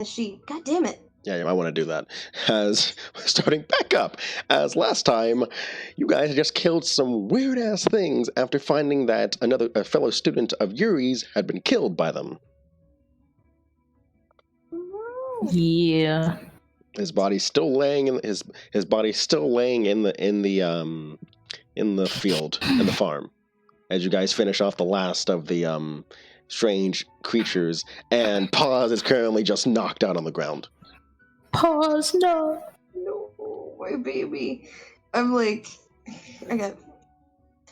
the sheet. God damn it. Yeah, you might want to do that. As starting back up, as last time, you guys had just killed some weird ass things after finding that a fellow student of Yuri's had been killed by them. Yeah. His body's still laying in his body's still laying in the field in the farm. As you guys finish off the last of the strange creatures, and Pause is currently just knocked out on the ground. Pause, no. No, my baby. I'm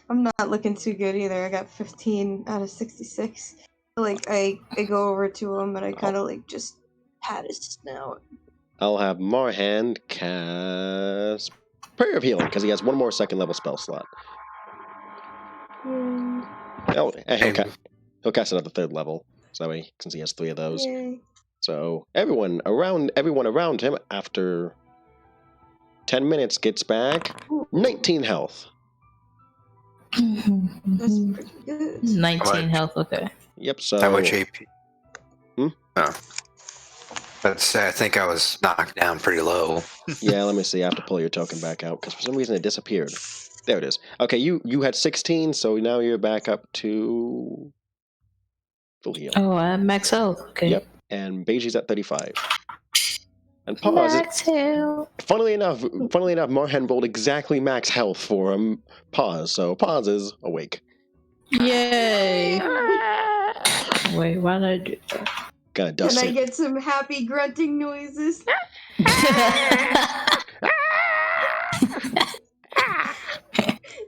not looking too good either. I got 15 out of 66. Like, I go over to him and I kind of just pat his snout. I'll have Marhan cast Prayer of Healing because he has one more second level spell slot. Oh, and he'll cast it at the third level. So that way, since he has 3 of those. Yay. So everyone around him after 10 minutes gets back 19 health. That's pretty good. 19 health, okay. Yep, so... How much AP? Hmm? Oh. I think I was knocked down pretty low. Yeah, let me see. I have to pull your token back out, because for some reason it disappeared. There it is. Okay, you had 16, so now you're back up to... full heal. Oh, I'm max health, okay. Yep, and Beiji's at 35. And Pause... Max health. Funnily enough, Marhan rolled exactly max health for him. Pause, so Pause is awake. Yay! Wait, why did I do that? Got dust. Can I get some happy grunting noises?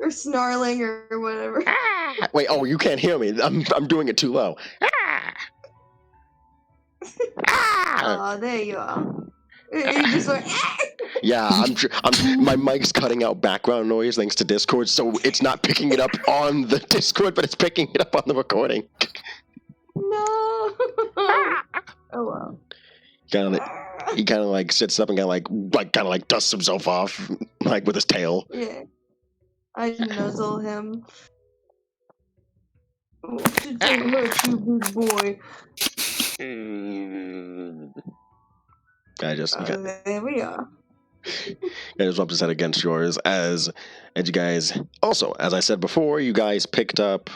Or snarling or whatever. Wait, oh, you can't hear me. I'm doing it too low. Oh, there you are. You just went, Yeah, my mic's cutting out background noise thanks to Discord, so it's not picking it up on the Discord, but it's picking it up on the recording. No. Oh well. He kind of sits up and kind of dusts himself off with his tail. Yeah. I nuzzle him. Oh, it don't hurt you, big boy. There we are. I just rubbed his head against yours as you guys also, as I said before, you guys picked up.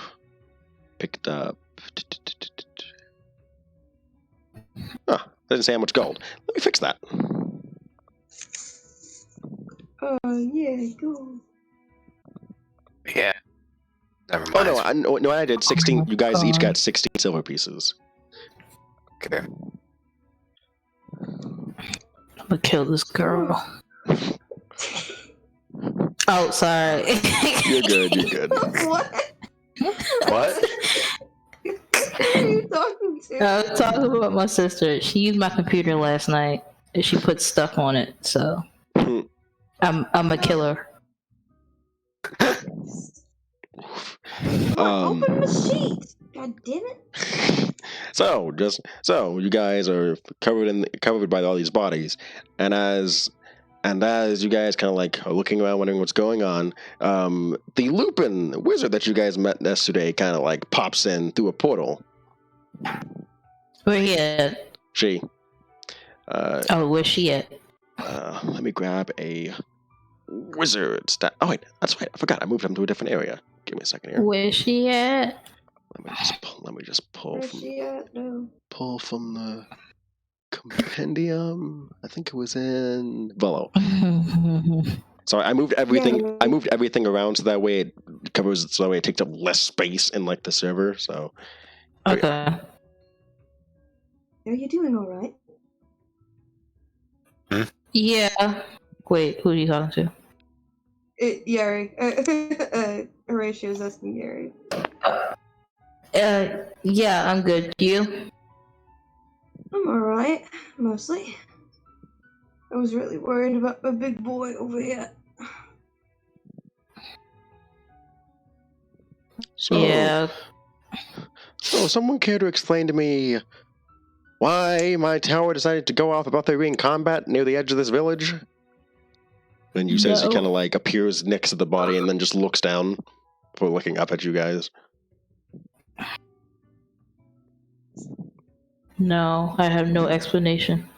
Didn't say how much gold. Let me fix that. Yeah, go. Yeah. Never mind. Oh no, I did 16. You guys each got 16 silver pieces. Okay. I'm gonna kill this girl. Oh, sorry. You're good. What? What? Who are you talking to? I was talking about my sister. She used my computer last night and she put stuff on it, so I'm a killer. Open the sheet. God damn it. So you guys are covered by all these bodies, and as you guys kind of are looking around wondering what's going on, the Lupin wizard that you guys met yesterday kind of pops in through a portal. Where he at? She. Where's she at? Let me grab a wizard stat. Oh wait, that's right. I forgot. I moved him to a different area. Give me a second here. Where's she at? Let me just pull Where's from. she at? No. Pull from the compendium. I think it was in Velo. Sorry, I moved everything. Yeah. I moved everything around so that way it covers. So that way it takes up less space in the server. So. Okay. Are you doing all right? Yeah. Wait, who are you talking to? Yeri. Horatio's asking Yeri. Yeah, I'm good. You? I'm alright, mostly. I was really worried about my big boy over here. Yeah. So, someone care to explain to me why my tower decided to go off about there being combat near the edge of this village? And you says he kind of appears next to the body and then just looks down before looking up at you guys. No, I have no explanation.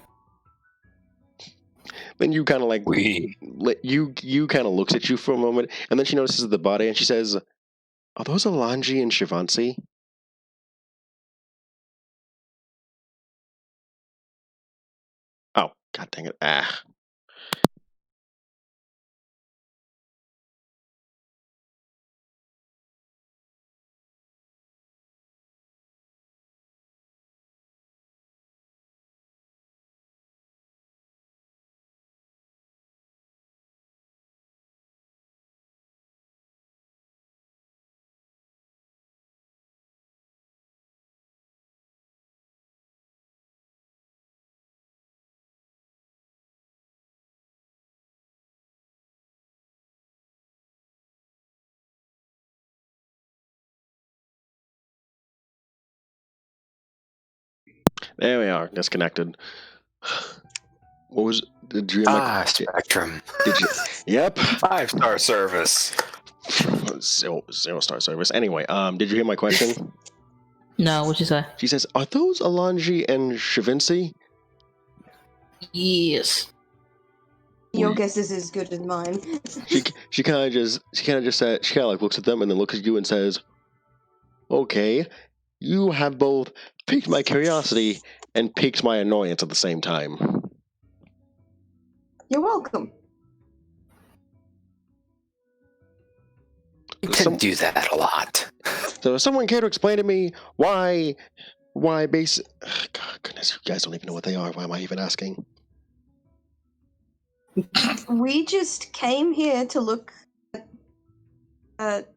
Then you kind of like you kind of looks at you for a moment, and then she notices the body, and she says, "Are those Alanji and Shivansi?" Oh, god dang it! Ah. There we are, disconnected. What was? Did you hear my? Spectrum. Did you? Yep. 5-star service. Zero-star service. Anyway, did you hear my question? No, what'd you say? She says, "Are those Alanji and Shivansi?" Yes. Your guess is as good as mine. She kind of just said, she kind of like looks at them and then looks at you and says, "Okay, you have both piqued my curiosity and piqued my annoyance at the same time." You're welcome. You can do that a lot. So, if someone care to explain to me why base? God, goodness, you guys don't even know what they are. Why am I even asking? We just came here to look at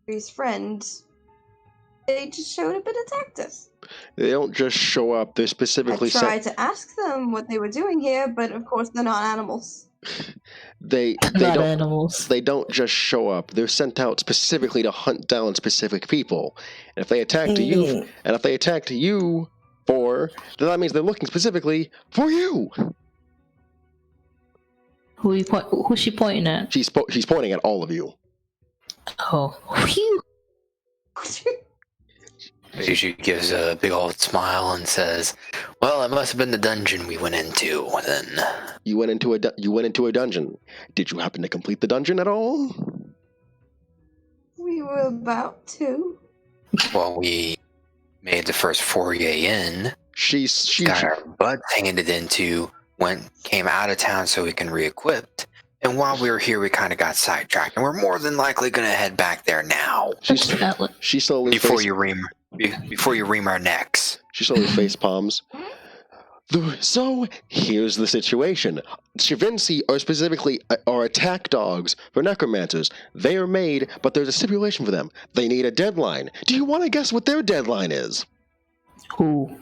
his friends. They just showed up and attacked us. They don't just show up. They're specifically I tried to ask them what they were doing here, but of course they're not animals. They Not don't. animals. They don't just show up. They're sent out specifically to hunt down specific people. And if they attacked you, then that means they're looking specifically for you. Who's she pointing at? She's pointing at all of you. Oh, phew. She gives a big old smile and says, "Well, it must have been the dungeon we went into then." You went into a dungeon. Did you happen to complete the dungeon at all? We were about to. Well, we made the first foray in. She got our butts handed into. Came out of town so we can re-equip. And while we were here, we kind of got sidetracked, and we're more than likely going to head back there now. She slowly before you ream our necks. She slowly face palms. So here's the situation. Shivansi are attack dogs for necromancers. They are made, but there's a stipulation for them. They need a deadline. Do you want to guess what their deadline is? Who?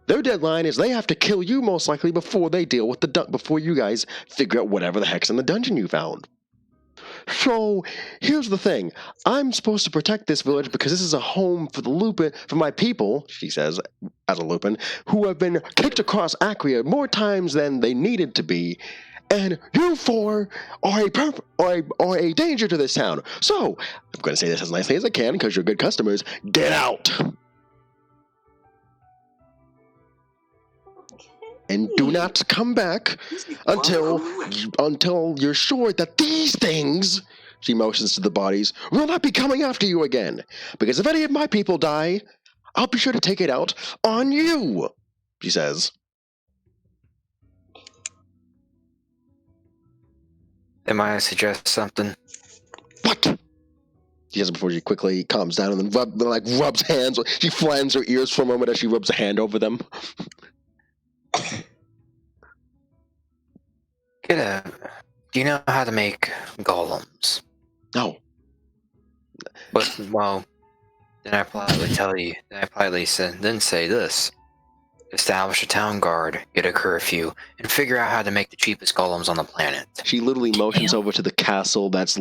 Their deadline is they have to kill you most likely before they deal with before you guys figure out whatever the heck's in the dungeon you found. So, here's the thing. I'm supposed to protect this village because this is a home for for my people, she says, as a Lupin, who have been kicked across Acria more times than they needed to be, and you four are a danger to this town. So, I'm going to say this as nicely as I can because you're good customers. Get out! And do not come back until you're sure that these things, she motions to the bodies, will not be coming after you again. Because if any of my people die, I'll be sure to take it out on you, she says. Am I suggest something? What? She says before she quickly calms down and then rubs hands. She flans her ears for a moment as she rubs a hand over them. Do you know how to make golems? No. But, well, then I politely tell you, then say this. Establish a town guard, get a curfew, and figure out how to make the cheapest golems on the planet. She literally motions over to the castle she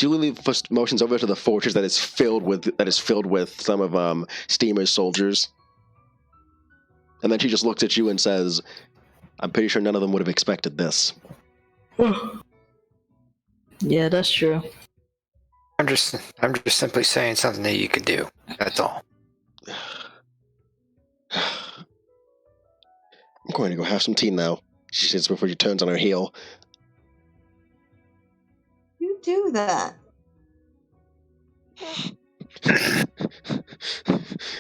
literally motions over to the fortress that is filled with some of Steamer's soldiers. And then she just looks at you and says, I'm pretty sure none of them would have expected this. Yeah, that's true. I'm just simply saying something that you can do. That's all. going to go have some tea now, she says before she turns on her heel. You do that.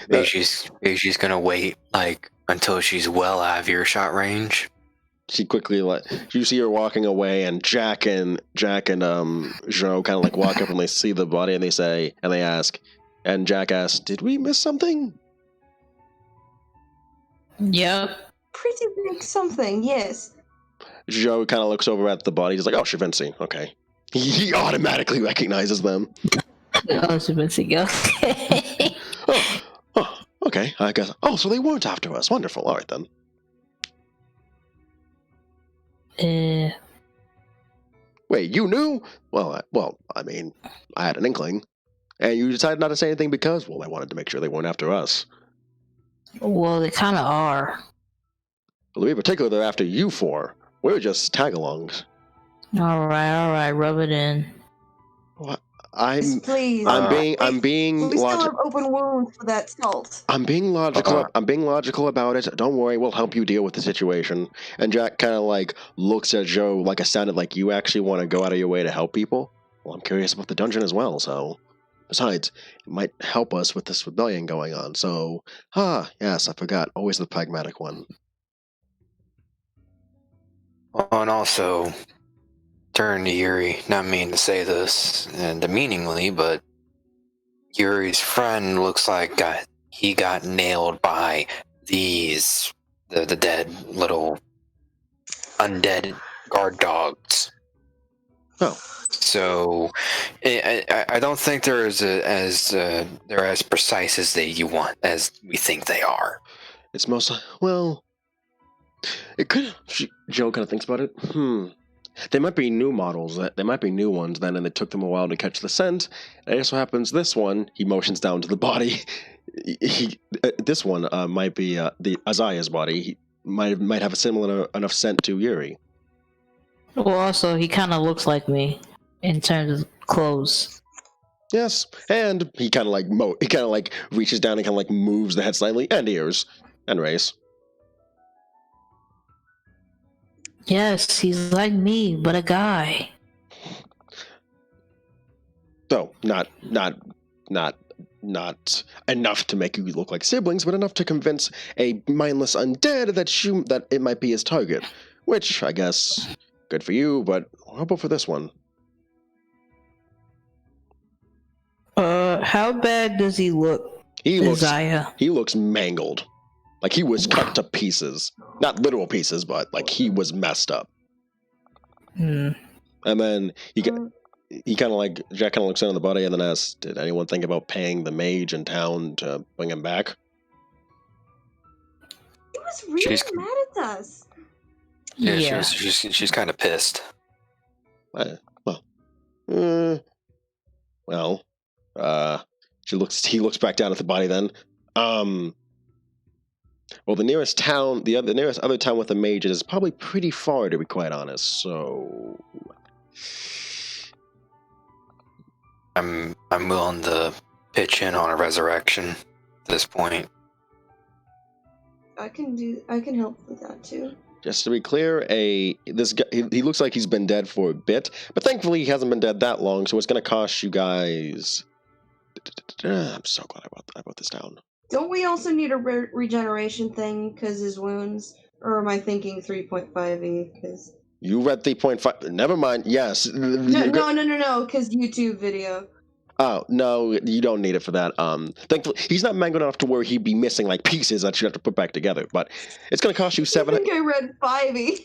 Maybe she's gonna wait like until she's well out of earshot range. She quickly you see her walking away, and Jack and Joe kind of like walk up and they see the body and they ask, and Jack asks, "Did we miss something?" Yep. Pretty big something, yes. Joe kind of looks over at the body. He's like, "Oh, Shavinci. Okay." He automatically recognizes them. Oh, Shavinci, okay. Oh, okay. I guess. Oh, so they weren't after us. Wonderful. All right then. Wait, you knew? Well, I mean, I had an inkling, and you decided not to say anything because, well, I wanted to make sure they weren't after us. Well, they kind of are. Well, to be particular, they're after you for. We're just tag-alongs. All right, rub it in. What? Please. I'm being We still have open wounds for that salt. I'm being logical. I'm being logical about it. Don't worry, we'll help you deal with the situation. And Jack kind of like looks at Joe like it sounded like you actually want to go out of your way to help people. Well, I'm curious about the dungeon as well. So, besides, it might help us with this rebellion going on. So, yes, I forgot. Always the pragmatic one. Oh, and also, turn to Yeri. Not mean to say this and demeaningly, but Yuri's friend looks like he got nailed by the dead little undead guard dogs. Oh. So I don't think they're they're as precise as as we think they are. It's mostly, well, it could. Joe kind of thinks about it. They might be new models. They might be new ones then, and it took them a while to catch the scent. And it just so happens this one, he motions down to the body. This one might be the Isaiah's body. He might have a similar enough scent to Yeri. Well, also he kind of looks like me in terms of clothes. Yes, and he kind of like reaches down and kind of like moves the head slightly, and ears, and race. Yes, he's like me, but a guy. So not enough to make you look like siblings, but enough to convince a mindless undead that it might be his target. Which I guess good for you, but how about for this one? How bad does he look? He Isaiah. looks mangled. Like he was cut to pieces. Not literal pieces, but like he was messed up. And then Jack kind of looks into the body and then asks, "Did anyone think about paying the mage in town to bring him back?" He was really mad at us. Yeah. She's kind of pissed. He looks back down at the body then. Well, the nearest other town with a mage is probably pretty far, to be quite honest. So, I'm willing to pitch in on a resurrection at this point. I can help with that too. Just to be clear, this guy he looks like he's been dead for a bit, but thankfully he hasn't been dead that long. So it's going to cost you guys. I'm so glad I wrote this down. Don't we also need a regeneration thing because his wounds? Or am I thinking 3.5e? Because you read 3.5. Never mind. Yes. No. Because YouTube video. Oh no, you don't need it for that. Thankfully, he's not mangled enough to where he'd be missing like pieces that you have to put back together. But it's going to cost you 7. I think I read 5e.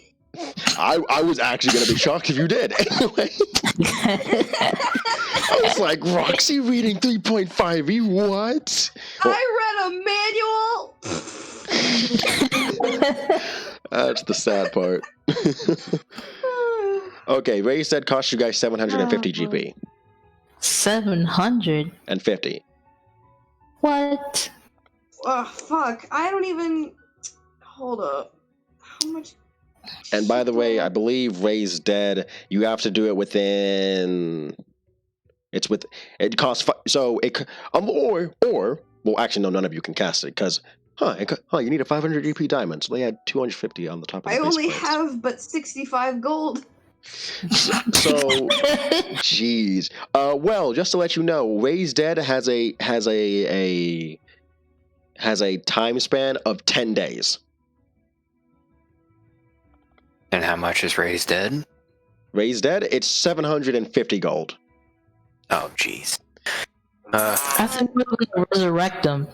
I was actually going to be shocked if you did. Anyway, I was like, Roxy reading 3.5e. What? I read a manual. That's the sad part. Okay, Ray said cost you guys 750 GP. 750. What? Oh fuck! I don't even. Hold up. How much? And by the way, I believe Ray's dead. You have to do it within. It costs so it or well, actually no, none of you can cast it because You need a 500 GP diamond, so they add 250 on the top of the I base only price. have but 65 gold. So jeez. Well, just to let you know, Raised Dead has a time span of 10 days. And how much is Raised Dead? Raised Dead, it's 750 gold. Oh, jeez. I think we're gonna resurrect them.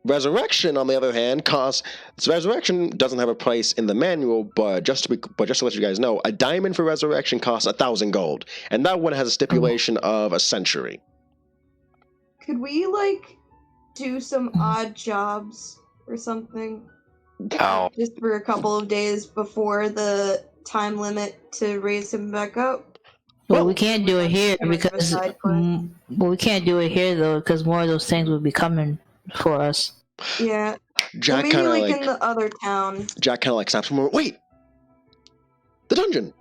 Resurrection, on the other hand, Resurrection doesn't have a price in the manual, but just to let you guys know, a diamond for Resurrection costs 1,000 gold, and that one has a stipulation of a century. Could we, like, do some odd jobs or something? How? Just for a couple of days before the time limit to raise him back up? Well, we can't do it here Too much of a because side quest. we can't do it here though because more of those things will be coming for us. Yeah. Jack Maybe kind of like in the other town. Jack kind of like snaps for a moment. Wait, the dungeon.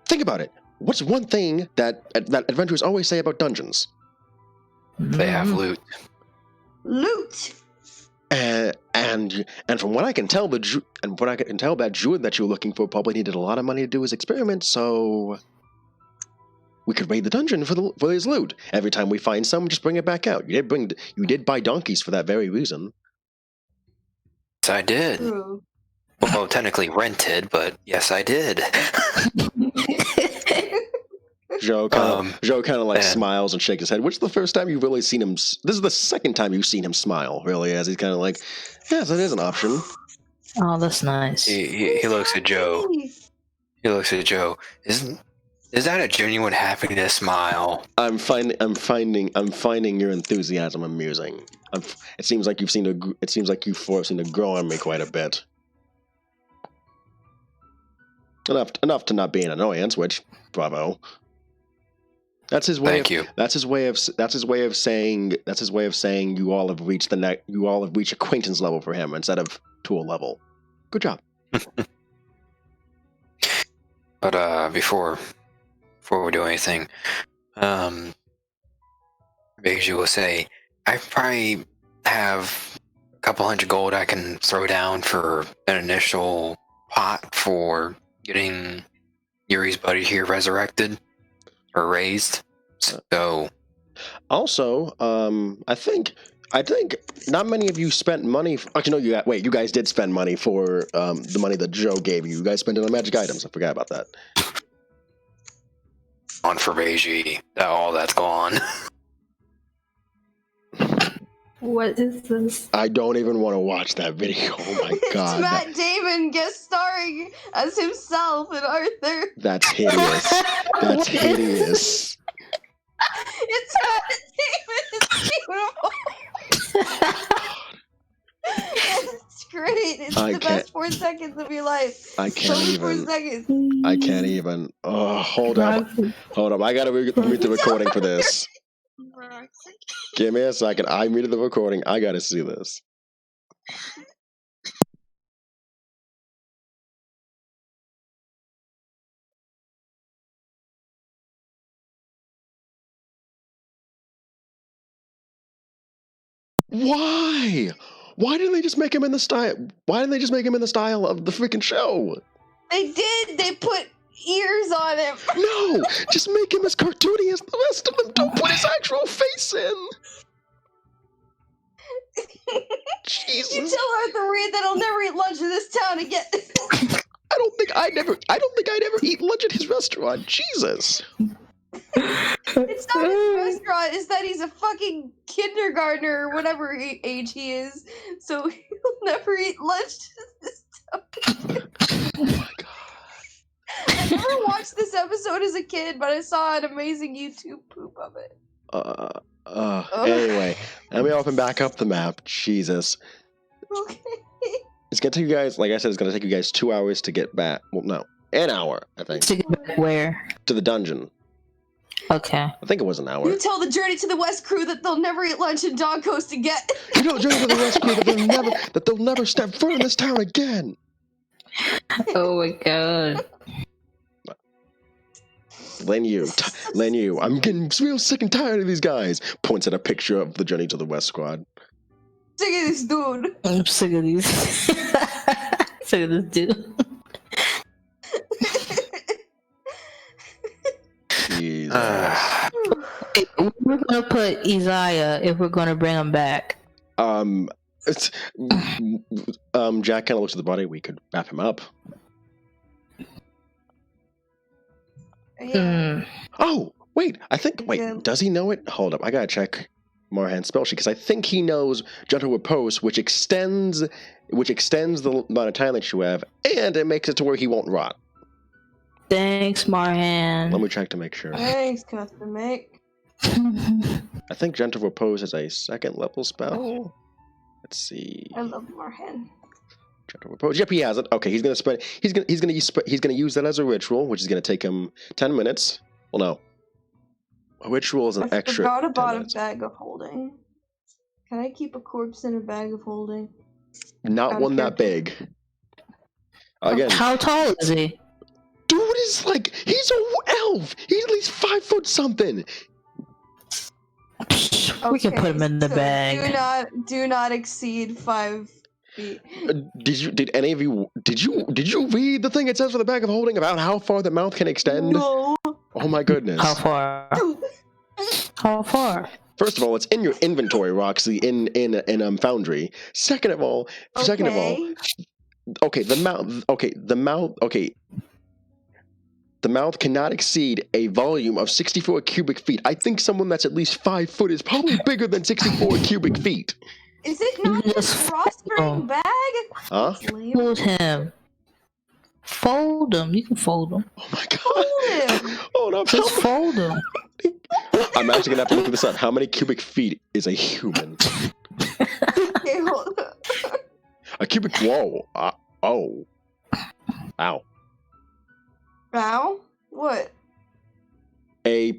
Think about it. What's one thing that adventurers always say about dungeons? They have loot. Loot. And from what I can tell, that druid that you're looking for probably needed a lot of money to do his experiment. So we could raid the dungeon for his loot. Every time we find some, just bring it back out. You did buy donkeys for that very reason. Yes, I did. True. Well, technically rented, but yes, I did. Joe kind of smiles and shakes his head. Which is the first time you've really seen him? This is the second time you've seen him smile, really, as he's kind of like, yes, that is an option. Oh, that's nice. He looks at Joe. He looks at Joe. Is that a genuine happiness smile? I'm finding your enthusiasm amusing. It seems like you've seen to grow on me quite a bit. Enough to not be an annoyance. Which, bravo. That's his way. Thank you. That's his way of saying you all have reached acquaintance level for him instead of tool level. Good job. But before we do anything, Beiju will say, I probably have a couple hundred gold I can throw down for an initial pot for getting Yuri's buddy here resurrected or raised. So also, I think not many of you spent money. Actually, no. You guys did spend money for the money that Joe gave you. You guys spent it on magic items. I forgot about that. on for Beiji, all that's gone. What is this? I don't even want to watch that video. Oh my god. It's Matt Damon guest starring as himself and Arthur. That's hideous. That's hideous. It's Matt Damon. It's beautiful. It's great. It's the best 4 seconds of your life. I can't Only even. 4 seconds. I can't even. Oh, hold up. I gotta read the recording for this. Give me a second. I muted the recording. I gotta see this. Why? Why didn't they just make him in the style? Why didn't they just make him in the style of the freaking show? They did. They put ears on him. No, just make him as cartoony as the rest of them. Don't put his actual face in. Jesus. You tell Arthur Reed that I'll never eat lunch in this town again. I don't think I'd ever eat lunch at his restaurant. Jesus. It's not his restaurant, it's that he's a fucking kindergartner or whatever age he is. So he'll never eat lunch in this town. Oh my god. I never watched this episode as a kid, but I saw an amazing YouTube poop of it. Anyway, let me open back up the map. Jesus. Okay. It's gonna take you guys, like I said, it's gonna take you guys 2 hours to get back. Well, no, an hour, I think. To get back where? To the dungeon. Okay. I think it was an hour. You tell the Journey to the West crew that they'll never eat lunch in Dog Coast again. You tell Journey to the West crew that they'll never step foot in this town again. Oh my god. Len Yu, I'm getting real sick and tired of these guys. Points at a picture of the Journey to the West squad. sick of this dude. I'm sick of these. Sick of this dude. Jesus. We're gonna put Isaiah if we're gonna bring him back. It's, Jack kind of looks at the body. We could wrap him up. Yeah. Oh, wait. I think. Wait, Yeah. does he know it? Hold up. I gotta check Marhan's spell sheet because I think he knows Gentle Repose, which extends the amount of time that you have, and it makes it to where he won't rot. Thanks, Marhan. Let me check to make sure. Thanks, custom mate. I think Gentle Repose is a 2nd level spell. Let's see. I love Marhan. Gentle Repose. Yep, he has it. Okay, he's gonna use that as a ritual, which is gonna take him 10 minutes. Well, no. A ritual is an I extra. forgot 10 about a minutes. bag of holding. Can I keep a corpse in a bag of holding? Not one that big. Again, How tall is he? dude is like, he's an elf. He's at least 5 foot something. We can put him in the so bag. Do not exceed 5 feet. Did any of you did you read the thing it says for the bag of holding about how far the mouth can extend? No. Oh my goodness. How far? How far? First of all, it's in your inventory, Roxy, in Foundry. Second of all, okay, the mouth cannot exceed a volume of 64 cubic feet. I think someone that's at least 5 foot is probably bigger than 64 cubic feet. Is it not Yes. a drawstring bag? Huh? Fold him. Fold him. You can fold him. Oh my god. Hold him. Hold up. Just fold him. I'm actually gonna have to look this up. How many cubic feet is a human? Okay, hold up. A cubic. Whoa. Oh. Ow. Now? What? A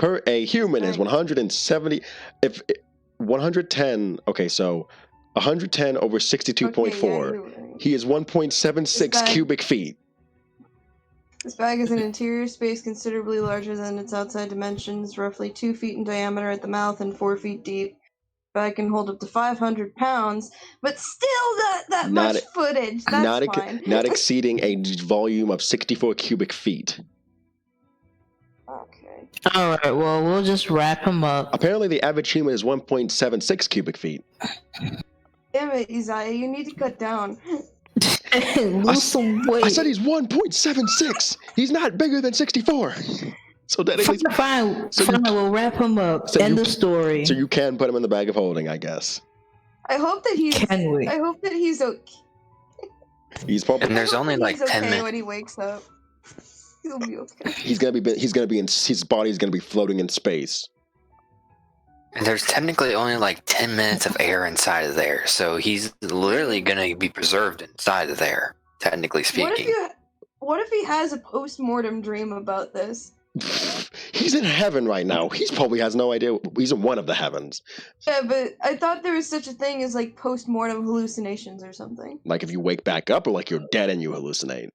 human is 170. If 110. Okay, so 110 over 62.4. Okay, yeah, you're right. He is 1.76 Is that- cubic feet. This bag is an interior space considerably larger than its outside dimensions, roughly 2 feet in diameter at the mouth and 4 feet deep. The bag can hold up to 500 pounds, but still not that Not- much footage. That's fine. Not exceeding a volume of 64 cubic feet. Okay. Alright, well, we'll just wrap him up. Apparently, the average human is 1.76 cubic feet. Damn it, Isaiah, you need to cut down. Lose some weight. I said he's 1.76. He's not bigger than 64. So technically, Fine, so fine, you- we'll wrap him up. so End you- of story. so you can put him in the bag of holding, I guess. I hope that he's. Can we? I hope that he's okay. He's probably And there's I hope only that like he's 10 okay minutes. when he wakes up. He'll be okay. he's gonna be in his body's gonna be floating in space. And there's technically only like 10 minutes of air inside of there, so he's literally gonna be preserved inside of there, technically speaking. What if he has a post-mortem dream about this? He's in heaven right now. He probably has no idea. He's in one of the heavens. Yeah, but I thought there was such a thing as like post-mortem hallucinations or something. Like if you wake back up, or like you're dead and you hallucinate.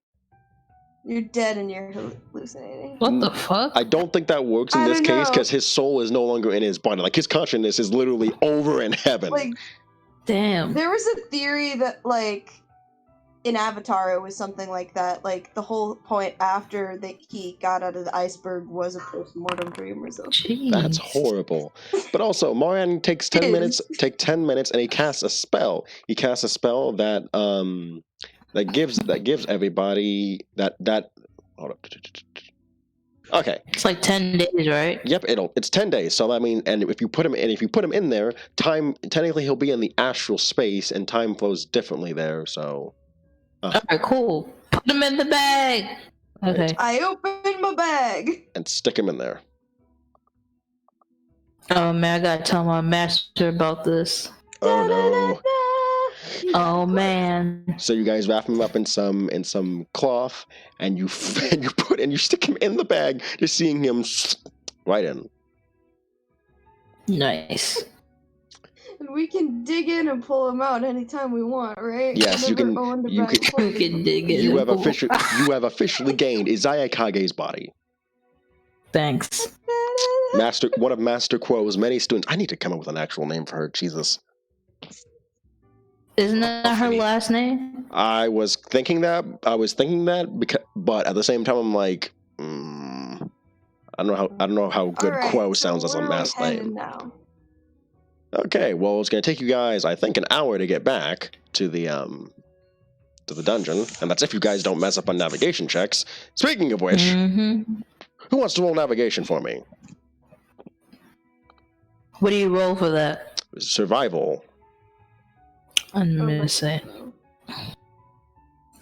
You're dead and you're hallucinating. What the fuck? I don't think that works in I this don't case know. because his soul is no longer in his body. Like his consciousness is literally over in heaven. Like, Damn. there was a theory that like in Avatar it was something like that. Like the whole point after that he got out of the iceberg was a post-mortem dream or something. Jeez. That's horrible. But also, Marian takes 10 It minutes. is. Take 10 minutes, and he casts a spell. He casts a spell that gives everybody that. Hold up. Okay. It's like 10 days, right? Yep. It's 10 days. So I mean, and if you put him in there, time technically he'll be in the astral space, and time flows differently there. So. Alright, cool. Put him in the bag. Okay. I opened my bag. And stick him in there. Oh man, I gotta tell my master about this. Oh no. Oh man. So you guys wrap him up in some cloth, and you stick him in the bag, just seeing him right in. Nice. And we can dig in and pull him out anytime we want, right? Yes, I you never can- owned a you bag can- You can dig it. You have officially gained Isaiah Kage's body. Thanks. One of Master Quo's many students. I need to come up with an actual name for her. Jesus. Isn't that her last name? I was thinking that, but at the same time, I'm like, I don't know how good Alright, Quo so sounds as a where are we last headed name. now? Okay, well, it's gonna take you guys, I think, an hour to get back to the dungeon, and that's if you guys don't mess up on navigation checks. Speaking of which, who wants to roll navigation for me? What do you roll for that? Survival. Let me see.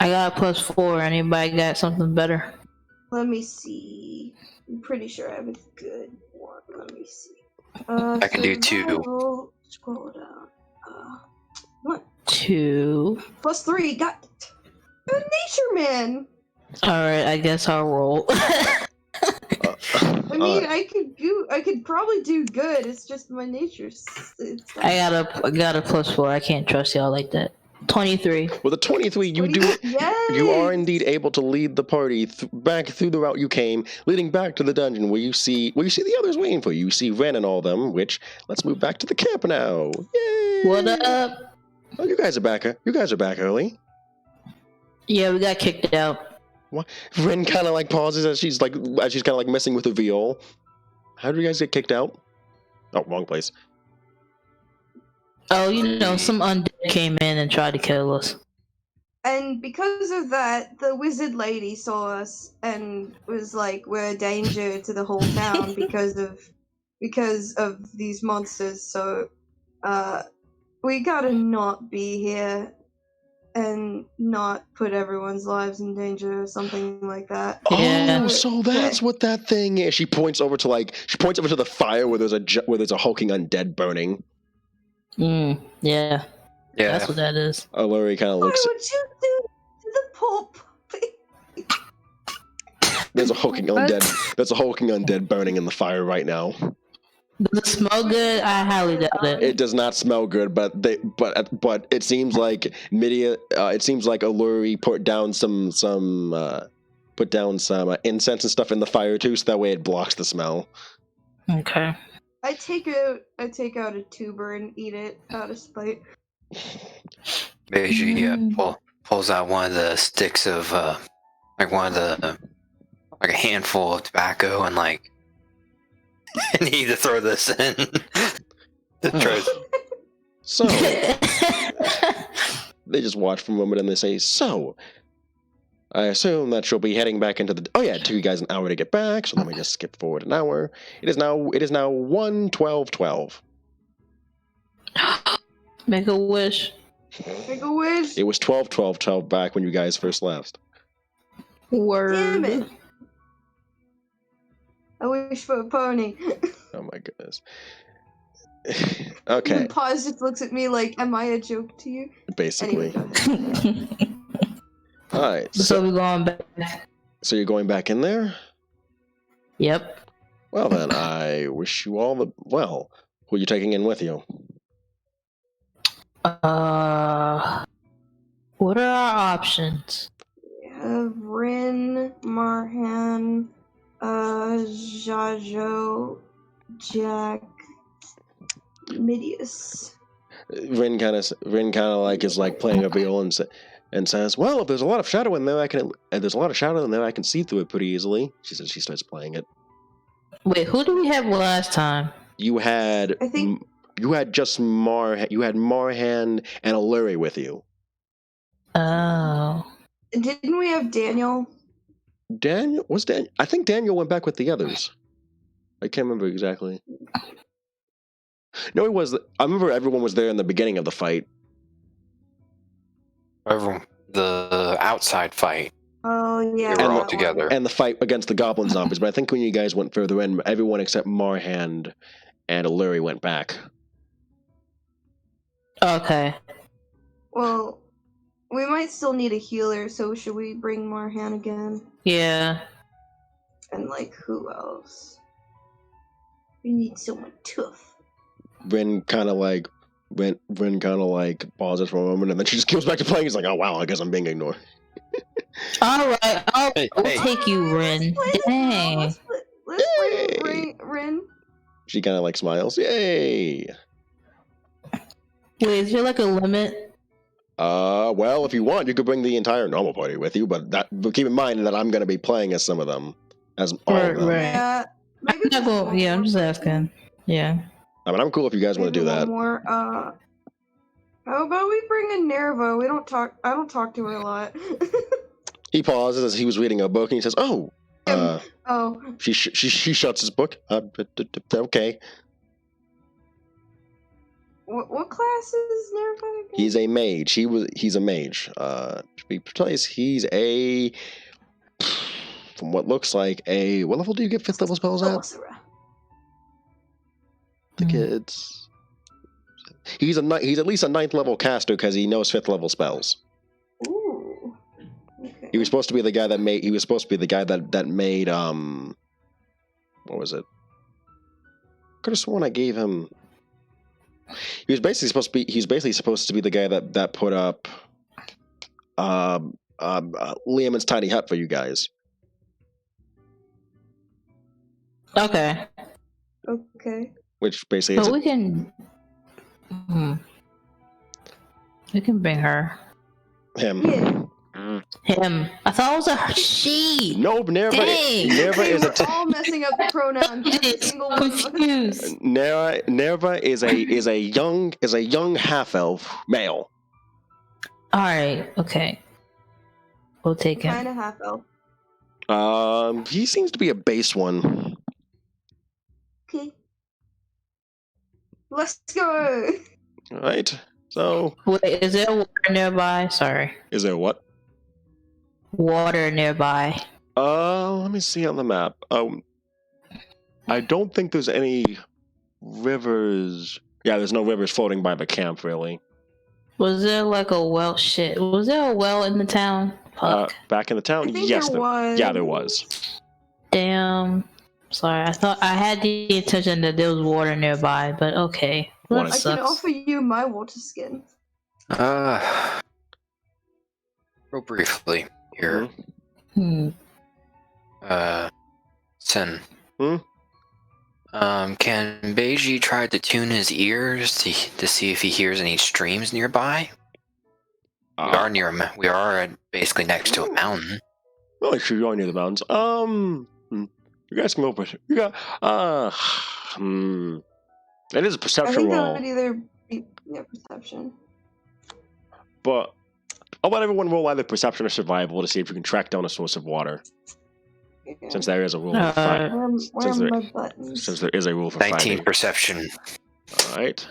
I got a +4. Anybody got something better? Let me see. I'm pretty sure I have a good one. Let me see. I can do 2. survival, scroll down. What? 2. +3. Got a nature man. Alright, I guess I'll roll. I mean, I could probably do good. It's just my nature's. I got a +4. I can't trust y'all like that. 23. With a 23, you are indeed able to lead the party back through the route you came, leading back to the dungeon where you see the others waiting for you. You see Ren and all them. Which let's move back to the camp now. Yay! What up? Oh, you guys are back. You guys are back early. Yeah, we got kicked out. What? Ren kind of like pauses as she's kind of like messing with the viol. How did you guys get kicked out? Oh, wrong place. Oh, some undead came in and tried to kill us. And because of that, the wizard lady saw us and was like, "We're a danger to the whole town because of these monsters. So, we gotta not be here and not put everyone's lives in danger or something like that." Yeah. Oh, so that's what that thing is. She points over to the fire where there's a hulking undead burning. Yeah. Yeah. That's what that is. Lori kind of looks. What would you do to the poor puppy? There's a hulking undead burning in the fire right now. Does it smell good? I highly doubt it. It does not smell good, but it seems like Alluri put down some incense and stuff in the fire too, so that way it blocks the smell. Okay. I take out a tuber and eat it out of spite. Beiji pulls out one of the sticks of like a handful of tobacco and like I need to throw this in. So they just watch for a moment and they say, "So I assume that she'll be heading back into the." Oh yeah, it took you guys an hour to get back, so let me just skip forward an hour. It is now 1:12:12. Make a wish. Make a wish. It was 12:12:12 back when you guys first left. Word. Damn it. I wish for a pony. Oh my goodness. Okay. The pause just looks at me like, "Am I a joke to you?" Basically. Anyway, All right. So we're going back. So you're going back in there? Yep. Well then, I wish you all the well. Who are you taking in with you? What are our options? we have Rin, Marhan, Jajo, Jack, Midius. Rin kind of like is like playing a viol and says, "Well, if there's a lot of shadow in there, I can see through it pretty easily." She says she starts playing it. Wait, who do we have last time? You had just Marhan and Alluri with you. Oh. Didn't we have Daniel? Daniel. I think Daniel went back with the others. I can't remember exactly. No, he was. I remember everyone was there in the beginning of the fight. The outside fight. Oh yeah. They were all that together. one. And the fight against the goblin zombies, but I think when you guys went further in, everyone except Marhan and Alluri went back. Okay. Well, we might still need a healer, so should we bring Marhan again? Yeah. And like, who else? We need someone tough. Ren kind of like pauses for a moment, and then she just goes back to playing. He's like, "Oh wow, I guess I'm being ignored." All right. We'll Hey. take you, Rin. Dang. Let's bring Rin. She kind of like smiles. Yay! Wait, is there like a limit? Well, if you want, you could bring the entire normal party with you, but keep in mind that I'm going to be playing as some of them, as all of them. Right. Yeah, maybe I'm not just going. one Yeah, I'm more just person. asking. Yeah. I mean, I'm cool if you guys want to Maybe do one that. more. How about we bring in Nervo? We don't talk. I don't talk to her a lot. He pauses as he was reading a book, and he says, "Oh, Oh, she shuts his book. Okay, what class is Nervo again? he's a mage. He's a mage. To be precise, he's a from what looks like a what level do you get 5th level spells at? Sorcerer. The kids. He's at least a 9th level caster because he knows 5th level spells. Ooh. Okay. He was supposed to be the guy that made. He was supposed to be the guy that made. What was it? Could have sworn I gave him. He was basically supposed to be. He's basically supposed to be the guy that put up. Liam's tiny hut for you guys. Okay. Okay. Which basically is. But we can. We can bring her. Him. Yeah. Him. I thought it was a she. Nope, Nerva. Dang. Nerva Hey, is a. we're all messing up the pronouns. Every single one of us. Confused. Nerva is a young half elf male. All right. Okay. We'll take him. Kind of half elf. He seems to be a base one. Okay. Let's go. All right. So. Wait, is there water nearby? Sorry. Is there what? Water nearby. Let me see on the map. I don't think there's any rivers. Yeah, there's no rivers floating by the camp, really. Was there like a well? Shit. Was there a well in the town? Fuck. Back in the town, I think yes, there was. yeah, there was. Damn. Sorry, I thought I had the intention that there was water nearby, but okay. That I can sucks. offer you my water skin. Real briefly here. Hmm. Sin. Hmm? Can Beiji try to tune his ears to see if he hears any streams nearby? We are basically next to a mountain. Well, sure, you are near the mountains. You guys can go push it. You got, it is a I perception think that roll, would either be perception. but I'll let everyone roll either perception or survival to see if you can track down a source of water. Yeah. Since there is a rule for fight. Where are my buttons? Since there is a rule for 19 fighting. perception. All right.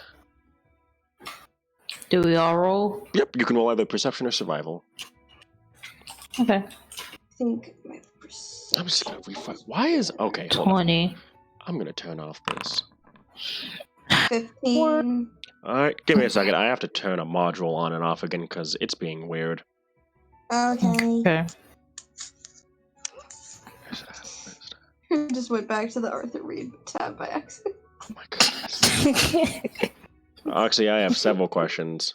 Do we all roll? Yep, you can roll either perception or survival. Okay. I think my perception. I'm just gonna refight. Why is okay? Hold on. 20. I'm gonna turn off this. 15. All right, give me a second. I have to turn a module on and off again because it's being weird. Okay. Okay. Just went back to the Arthur Reed tab by accident. Oh my god. Actually, I have several questions.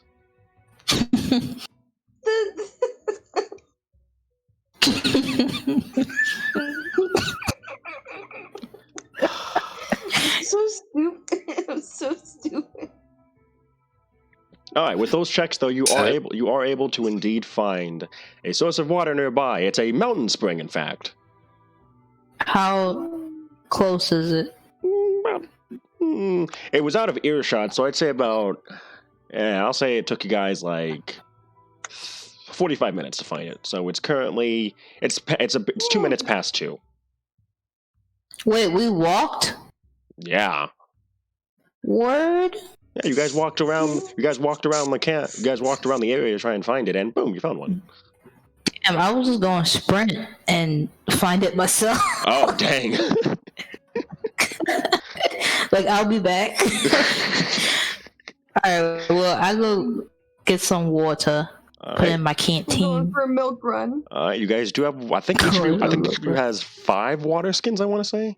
So stupid. I'm so stupid. All right, with those checks though, you are able to indeed find a source of water nearby. It's a mountain spring, in fact. How close is it? It was out of earshot, so I'd say about. Yeah, I'll say it took you guys like 45 minutes to find it. So it's currently it's 2 minutes past 2. Wait, we walked? Yeah. Word? Yeah, you guys walked around. You guys walked around the camp. You guys walked around the area to try and find it, and boom, you found one. Damn, I was just going to sprint and find it myself. Oh dang! Like, I'll be back. Alright, well, I go get some water, put it in my I'm going canteen. for a milk run. You guys do have. I think each of you has 5 water skins. I want to say.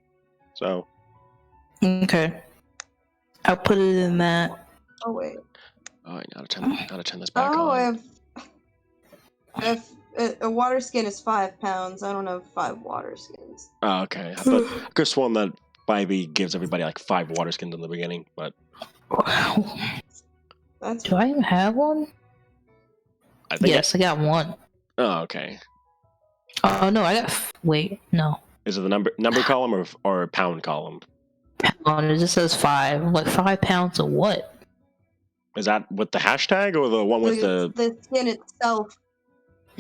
So. Okay. I'll put it in that. Oh wait. All right, gotta turn this back Oh, on. I have a water skin is 5 pounds. I don't have 5 water skins. Oh, okay, but I could have sworn that Bybee gives everybody like 5 water skins in the beginning, but Wow. That's Do I even have one? I think. Yes, I got one. Oh, okay. Oh no, I got. Wait, no. Is it the number column or pound column? Pound. It just says 5. Like 5 pounds of what? Is that with the hashtag or the one with the skin itself.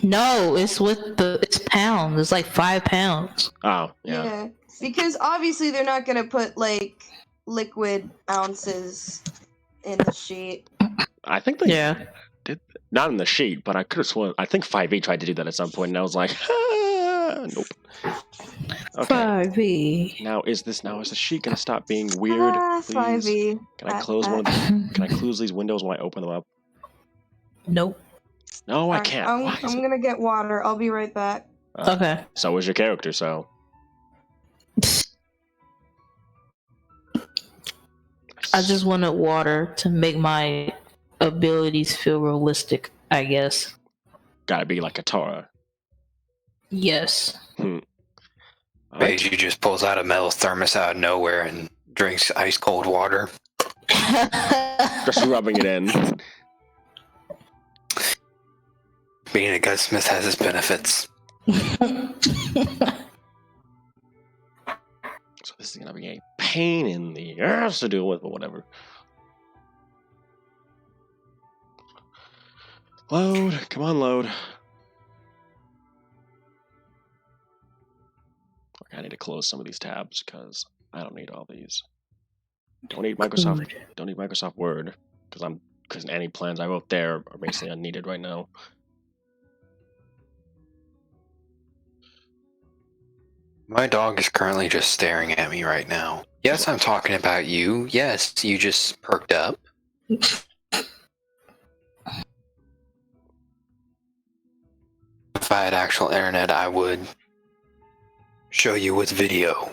No, it's with it's pounds. It's like 5 pounds. Oh, yeah. Because obviously they're not gonna put like liquid ounces in the sheet. I think they did not in the sheet, but I could have sworn. I think 5e tried to do that at some point, and I was like, nope. Okay. 5e. Now is the sheet gonna stop being weird? Please? 5e. Can I close can I close these windows when I open them up? Nope. No, I can't. I'm gonna get water. I'll be right back. Okay. So is your character, so. I just wanted water to make my abilities feel realistic, I guess. Gotta be like a Tara. Yes. Paige just pulls out a metal thermos out of nowhere and drinks ice cold water. Just rubbing it in. Being a gunsmith has its benefits. So this is gonna be a pain in the ass to deal with, but whatever. Load, come on, load. I need to close some of these tabs because I don't need all these. Don't need Microsoft Word because any plans I wrote there are basically unneeded right now. My dog is currently just staring at me right now. Yes, I'm talking about you. Yes, you just perked up. If I had actual internet, I would show you with video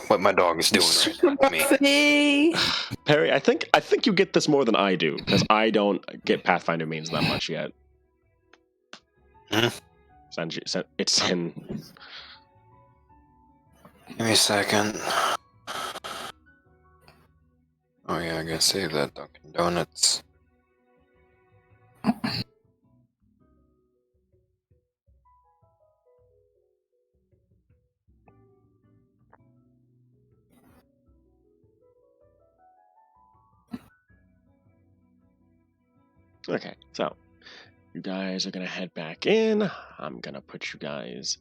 what my dog is doing right now to me. Perry, I think you get this more than I do because I don't get Pathfinder means that much yet. It's in. Give me a second. Oh yeah, I gotta save that Dunkin' Donuts. Okay, so you guys are gonna head back in. I'm gonna put you guys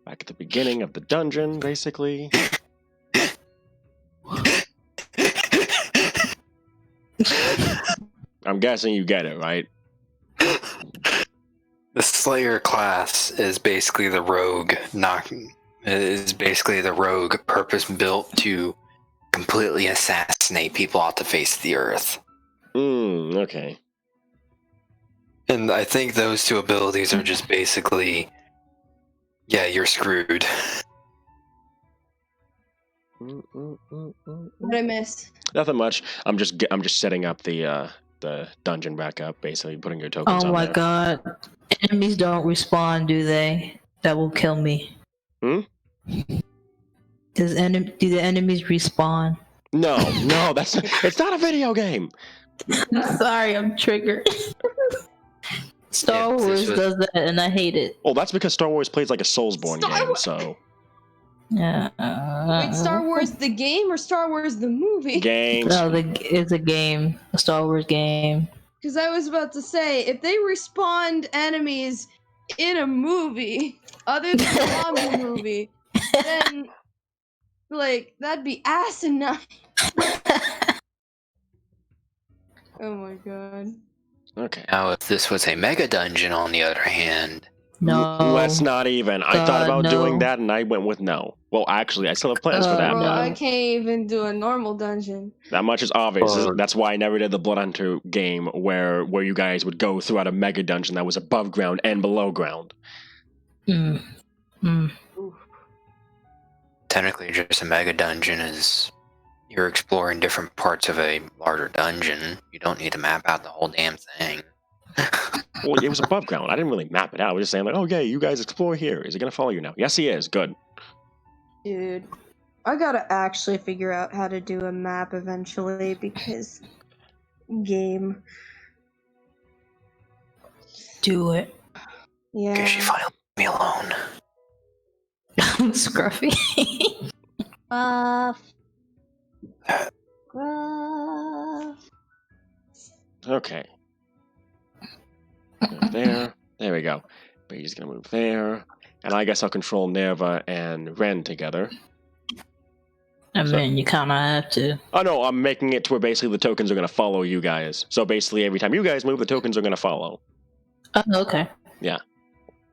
back at the beginning of the dungeon, basically. I'm guessing you get it, right? The Slayer class is basically the rogue purpose built to completely assassinate people off the face of the earth. Okay. And I think those two abilities are just basically, yeah, you're screwed. What I miss? Nothing much. I'm just setting up the dungeon back up, basically putting your tokens on Oh my there. god. Enemies don't respawn, do they? That will kill me. Hmm? Do the enemies respawn? No, it's not a video game. Sorry, I'm triggered. Star Wars does that and I hate it. Well, that's because Star Wars plays like a Soulsborne game, so. Yeah. Wait, Star Wars the game or Star Wars the movie? Games. No, it's a game. A Star Wars game. Because I was about to say, if they respawned enemies in a movie, other than the zombie movie, then, like, that'd be asinine. Oh my god. Okay. Now, if this was a mega dungeon, on the other hand, No. Let's not even. I thought about doing that, and I went with no. Well, actually, I still have plans for that. Bro, But I can't even do a normal dungeon. that much is obvious. That's why I never did the Blood Hunter game, where you guys would go throughout a mega dungeon that was above ground and below ground. technically just a mega dungeon is you're exploring different parts of a larger dungeon. You don't need to map out the whole damn thing. Well, it was above ground. I didn't really map it out. I was just saying, like, oh, yeah, you guys explore here. Is he going to follow you now? Yes, he is. Good. Dude, I gotta actually figure out how to do a map eventually, because game. Do it. Yeah. Guess she finally left me alone. Scruffy. Gruff. Okay. Move there. There we go. Beiji's gonna move there. And I guess I'll control Nerva and Ren together. I mean, you kind of have to. Oh no, I'm making it to where basically the tokens are gonna follow you guys. So basically every time you guys move, the tokens are gonna follow. Oh, okay. Yeah.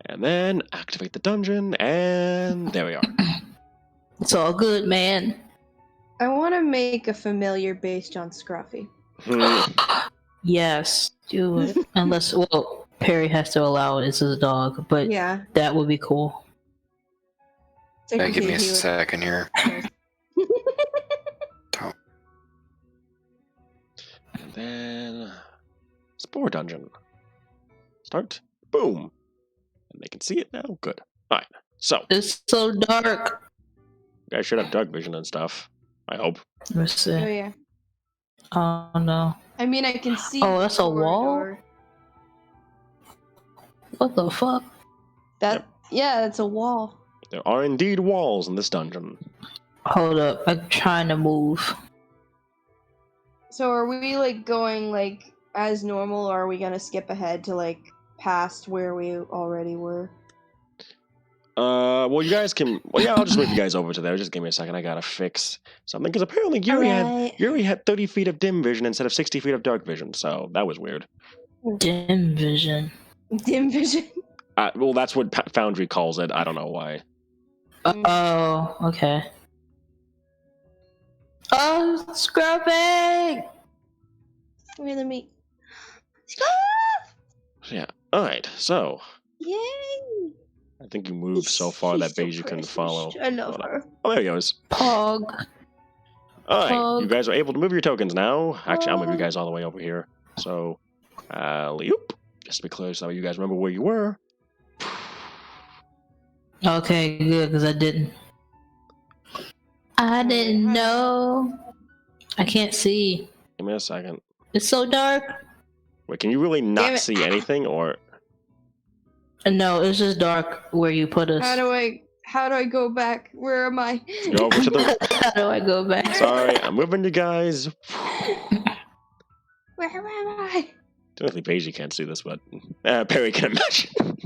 And then activate the dungeon, and there we are. It's all good, man. I want to make a familiar based on Scruffy. Yes, do it. Unless, well, Perry has to allow it. It's his dog, but Yeah. that would be cool. Give me a Technically, he would- second here. And then Spore dungeon. Start. Boom. And they can see it now. Good. Alright. So It's so dark. you guys should have dark vision and stuff. I hope. Let's see. Oh yeah. Oh no. I mean, I can see. Oh, that's a the wall? corridor. What the fuck? That yeah, that's a wall. There are indeed walls in this dungeon. Hold up. I'm trying to move. So are we like going like as normal, or are we gonna skip ahead to like past where we already were? Well, you guys can. Well, yeah, I'll just move you guys over to there. Just give me a second. I gotta fix something because apparently Yeri had 30 feet of dim vision instead of 60 feet of dark vision. So that was weird. Dim vision. Dim vision. Well, that's what Foundry calls it. I don't know why. Oh, okay. Oh, Scruffy! Wait, let me. Yeah. All right. So Yay! I think you moved so far that She's so Beiji couldn't precious. follow. I love Hold on. her. Oh, there he goes. Pog. All right. Pog. You guys are able to move your tokens now. Actually, I'll move you Pog. guys all the way over here. So, Leop. Just to be clear, so you guys remember where you were. Okay, good, because I didn't. I didn't know. I can't see. Give me a second. It's so dark. Wait, can you really Damn not it. see anything, or? No, it's just dark where you put us. How do I go back? Where am I? Go over to the. How do I go back? Sorry, I'm moving you guys. Where am I? Technically, Beiji can't see this, but Perry can imagine.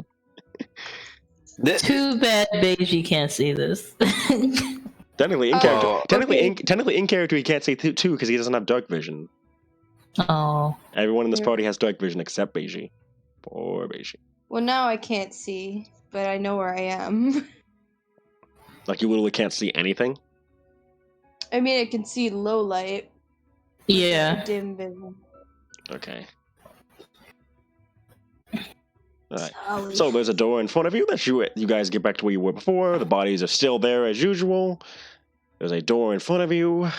Too bad Beiji can't see this. Technically, in character. Oh, Technically, in character, he can't see too because he doesn't have dark vision. Oh. Everyone in this Yeah. party has dark vision except Beiji. Poor Beiji. Well, now I can't see, but I know where I am. Like you literally can't see anything. I mean, I can see low light. Yeah. Dim vision. Okay. Alright. Solid. So there's a door in front of you that you guys get back to where you were before. The bodies are still there as usual. There's a door in front of you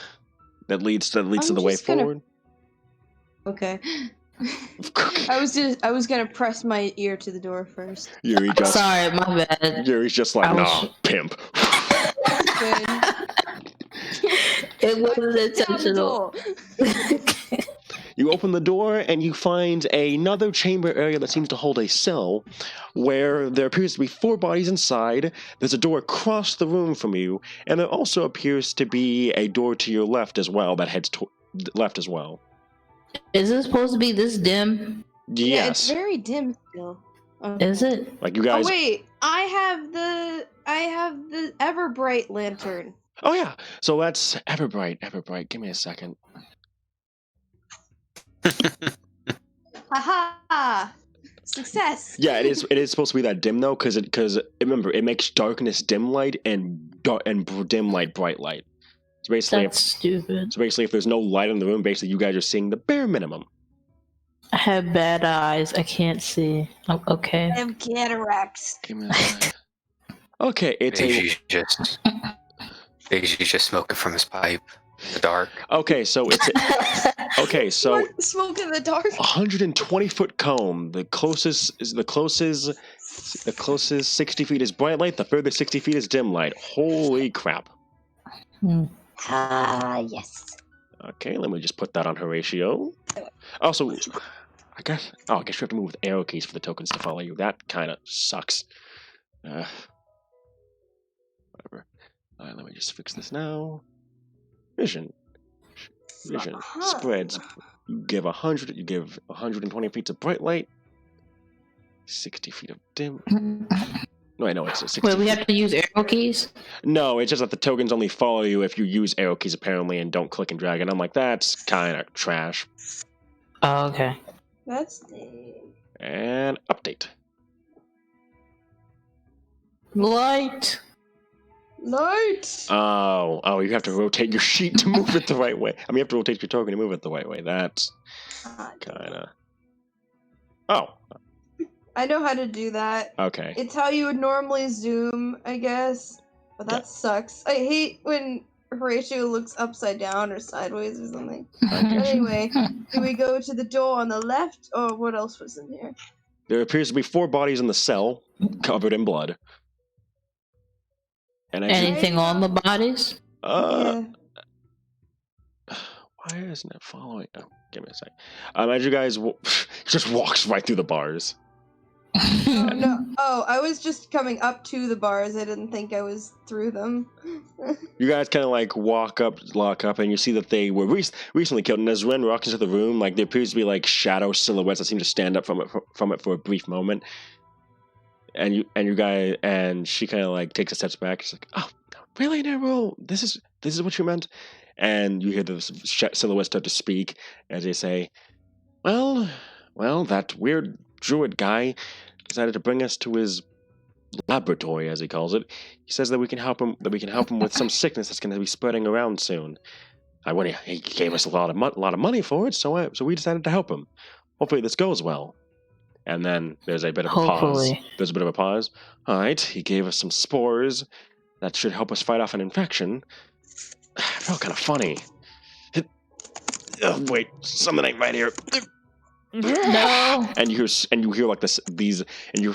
that leads to the I'm way just gonna- forward. Okay. I was gonna press my ear to the door first. Yuri just Sorry, my bad. Yuri's just like, I was- nah, pimp. Good. It wasn't intentional. You open the door and you find another chamber area that seems to hold a cell where there appears to be 4 bodies inside. There's a door across the room from you, and there also appears to be a door to your left as well that heads left as well. Is it supposed to be this dim? Yeah, it's Yes. very dim still. Okay. Is it? Like you guys. Oh wait, I have the Everbright lantern. Oh yeah. So that's Everbright. Everbright. Give me a second. Haha! Success. Yeah, it is. It is supposed to be that dim though, because remember it makes darkness dim light and dim light bright light. So basically, That's stupid. if there's no light in the room, basically you guys are seeing the bare minimum. I have bad eyes. I can't see. Oh, okay. I have cataracts. Give me a second. Okay, it's a. Beiji's just smoking from his pipe in the dark. Okay, so it's okay. So Smoke in the dark. 120-foot cone. The closest 60 feet is bright light. The furthest 60 feet is dim light. Holy crap! Ah, yes. Okay, let me just put that on Horatio. Also, I guess you have to move with arrow keys for the tokens to follow you. That kind of sucks. Whatever. Let me just fix this now. Vision spreads. You give 100. You give 120 feet of bright light. 60 feet of dim. No, I know it's a 60. Wait, we have to use arrow keys? No, it's just that the tokens only follow you if you use arrow keys apparently and don't click and drag. And I'm like, that's kind of trash. Oh, okay. That's neat. And update. Light! Oh, you have to rotate your sheet to move it the right way. I mean, you have to rotate your token to move it the right way. That's kind of... Oh. I know how to do that. Okay. It's how you would normally zoom, I guess. But that sucks. I hate when Horatio looks upside down or sideways or something. Anyway, do we go to the door on the left, or what else was in here? There appears to be 4 bodies in the cell, covered in blood. And anything on the bodies? Yeah. Why isn't it following? Oh, give me a sec. As you guys just walks right through the bars. Oh, no. Oh, I was just coming up to the bars. I didn't think I was through them. You guys kind of like lock up, and you see that they were recently killed. And as Ren walks into the room, like there appears to be like shadow silhouettes that seem to stand up from it for a brief moment. And she kind of like takes a step back. She's like, "Oh, really, Nero? This is what you meant?" And you hear the silhouettes start to speak as they say, "Well, that weird druid guy decided to bring us to his laboratory, as he calls it. He says that we can help him. With some sickness that's going to be spreading around soon. He gave us a lot of money for it, so we decided to help him. Hopefully, this goes well." And then there's a bit of a pause. There's a bit of a pause. All right, he gave us some spores that should help us fight off an infection. I felt kind of funny. Oh, wait, something ain't right here. No. And you hear like these, and you.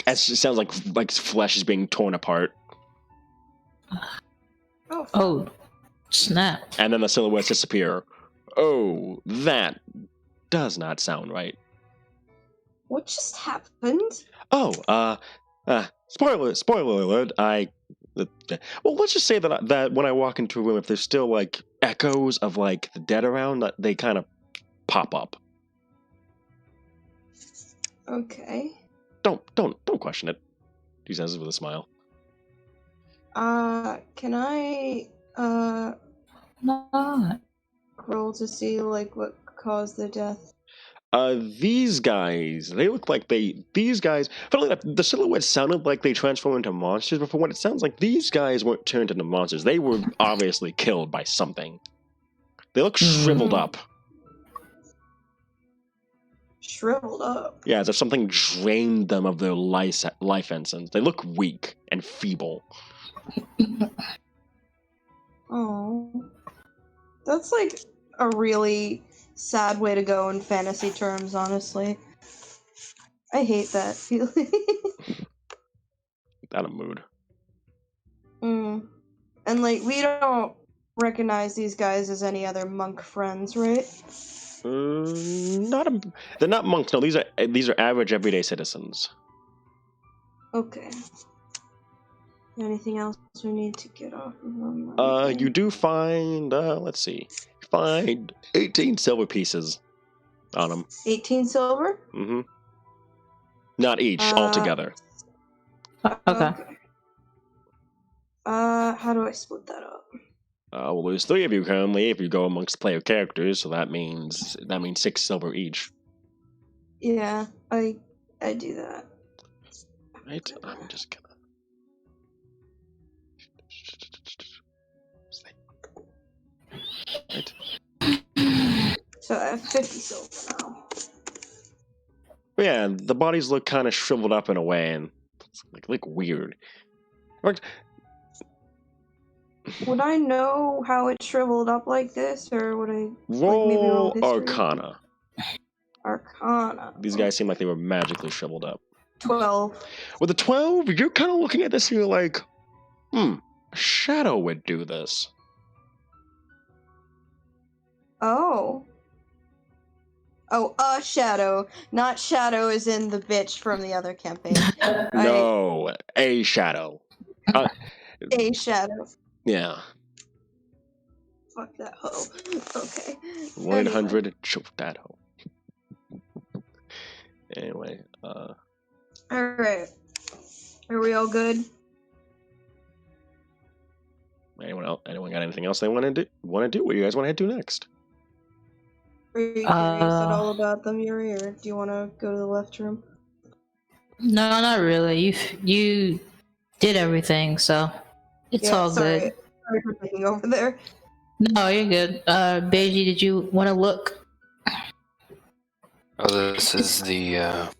It sounds like flesh is being torn apart. Oh, snap! And then the silhouettes disappear. Oh, that does not sound right. What just happened? Oh, spoiler alert. Well, let's just say that when I walk into a room, if there's still like echoes of like the dead around, they kind of pop up. Okay. Don't question it. He says with a smile. Can I Not. roll to see like what caused their death? These guys, they look like these guys, funnily enough, the silhouettes sounded like they transformed into monsters, but from what it sounds like, these guys weren't turned into monsters. They were obviously killed by something. They look shriveled up. Shriveled up? Yeah, as if something drained them of their life essence. They look weak and feeble. Oh. That's like a really sad way to go in fantasy terms, honestly. I hate that feeling. Out of mood. And like, we don't recognize these guys as any other monk friends, right? They're not monks. No, these are average everyday citizens. Okay. Anything else we need to get off of them? You do find, let's see. You find 18 silver pieces on them. 18 silver? Mm-hmm. Not each, altogether. Okay. How do I split that up? Well, there's 3 of you currently if you go amongst player characters, so that means 6 silver each. Yeah, I do that. Right? I'm just gonna... Right. So I have 50 silver now. But yeah, the bodies look kind of shriveled up in a way, and look weird. Would I know how it shriveled up like this, or would I roll maybe roll history? Arcana. These guys seem like they were magically shriveled up. 12. With a 12, you're kind of looking at this and you're like, a shadow would do this. Oh. Oh, a shadow. Not shadow as in the bitch from the other campaign. No, a shadow. A shadow. Yeah. Fuck that hoe. Okay. 1-800 choke that hoe. Anyway, Alright. Are we all good? anyone else? Anyone got anything else they want to do? What do you guys want to head to next? Are you curious at all about them, Yuri, or do you want to go to the left room? No, not really. You did everything, so it's all sorry. good. Sorry for taking over there. No, you're good. Beiji, did you want to look? Oh, this is the,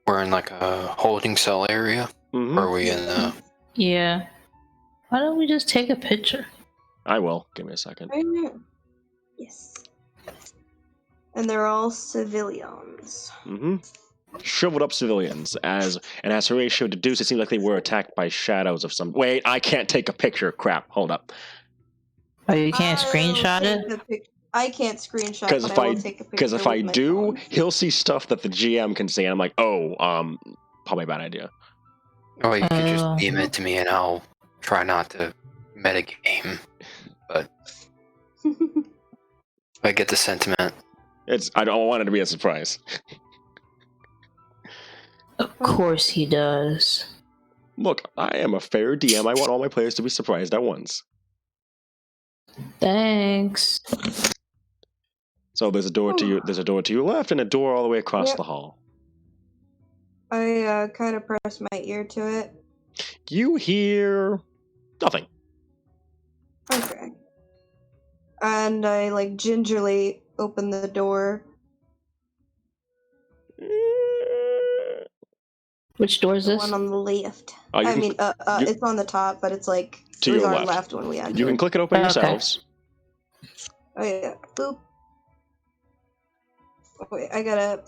we're in like a holding cell area? Mm-hmm. Or are we in the... Yeah. Why don't we just take a picture? I will. Give me a second. Right now. Yes. And they're all civilians. Mm-hmm. Shriveled up civilians, as Horatio deduced, it seemed like they were attacked by shadows of some. Wait, I can't take a picture. Crap. Hold up. Oh, you can't screenshot it? I can't screenshot, Because but if I will take a picture. because if I with my do, phone. he'll see stuff that the GM can see, and I'm like, oh, probably a bad idea. Oh, you could just beam it to me and I'll try not to metagame. But I get the sentiment. I don't want it to be a surprise. Of course he does. Look, I am a fair DM. I want all my players to be surprised at once. Thanks. So there's a door to you. There's a door to your left, and a door all the way across the hall. I kind of press my ear to it. You hear nothing. Okay. And I gingerly open the door. Which door is The this? one on the left. Oh, It's on the top, but it's to it was your our left. when we entered. You can click it open Okay. yourselves. Oh yeah. Boop. Oh, wait, I gotta.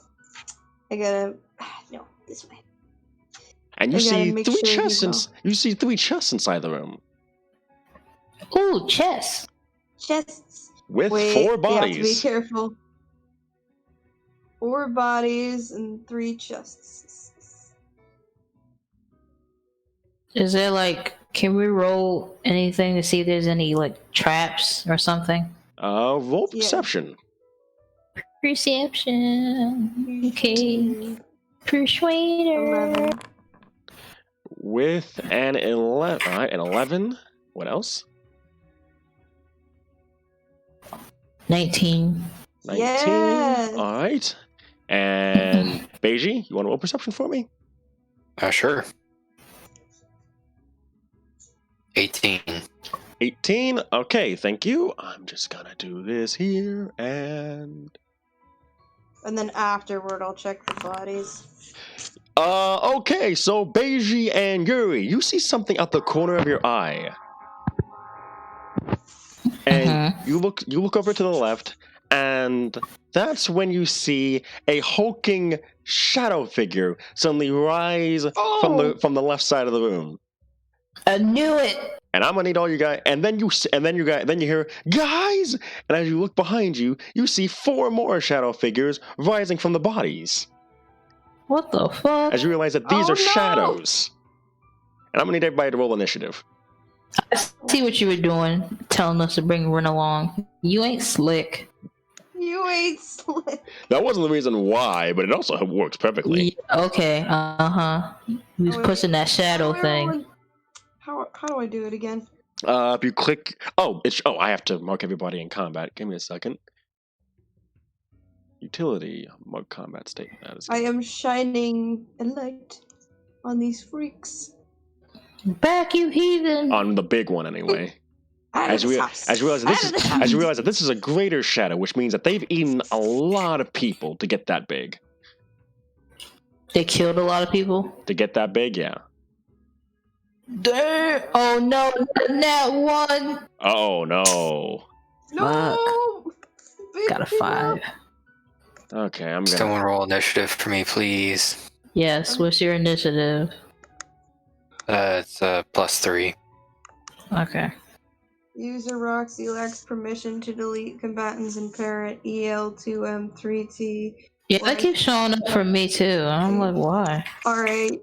No, this way. And you I gotta see make three sure chests. You see 3 chests inside the room Ooh, chess. Chests. with Wait, 4 You have to be bodies. careful. 4 bodies and 3 chests. Is there can we roll anything to see if there's any traps or something? Roll perception. Perception. Okay. Persuader. 11. With an 11. All right, an 11. What else? 19. 19. Yes. All right. And Beiji, you want to roll perception for me? Sure. 18. 18. Okay, thank you. I'm just gonna do this here and. And then afterward, I'll check the bodies. Okay, so Beiji and Yuri, you see something out the corner of your eye. And you look over to the left, and that's when you see a hulking shadow figure suddenly rise from the left side of the room. I knew it. And I'm gonna need all you guys. And then you hear guys. And as you look behind you, you see 4 more shadow figures rising from the bodies. What the fuck? As you realize that these are shadows. And I'm gonna need everybody to roll initiative. I see what you were doing, telling us to bring Ren along. You ain't slick. You ain't slick. That wasn't the reason why, but it also works perfectly. Yeah, okay, He was pushing that shadow thing. How do I do it again? If you click, I have to mark everybody in combat. Give me a second. Utility, mark combat state. I am shining a light on these freaks. Back, you heathen! On the big one, anyway. As you realize that this is a greater shadow, which means that they've eaten a lot of people to get that big. They killed a lot of people? To get that big, yeah. Damn! Oh no, not one! Oh no. No! Got a 5. Okay, I'm gonna... Someone roll initiative for me, please. Yes, what's your initiative? It's +3. Okay. User Roxy lacks permission to delete combatants in parent EL2M3T. Yeah, that keeps showing up for me too. I'm like, why? RAYUK.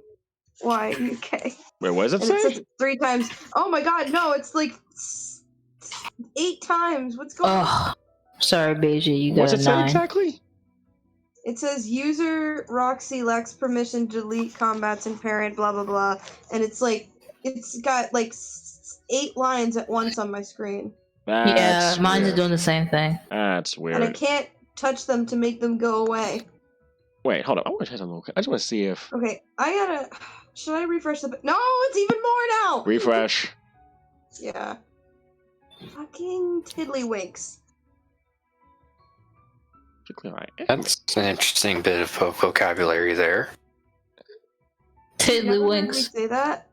Wait, what does it And it say? says it 3 times. Oh my god, no, it's like 8 times. What's going on? Oh, sorry, Beiji, you What's got it a say 9. exactly? It says user Roxy lacks permission to delete combats in parent, blah blah blah. And it's got like 8 lines at once on my screen. Yeah, mine's weird. doing the same thing. That's And I weird. can't touch them to make them go away. Wait, hold on. I want to try something. I just want to see if Okay, should I refresh the... No, it's even more now! refresh. Yeah. Fucking tiddlywinks. That's an interesting bit of vocabulary there. You never heard me Tiddlywinks. say that?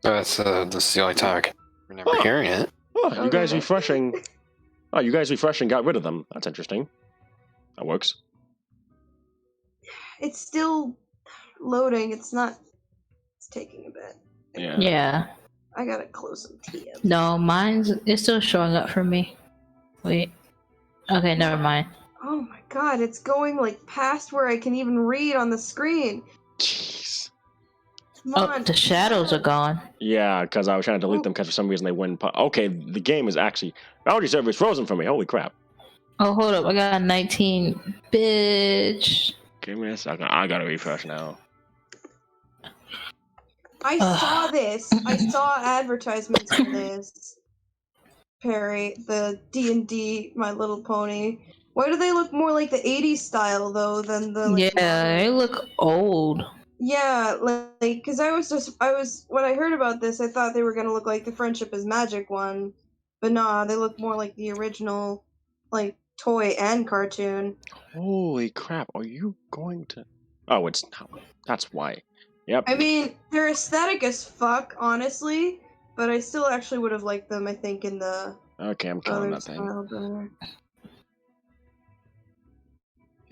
That's the only time I can remember Oh. hearing it. Oh, you guys Okay. refreshing. Oh, you guys refreshing got rid of them. That's interesting. That works. It's still loading. It's taking a bit. Yeah. I gotta close some TM. No, it's still showing up for me. Wait. Okay, never mind. Oh my god, it's going like past where I can even read on the screen. Jeez. Come Oh, on. the shadows are gone. Yeah, because I was trying to delete them because for some reason they wouldn't. Okay, the game is actually. Boundary server is frozen for me. Holy crap. Oh, hold up. I got 19. Bitch. Give me a second. I gotta refresh now. I saw this. I saw advertisements for this. Perry, the D&D My Little Pony. Why do they look more like the 80s style though than the like, Yeah, they look old. Yeah, like because when I heard about this, I thought they were gonna look like the Friendship is Magic one, but nah, they look more like the original, like toy and cartoon. Holy crap! Are you going to? Oh, it's not. That's why. Yep. I mean, they're aesthetic as fuck, honestly, but I still actually would have liked them. I think in the Okay, I'm killing other that thing. style better.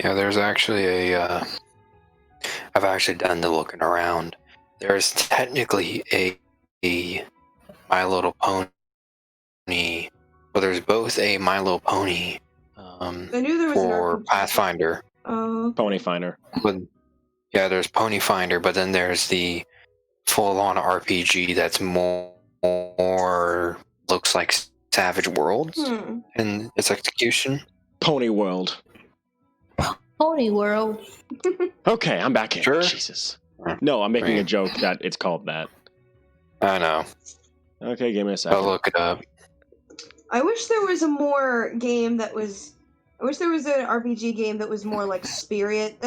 Yeah, there's actually I've actually done the looking around. There's technically a My Little Pony. Well, there's both a My Little Pony I knew there was for an RPG. Pathfinder. Pony Finder. But, yeah, there's Pony Finder, but then there's the full-on RPG that's more looks like Savage Worlds in its execution. Pony World. Pony World. Okay, I'm back in. Sure. Jesus. No, I'm making a joke that it's called that. I know. Okay, give me a second. I'll look it up. I wish there was a more game that was. I wish there was an RPG game that was more like Spirit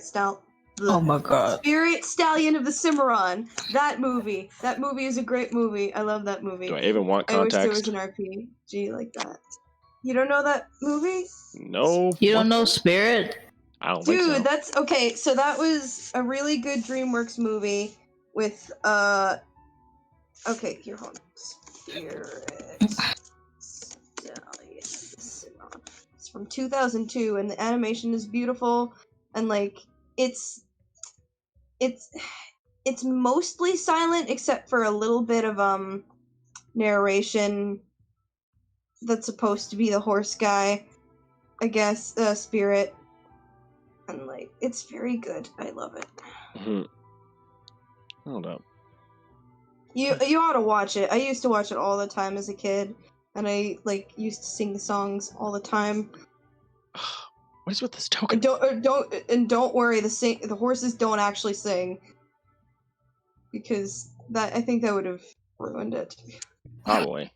Style. Oh my god. Spirit Stallion of the Cimarron. That movie. That movie is a great movie. I love that movie. Do I even want I wish there context? was an RPG like that. You don't know that movie? No. You don't know Spirit? I don't think so. Dude, that's okay. So that was a really good DreamWorks movie with Okay, here, hold on. Spirit Stallion of the Cimarron. It's from 2002, and the animation is beautiful, and like it's mostly silent except for a little bit of narration that's supposed to be the horse guy, I guess, Spirit. And like it's very good. I love it. Hold up. You ought to watch it. I used to watch it all the time as a kid, and I like used to sing the songs all the time. What is with this token? Don't worry, the horses don't actually sing, because I think that would have ruined it. Probably.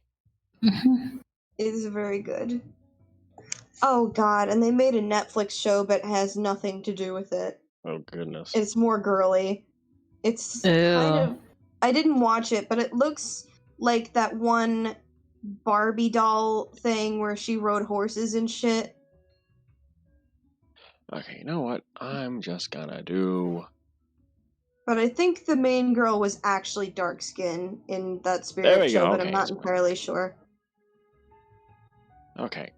It is very good. Oh god, and they made a Netflix show, but it has nothing to do with it. Oh goodness. It's more girly. It's Ew. kind of. I didn't watch it, but it looks like that one Barbie doll thing where she rode horses and shit. Okay, you know what? I'm just gonna do. But I think the main girl was actually dark skin in that There we Spirit show, go, but okay, I'm not that's fine. entirely sure. Okay.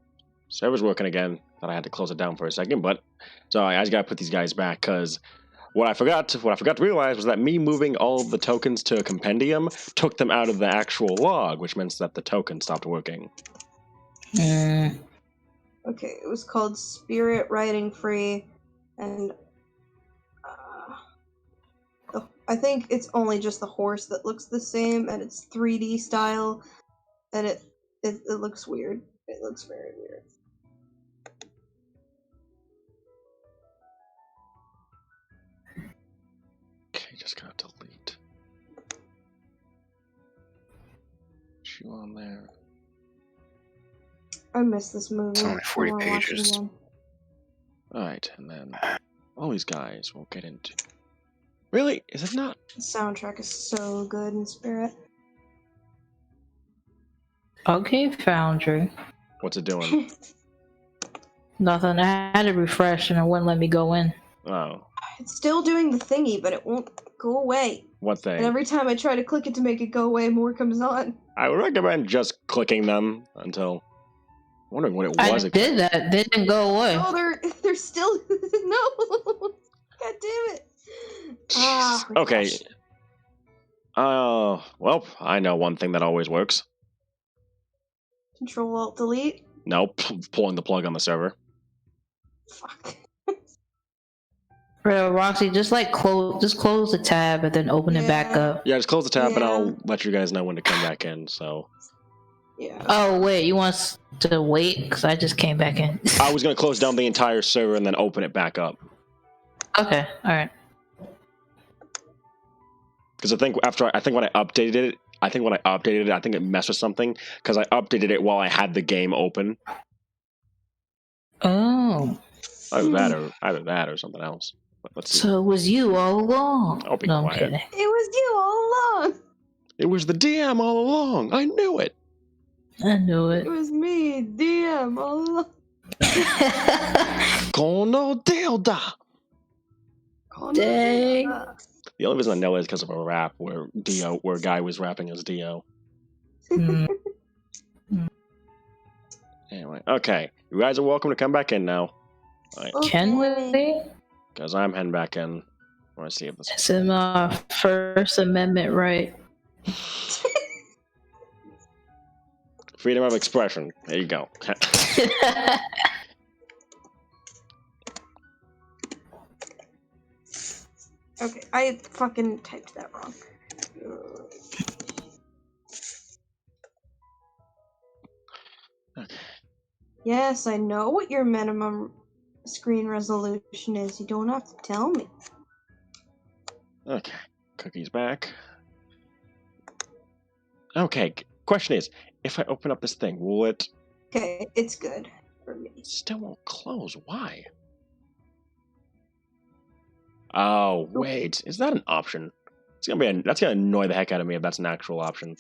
Server's working again. Thought I had to close it down for a second, but so I just gotta put these guys back because what I forgot to realize was that me moving all of the tokens to a compendium took them out of the actual log, which means that the token stopped working. Mm. Okay, it was called Spirit Riding Free, and I think it's only just the horse that looks the same, and it's 3D style, and it looks weird. It looks very weird. Okay, just gotta delete. You on there? I miss this movie. It's only 40 I wanna watch it pages. again. Alright, and then all these guys we'll get into. Really? Is it not? The soundtrack is so good in Spirit. Okay, Foundry. What's it doing? Nothing. I had to refresh and it wouldn't let me go in. Oh, It's still doing the thingy, but it won't go away. what thing? And every time I try to click it to make it go away, more comes on. I would recommend just clicking them until. I'm wondering what it was. I did that. They didn't go away. Oh, they're still no. God damn it. Okay. Refresh. Well, I know one thing that always works. Control Alt Delete. Nope, pulling the plug on the server. Fuck. Bro, Roxy, just close the tab and then open it back Yeah. up. Yeah, just close the tab and Yeah. I'll let you guys know when to come back in. So Yeah. Oh wait, you want us to wait? Because I just came back in. I was gonna close down the entire server and then open it back up. Okay, all right. Because I think when I updated it, I think it messed with something because I updated it while I had the game open. Oh, Either that or something else. But let's see. so it was you all along. I'll be No, I'm quiet. kidding. It was you all along. It was the DM all along. I knew it. I knew It it. was me, DM, all along. Kono Dilda. Dang. The only reason I know it is because of a rap where a guy was rapping as Dio. Mm. Anyway, okay. You guys are welcome to come back in now. Can we? Because I'm heading back in. I want to see if this. It's in my First Amendment right. Freedom of expression. There you go. Okay, I fucking typed that wrong. Okay. Yes, I know what your minimum screen resolution is. You don't have to tell me. Okay. Cookie's back. Okay. Question is, if I open up this thing, will it Okay, it's good for me. still won't close? Why? Oh, wait. Is that an option? That's gonna annoy the heck out of me if that's an actual option.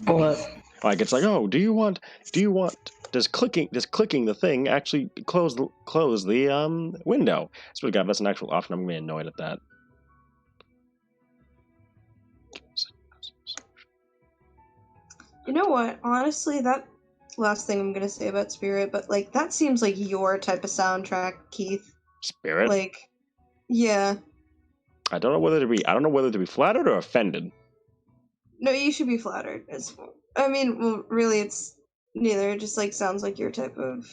What? Like it's like, oh, does clicking the thing actually close the window? So if that's an actual option, I'm gonna be annoyed at that. You know what? Honestly, that last thing I'm gonna say about Spirit, but like that seems like your type of soundtrack, Keith. Spirit? Like, yeah. I don't know whether to be flattered or offended. No, you should be flattered. I mean, well, really, it's neither. It just like sounds like your type of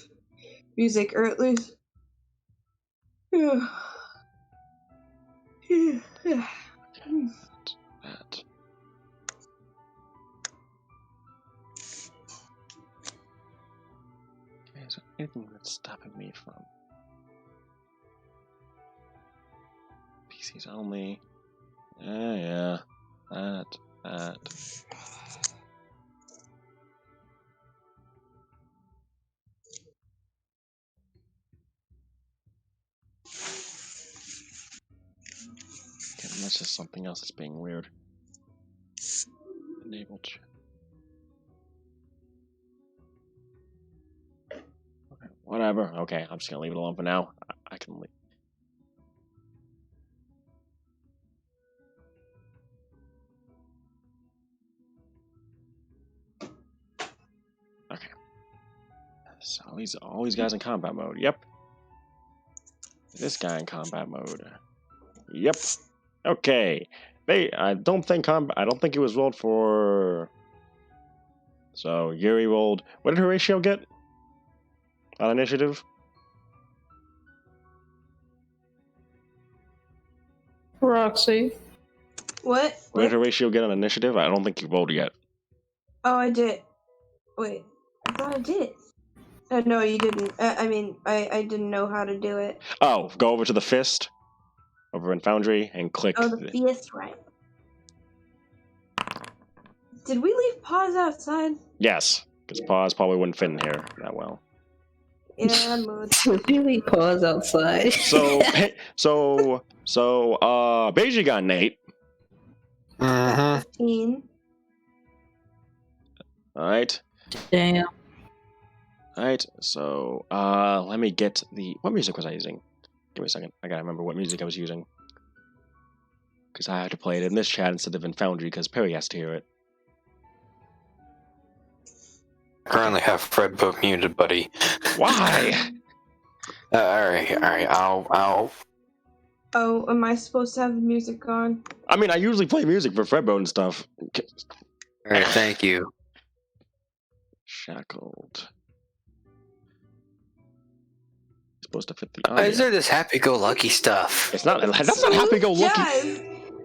music, or at least. That. Okay, is there anything that's stopping me from PCs only? Yeah. That. Okay, unless there's something else that's being weird. Enable chat. Okay, whatever. Okay, I'm just gonna leave it alone for now. I can leave. Okay. So all these guys in combat mode. Yep. This guy in combat mode. Yep. Okay. I don't think he was rolled for. So Yeri rolled. What did Horatio get on initiative? Roxy. What? What did Horatio get on initiative? I don't think he rolled yet. Oh, I did. Wait, I thought I did. No, you didn't. I mean, I didn't know how to do it. Oh, go over to the fist over in Foundry and click. Oh, the fist, right. Did we leave paws outside? Yes, because paws probably wouldn't fit in here that well. Yeah, I moved. Really pause outside. So Beiji got Nate. Mm-hmm. 15. Alright. Damn. Alright, so let me get what music was I using? Give me a second. I gotta remember what music I was using. Because I had to play it in this chat instead of in Foundry because Perry has to hear it. I currently have Fred book muted, buddy. Why? Alright, I'll... Oh, am I supposed to have the music on? I mean, I usually play music for Fredbo and stuff. Alright, thank you. Shackled. Supposed to fit the audio. Is there this happy-go-lucky stuff? It's not. That's not happy-go-lucky. Jazz.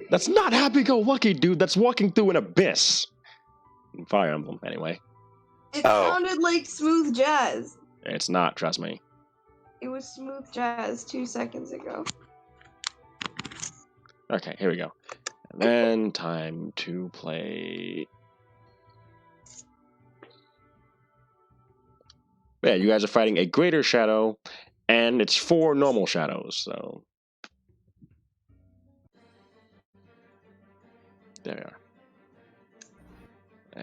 That's not happy-go-lucky, dude. That's walking through an abyss. Fire Emblem, anyway. It Oh. sounded like smooth jazz. It's not. Trust me. It was smooth jazz 2 seconds ago. Okay, here we go. And then time to play. Yeah, you guys are fighting a greater shadow, and it's 4 normal shadows, so. There we are.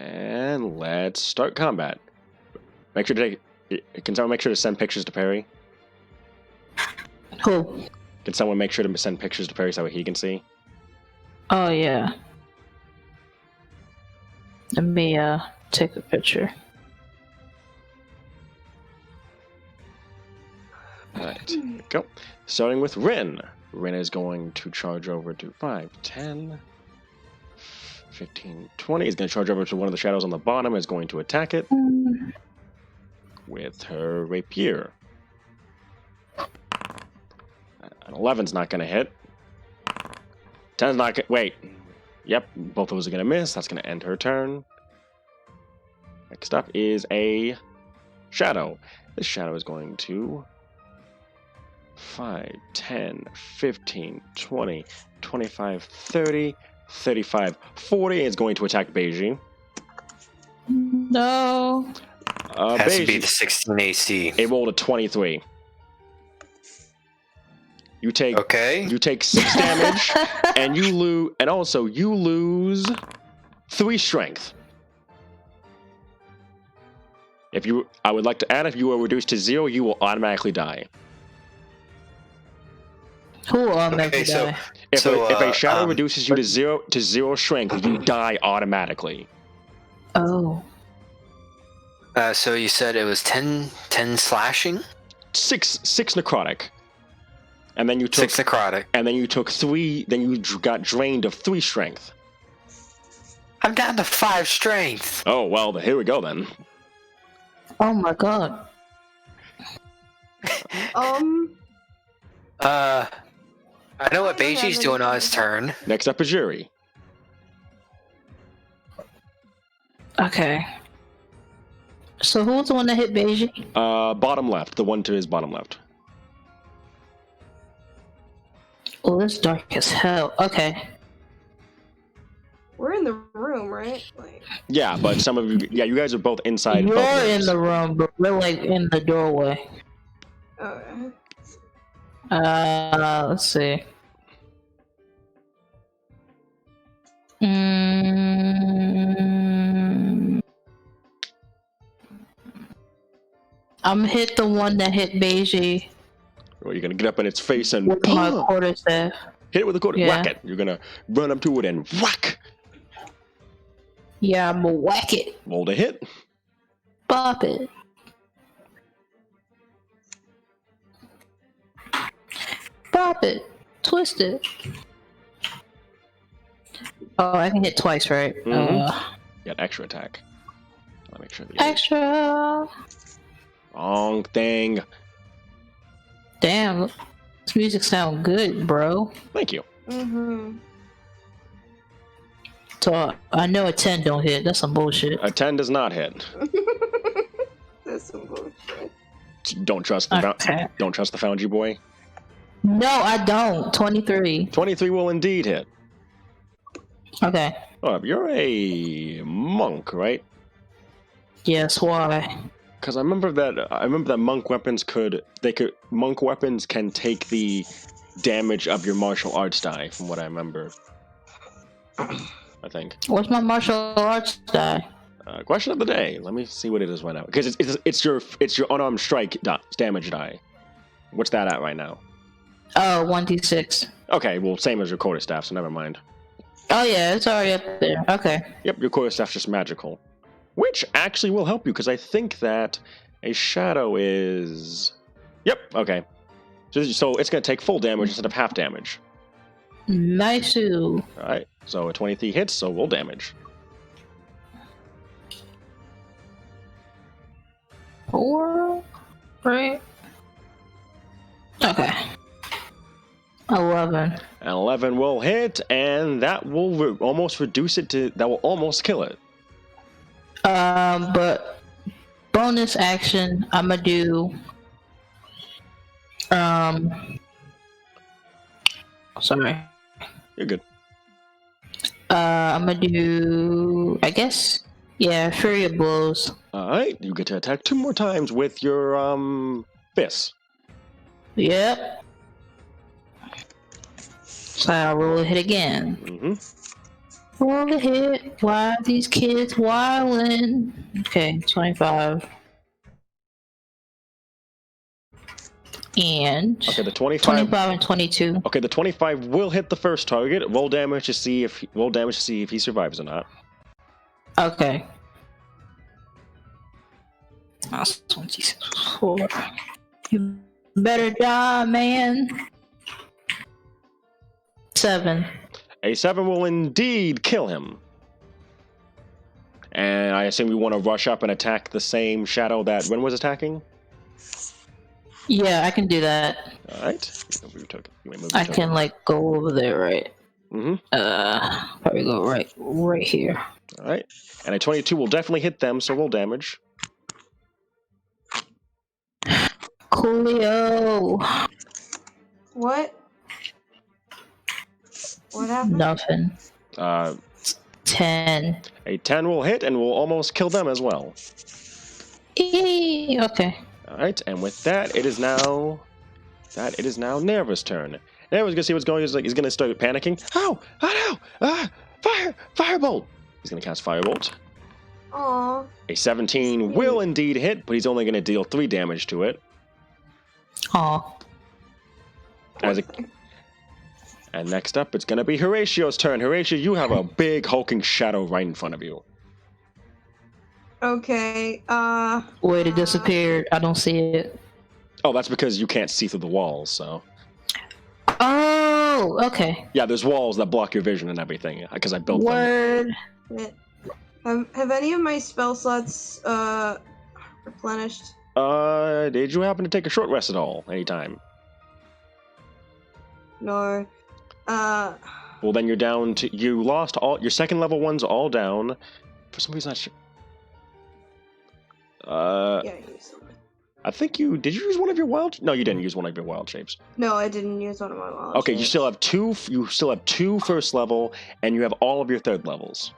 And let's start combat. Make sure to can someone make sure to send pictures to Perry? Who? Can someone make sure to send pictures to Perry so he can see? Oh yeah. Let me take a picture. Alright, here we go. Starting with Rin. Rin is going to charge over to 5, 10, 15, 20. He's going to charge over to one of the shadows on the bottom. Is going to attack it with her rapier. An 11's not going to hit. 10's not going to... Wait. Yep, both of those are going to miss. That's going to end her turn. Next up is a shadow. This shadow is going to... 5, 10, 15, 20, 25, 30, 35, 40 is going to attack Beiji. No. Has to be Beiji, the 16 AC. it rolled a 23. You take Okay. you take 6 damage, and you lose 3 strength. I would like to add, if you are reduced to 0, you will automatically die. Who automatically Okay, so- die? If a shadow um, reduces you to 0 strength, you die automatically. Oh. So you said it was 10 slashing? 6 necrotic. And then you took 6 necrotic. and then you took 3, then you got drained of 3 strength. I'm down to 5 strength. Oh, well, here we go then. Oh my god. I know what Beiji's doing on his turn. Next up is Yuri. Okay. So who's the one that hit Beiji? Bottom left, the one to his bottom left. Oh, it's dark as hell. Okay. We're in the room, right? Like, Yeah, but some of you, you guys are both inside. You're both in rooms. the room, but we're like in the doorway. okay. Let's see. I'm hit the one that hit Beiji Well, you're gonna get up in its face and with my quarterstaff. hit it with a quarter, Yeah. whack it. You're gonna run up to it and whack. Yeah, I'm gonna whack it. Roll to hit. Bop it. Bop it. twisted. Oh, I can hit twice, right? Got extra attack. I'll make sure. Extra. Wrong thing. Damn, this music sounds good, bro. Thank you. So I know a 10 don't hit. That's some bullshit. A 10 does not hit. That's some bullshit. Don't trust the don't trust the Foundry boy. No, I don't. 23. 23 will indeed hit. Okay. Oh, you're a monk, right? Yes. Why? Because I remember that monk weapons monk weapons can take the damage of your martial arts die, from what I remember. I think. What's my martial arts die? Question of the day. Let me see what it is right now. Because it's your unarmed strike damage die. What's that at right now? Oh, 1d6. Okay, well, same as your quarterstaff, so never mind. Oh yeah, it's already up there. Okay. Yep, your quarterstaff's just magical. Which actually will help you, because I think that a shadow is... Yep, okay. So it's going to take full damage instead of half damage. Nice. Alright, so a 23 hits, so roll damage. 4, right? Okay. 11. 11 will hit, and that will almost reduce it to... That will almost kill it. But bonus action, I'm gonna do. Sorry. You're good. I'm gonna do. I guess. Yeah, Fury of Blows. Alright, you get to attack 2 more times with your, fists. Yep. So I'll roll a hit again. Mm-hmm. Roll a hit. Why are these kids wildin'? Okay, 25. And Okay, the 25 and 22. Okay, the 25 will hit the first target. Roll damage to see if he survives or not. Okay. That's 24. You better die, man. 7. A 7 will indeed kill him. And I assume you want to rush up and attack the same shadow that Ren was attacking? Yeah, I can do that. Alright. I can, like, go over there, right? Mm-hmm. Probably go right here. Alright. And a 22 will definitely hit them, so roll damage. Coolio. What? What happened? Nothing. 10. A 10 will hit and will almost kill them as well. Okay. Alright, and with that, it is now Nerva's turn. Nerva's gonna see what's going on. He's gonna start panicking. Oh no! Firebolt! He's gonna cast Firebolt. Aww. A 17 will indeed hit, but he's only gonna deal 3 damage to it. Aw. And next up, it's gonna be Horatio's turn. Horatio, you have a big hulking shadow right in front of you. Okay, Wait, it disappeared. I don't see it. Oh, that's because you can't see through the walls, so... Oh, okay. Yeah, there's walls that block your vision and everything, because I built them. Word. have any of my spell slots, replenished? Did you happen to take a short rest at all, anytime? No. Well, then you're down to... You lost all... Your second level ones all down. For some reason, Yeah, I used them. I think you... Did you use one of your wild... No, you didn't use one of your wild shapes. No, I didn't use one of my wild Okay, shapes. you still have two first level, and you have all of your third levels.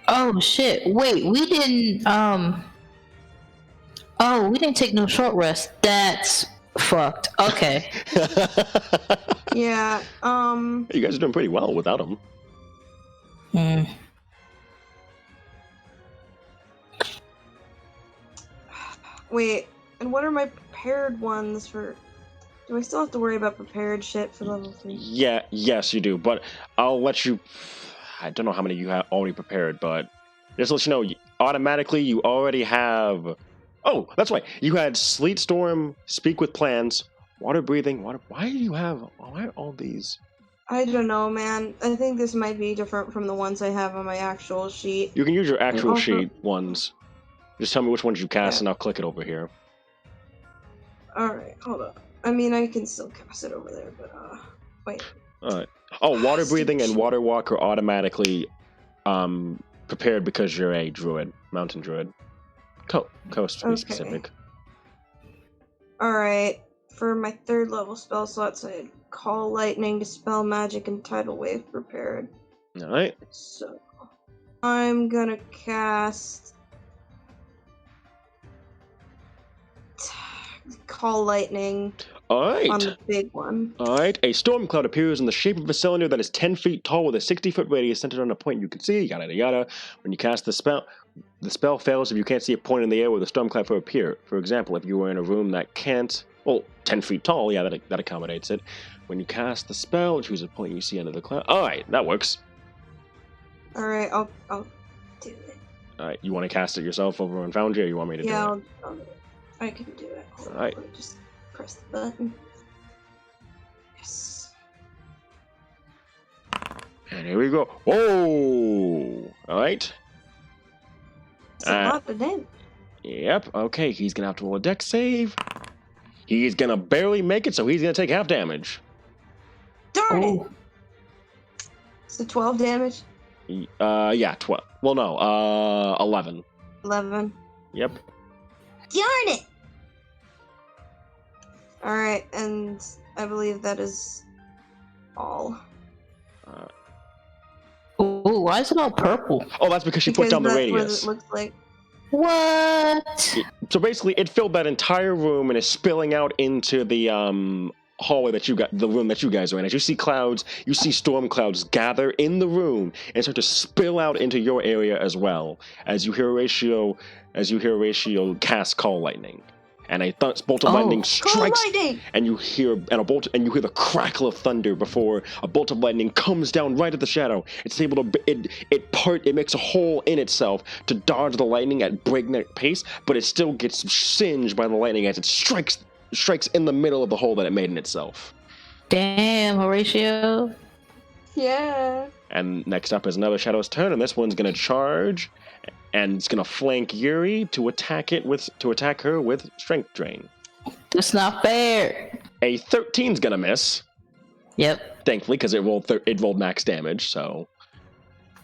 Oh shit! Wait, we didn't. Oh, we didn't take no short rest. That's fucked. Okay. Yeah. You guys are doing pretty well without them. Wait, and what are my prepared ones for? Do I still have to worry about prepared shit for level 3? Yeah, yes, you do. But I'll let you... I don't know how many you have already prepared, but just to let you know, automatically you already have... Oh, that's right. You had Sleet Storm, Speak with Plants, Water Breathing, Water... Why do you have... Why are all these... I don't know, man. I think this might be different from the ones I have on my actual sheet. You can use your actual also- sheet ones. Just tell me which ones you cast, Yeah. and I'll click it over here. Alright, hold up. I mean, I can still cast it over there, but, wait. All right. Oh, water breathing and water walk are automatically prepared because you're a druid, mountain druid. Coast to be Okay. specific. Alright, for my 3rd level spell slots, I had Call Lightning, Dispel Magic, and Tidal Wave prepared. All right. So, I'm gonna cast Call Lightning All right. on the big one. All right. A storm cloud appears in the shape of a cylinder that is 10 feet tall with a 60-foot radius centered on a point you can see. Yada yada yada. When you cast the spell fails if you can't see a point in the air where the storm cloud will appear. For example, if you were in a room that can't, 10 feet tall, yeah, that accommodates it. When you cast the spell, choose a point you see under the cloud. All right, that works. Alright, I'll do it. All right, you want to cast it yourself over on Foundry, or you want me to do it? I'll I can do it. Hold on, Alright. let me just press the button. Yes. And here we go. Whoa! All right. It's a lot of damage. Yep. Okay, he's gonna have to roll a dex save. He's gonna barely make it, so he's gonna take half damage. Darn it! So 12 damage? Yeah, 12. Well, no, 11. 11. Yep. Darn it! Alright, and I believe that is all. Ooh, why is it all purple? Oh, that's because she put down the that's radius. what it looks like. What? So basically, it filled that entire room and is spilling out into the hallway that you got, the room that you guys are in. As you see clouds, you see storm clouds gather in the room and start to spill out into your area as well. As you hear Horatio cast Call Lightning, and a bolt of lightning Call strikes, lightning! and you hear the crackle of thunder before a bolt of lightning comes down right at the shadow. It's able to it makes a hole in itself to dodge the lightning at breakneck pace, but it still gets singed by the lightning as it strikes in the middle of the hole that it made in itself. Damn, Horatio. Yeah. And next up is another Shadow's turn, and this one's gonna charge, and it's gonna flank Yeri to attack her with Strength Drain. That's not fair. A 13's gonna miss. Yep. Thankfully, because it rolled max damage. So.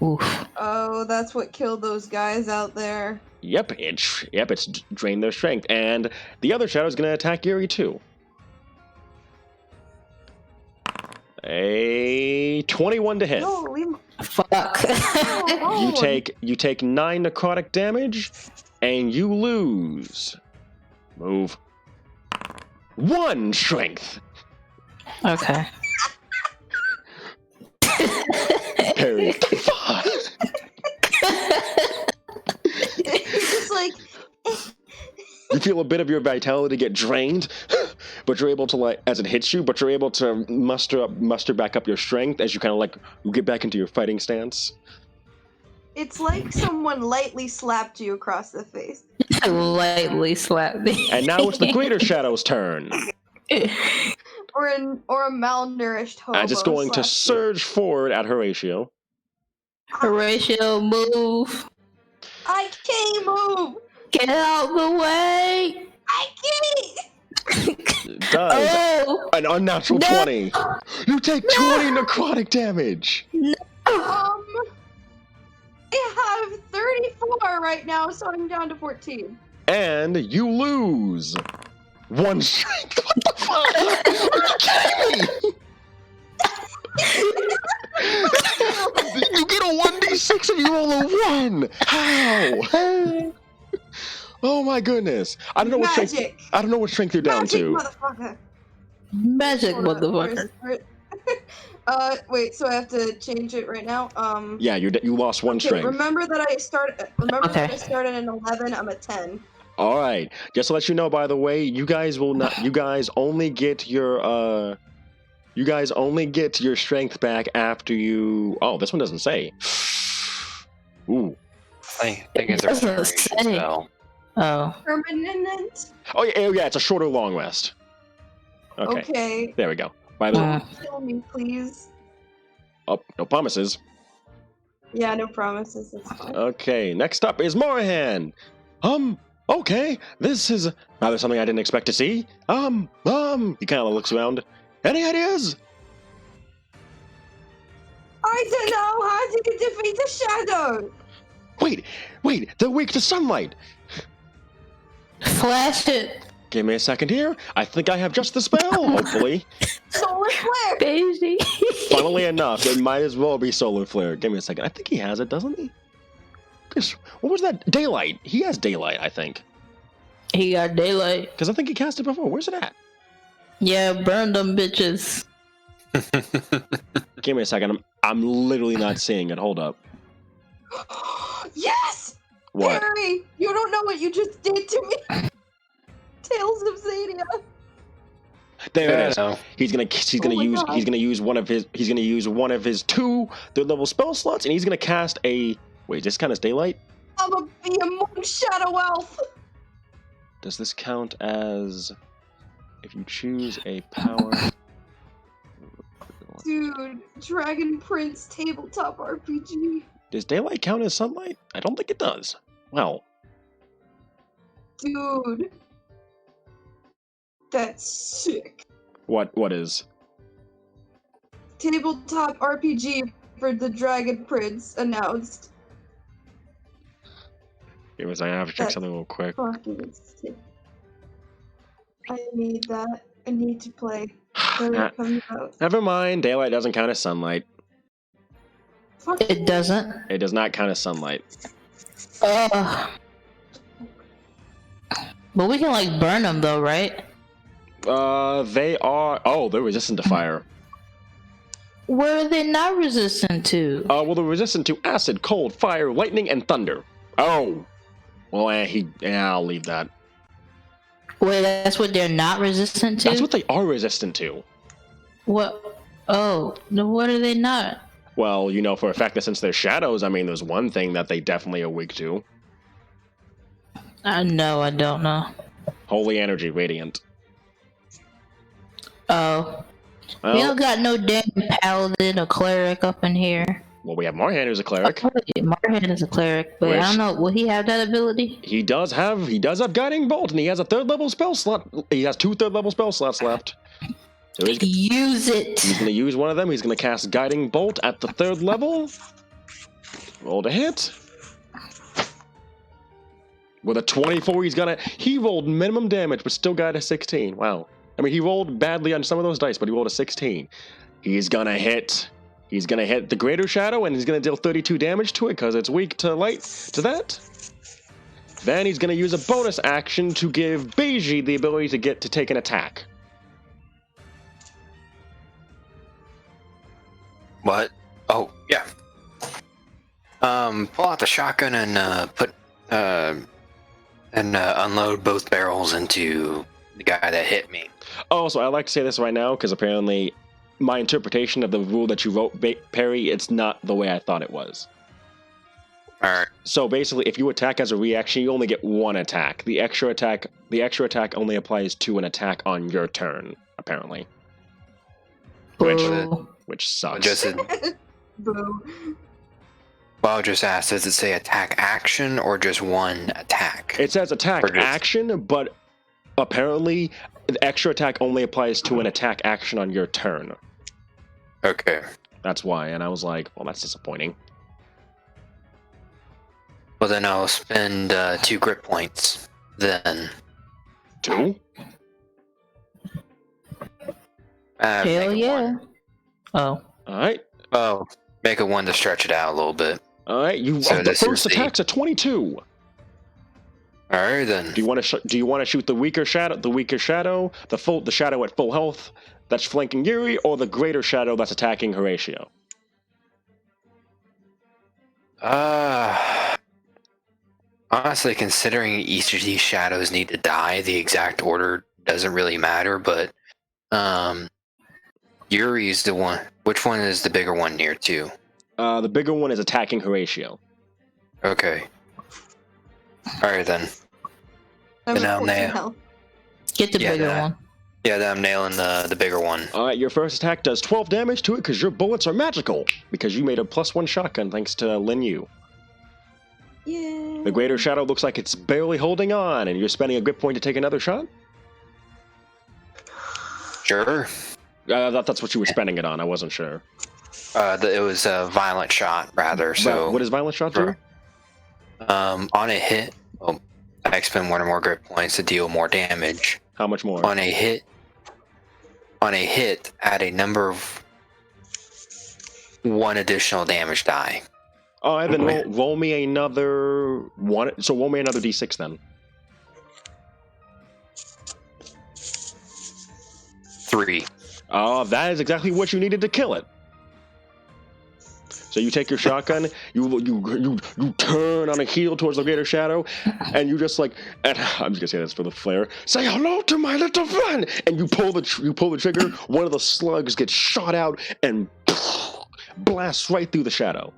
Oof. Oh, that's what killed those guys out there. Yep, it's drained their strength, and the other Shadow's gonna attack Yeri too. A 21 to hit. No, leave him. Fuck. You take 9 necrotic damage, and you lose. Move. 1 strength. Okay. Parry. It's just like. You feel a bit of your vitality get drained, but you're able to, as it hits you, but you're able to muster back up your strength as you kind of get back into your fighting stance. It's like someone lightly slapped you across the face. Lightly slapped me. And now it's the Greater Shadow's turn. Or a malnourished hobo. As it's going to slapped you. surge forward at Horatio. Horatio, move. I can't move. Get out the way. I can't. It does Oh. an unnatural No. 20. You take 20 necrotic damage. I have 34 right now, so I'm down to 14. And you lose 1 strength. What the fuck? Are you kidding me? You get a 1d6 and you roll a 1. How? Oh my goodness! I don't know what strength. Magic. I don't know what strength you're down Magic, to. motherfucker. Magic, Hold on, motherfucker. Wait, so I have to change it right now? Yeah, you lost 1 okay, strength. remember that I started at an 11, I'm a 10. All right. Just to let you know, by the way, you guys only get your strength back after you. Oh, this one doesn't say. Ooh. I think it's a Doesn't regeneration say. spell. Oh. Permanent? Oh yeah, it's a shorter long rest. Okay. Okay. There we go. By the way, Kill me, please. Oh, no promises. Yeah, no promises. That's fine. Okay, next up is Morahan. Okay, this is rather something I didn't expect to see. He kind of looks around. Any ideas? I don't know how to defeat the shadow. Wait, they're weak to sunlight. Flash it, Give me a second here. I think I have just the spell, hopefully. Solar flare. baby. Funnily enough, it might as well be solar flare. Give me a second. I think he has it, doesn't he? What was that? Daylight. He has daylight, I think. He got daylight. Because I think he cast it before. Where's it at? Yeah, burn them bitches. Give me a second. I'm literally not seeing it. Hold up. Yes. What? Yeri, you don't know what you just did to me. Tales of Zadia. There it is. No. He's gonna use one of his 2 third-level spell slots, and he's gonna cast a. Wait, this count as daylight? I'm a be a moon shadow elf. Does this count as if you choose a power? Dude, Dragon Prince tabletop RPG. Does daylight count as sunlight? I don't think it does. Well, Dude. That's sick. what is? Tabletop RPG for the Dragon Prince announced. It was. I have to check That's something real quick. Fucking sick. I need that. I need to play. When it comes out. Never mind. Daylight doesn't count as sunlight. Fuck. It doesn't. It does not count as sunlight. But we can like burn them though, right? They are. Oh, they're resistant to fire. What are they not resistant to? Well, they're resistant to acid, cold, fire, lightning, and thunder. Oh. Well, I'll leave that. Wait, that's what they're not resistant to? That's what they are resistant to. What? Oh, no, what are they not? Well, you know for a fact that since they're shadows, I mean, there's one thing that they definitely are weak to. No, I don't know. Holy energy, radiant. Oh. Well, We don't got no damn paladin or cleric up in here. well, we have Marhan, who's a cleric. Marhan is a cleric, but I don't know. Will he have that ability? He does have Guiding Bolt, and he has a 3rd-level spell slot. He has 2 3rd-level spell slots left. So Use it. he's going to use one of them. He's going to cast Guiding Bolt at the 3rd level. Roll to hit. With a 24, he rolled minimum damage, but still got a 16. Wow. I mean, he rolled badly on some of those dice, but he rolled a 16. He's going to hit. He's going to hit the Greater Shadow, and he's going to deal 32 damage to it, because it's weak to light, to that. Then he's going to use a bonus action to give Beiji the ability to take an attack. What? Oh, yeah. Pull out the shotgun and unload both barrels into the guy that hit me. Oh, so I like to say this right now, because apparently my interpretation of the rule that you wrote, Perry, it's not the way I thought it was. Alright. So basically, if you attack as a reaction, you only get 1 attack. The extra attack only applies to an attack on your turn, apparently. Boo. Which sucks. Boo. Well, just ask, does it say attack action or just 1 attack? It says attack action, but apparently the extra attack only applies to an attack action on your turn. Okay. That's why, and I was like, well, that's disappointing. Well, then I'll spend 2 grit points. Then. 2? Hell yeah. 1. Oh. Alright. Oh, make a 1 to stretch it out a little bit. Alright, So the this first is the- attack's a 22. Alright then. Do you want to shoot the weaker shadow, the shadow at full health that's flanking Yeri, or the greater shadow that's attacking Horatio? Honestly, considering each of these shadows need to die, the exact order doesn't really matter, but Yuri's the one. Which one is the bigger one near to? The bigger one is attacking Horatio. Okay. Alright then. I'm Down at 14 there. health. Get the Yeah, bigger that- one. Yeah, then I'm nailing the bigger one. Alright, your first attack does 12 damage to it because your bullets are magical. Because you made a +1 shotgun thanks to Lin Yu. Yeah. The greater shadow looks like it's barely holding on, and you're spending a grip point to take another shot? Sure. I thought that's what you were spending it on. I wasn't sure. It was a violent shot, rather. So What does violent shot do? on a hit, I expend 1 or more grip points to deal more damage. How much more? On a hit, add a number of 1 additional damage die. Oh, and then roll me another one. So roll me another d6 then. 3. Oh, that is exactly what you needed to kill it. So you take your shotgun, you turn on a heel towards the greater shadow, and you just like, and I'm just gonna say this for the flair. Say hello to my little friend, and you pull the trigger. One of the slugs gets shot out and blasts right through the shadow,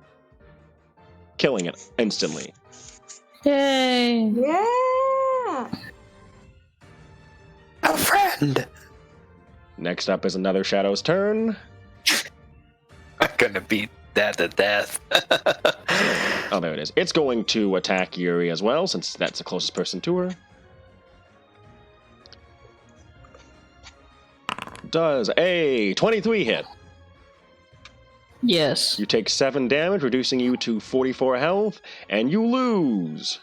killing it instantly. Yay! Yeah. A friend. Next up is another shadow's turn. I'm gonna beat that to death. Oh, there it is. It's going to attack Yeri as well, since that's the closest person to her. Does a 23 hit. Yes. You take 7 damage, reducing you to 44 health, and you lose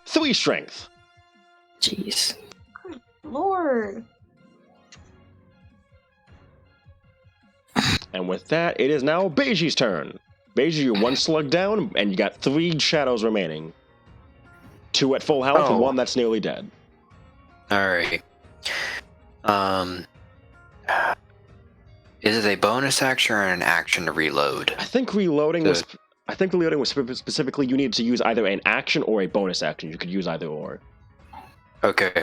3 strength. Jeez. Lord. And with that, it is now Beiji's turn. Beiji, you're 1 slug down, and you got 3 shadows remaining. 2 at full health, and 1 that's nearly dead. Alright. Is it a bonus action or an action to reload? I think reloading was specifically you needed to use either an action or a bonus action. You could use either or. Okay.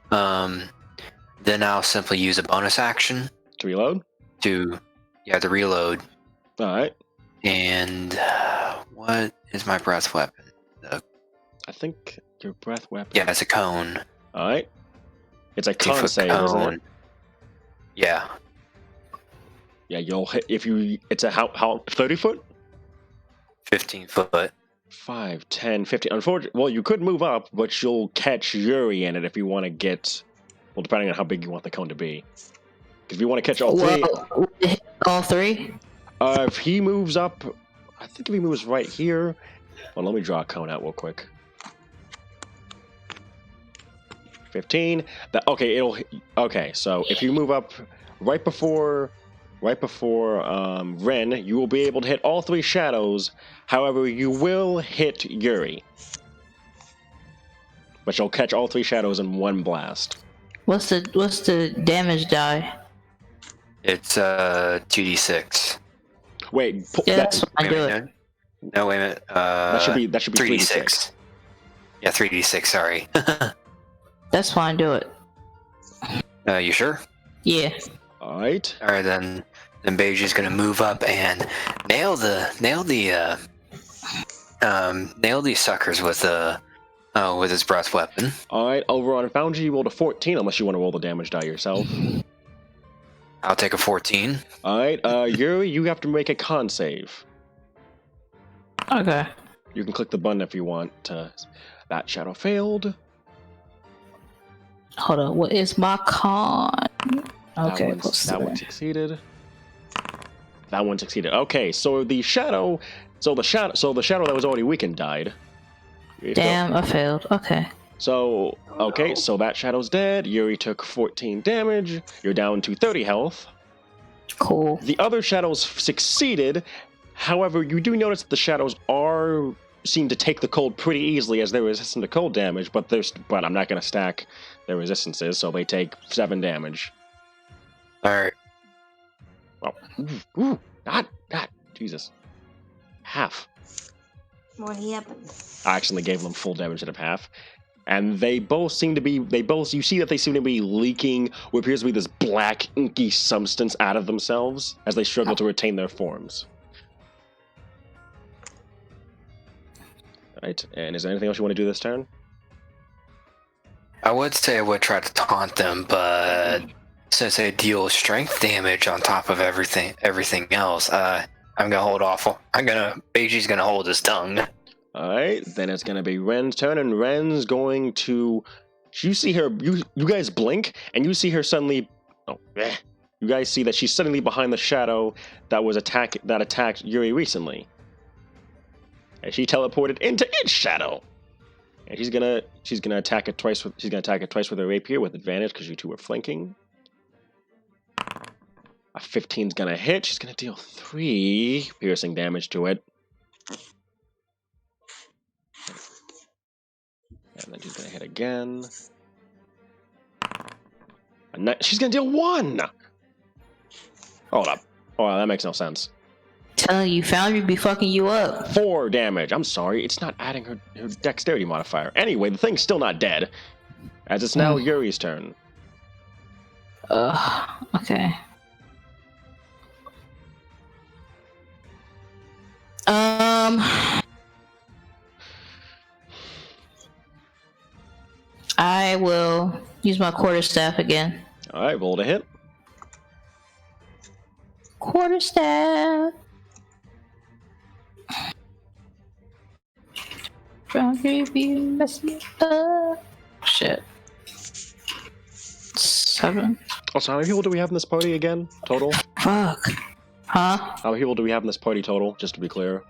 Then I'll simply use a bonus action To reload? to reload. Alright. And what is my breath weapon? I think your breath weapon. Yeah, it's a cone. Alright. It's a 50-foot con save, isn't it? Yeah. Yeah, you'll hit if you. It's a how 30 foot? 15 foot. 5, 10, 15. Unfortunately, well, you could move up, but you'll catch Yuri in it if you want to get. Well, depending on how big you want the cone to be. If you want to catch all 3. All 3? If he moves up, I think if he moves right here. Well, let me draw a cone out real quick. 15. Okay, so if you move up right before Ren, you will be able to hit all 3 shadows. However, you will hit Yuri. But you'll catch all 3 shadows in 1 blast. What's the damage die? It's 2d6. Wait, Yeah, that's what I do it. No, wait a minute. that should be 3d6. Yeah, 3d6, sorry. That's fine, do it. You sure? Yeah. Alright. Alright, then Beiji's gonna move up and nail these suckers with his breath weapon. Alright, over on Foundry, you rolled a 14, unless you want to roll the damage die yourself. I'll take a 14. Alright, Yuri, you have to make a con save. Okay. You can click the button if you want. That shadow failed. Hold on. What is my con? Okay. That one succeeded. That one succeeded. Okay, so the shadow that was already weakened died. Damn, I failed. Okay. So, okay, so that shadow's dead. Yuri took 14 damage. You're down to 30 health. Cool. The other shadows succeeded. However, you do notice that the shadows seem to take the cold pretty easily as they're resistant to cold damage, but I'm not going to stack their resistances, so they take 7 damage. Alright. Oh, not, Jesus. Half. What happened? I actually gave them full damage instead of half. And you see that they seem to be leaking what appears to be this black, inky substance out of themselves as they struggle to retain their forms. Right, and is there anything else you want to do this turn? I would say I would try to taunt them, but since they deal strength damage on top of everything else, I'm gonna hold off. Beiji's gonna hold his tongue. Alright, then it's gonna be Ren's turn, and Ren's going to. You see her. You guys blink, and you see her suddenly. Oh, you guys see that she's suddenly behind the shadow that attacked Yeri recently, and she teleported into its shadow. And she's gonna attack it twice with her rapier with advantage because you two are flanking. A 15's gonna hit. She's gonna deal 3 piercing damage to it. And then she's gonna hit again. She's gonna deal 1! Hold up. Oh, that makes no sense. Telling you, Foundry be fucking you up. 4 damage. I'm sorry, it's not adding her dexterity modifier. Anyway, the thing's still not dead. As it's now Yuri's turn. Okay. I will use my quarterstaff again. Alright, roll to hit. Quarterstaff. Foundry be messing up. Shit. 7. Also, how many people do we have in this party again? Total? Fuck. Huh? How many people do we have in this party total, just to be clear?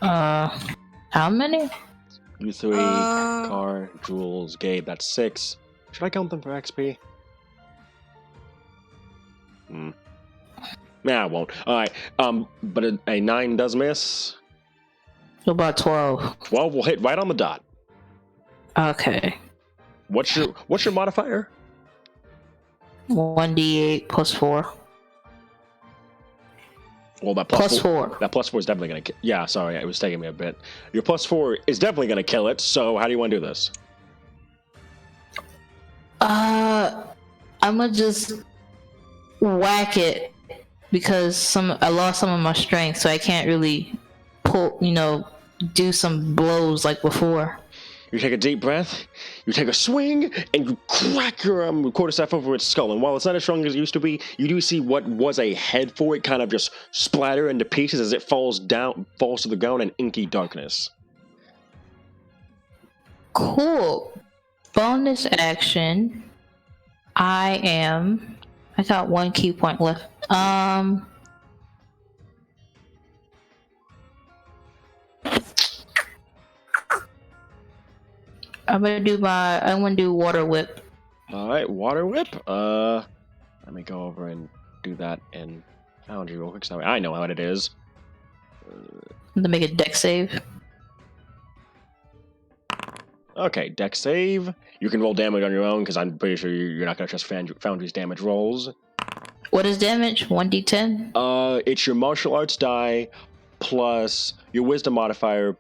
How many? You 3, Car, Jules, Gabe, that's 6. Should I count them for XP? Nah, I won't. Alright, but a 9 does miss. So about 12. 12 will hit right on the dot. Okay. What's your modifier? 1d8 plus 4. Well, that plus 4. That plus 4 is definitely gonna kill. Yeah, sorry, it was taking me a bit. Your plus 4 is definitely gonna kill it. So how do you want to do this? I'm gonna just whack it because I lost some of my strength, so I can't really do some blows like before. You take a deep breath, you take a swing, and you crack your quarterstaff over its skull. And while it's not as strong as it used to be, you do see what was a head for it kind of just splatter into pieces as it falls to the ground in inky darkness. Cool. Bonus action. I got 1 key point left. I'm gonna do water whip. Alright, water whip. Let me go over and do that in Foundry real quick. So I know what it is. To make a dex save. Okay, dex save. You can roll damage on your own because I'm pretty sure you're not gonna trust Foundry's damage rolls. What is damage? 1d10? It's your martial arts die plus your wisdom modifier.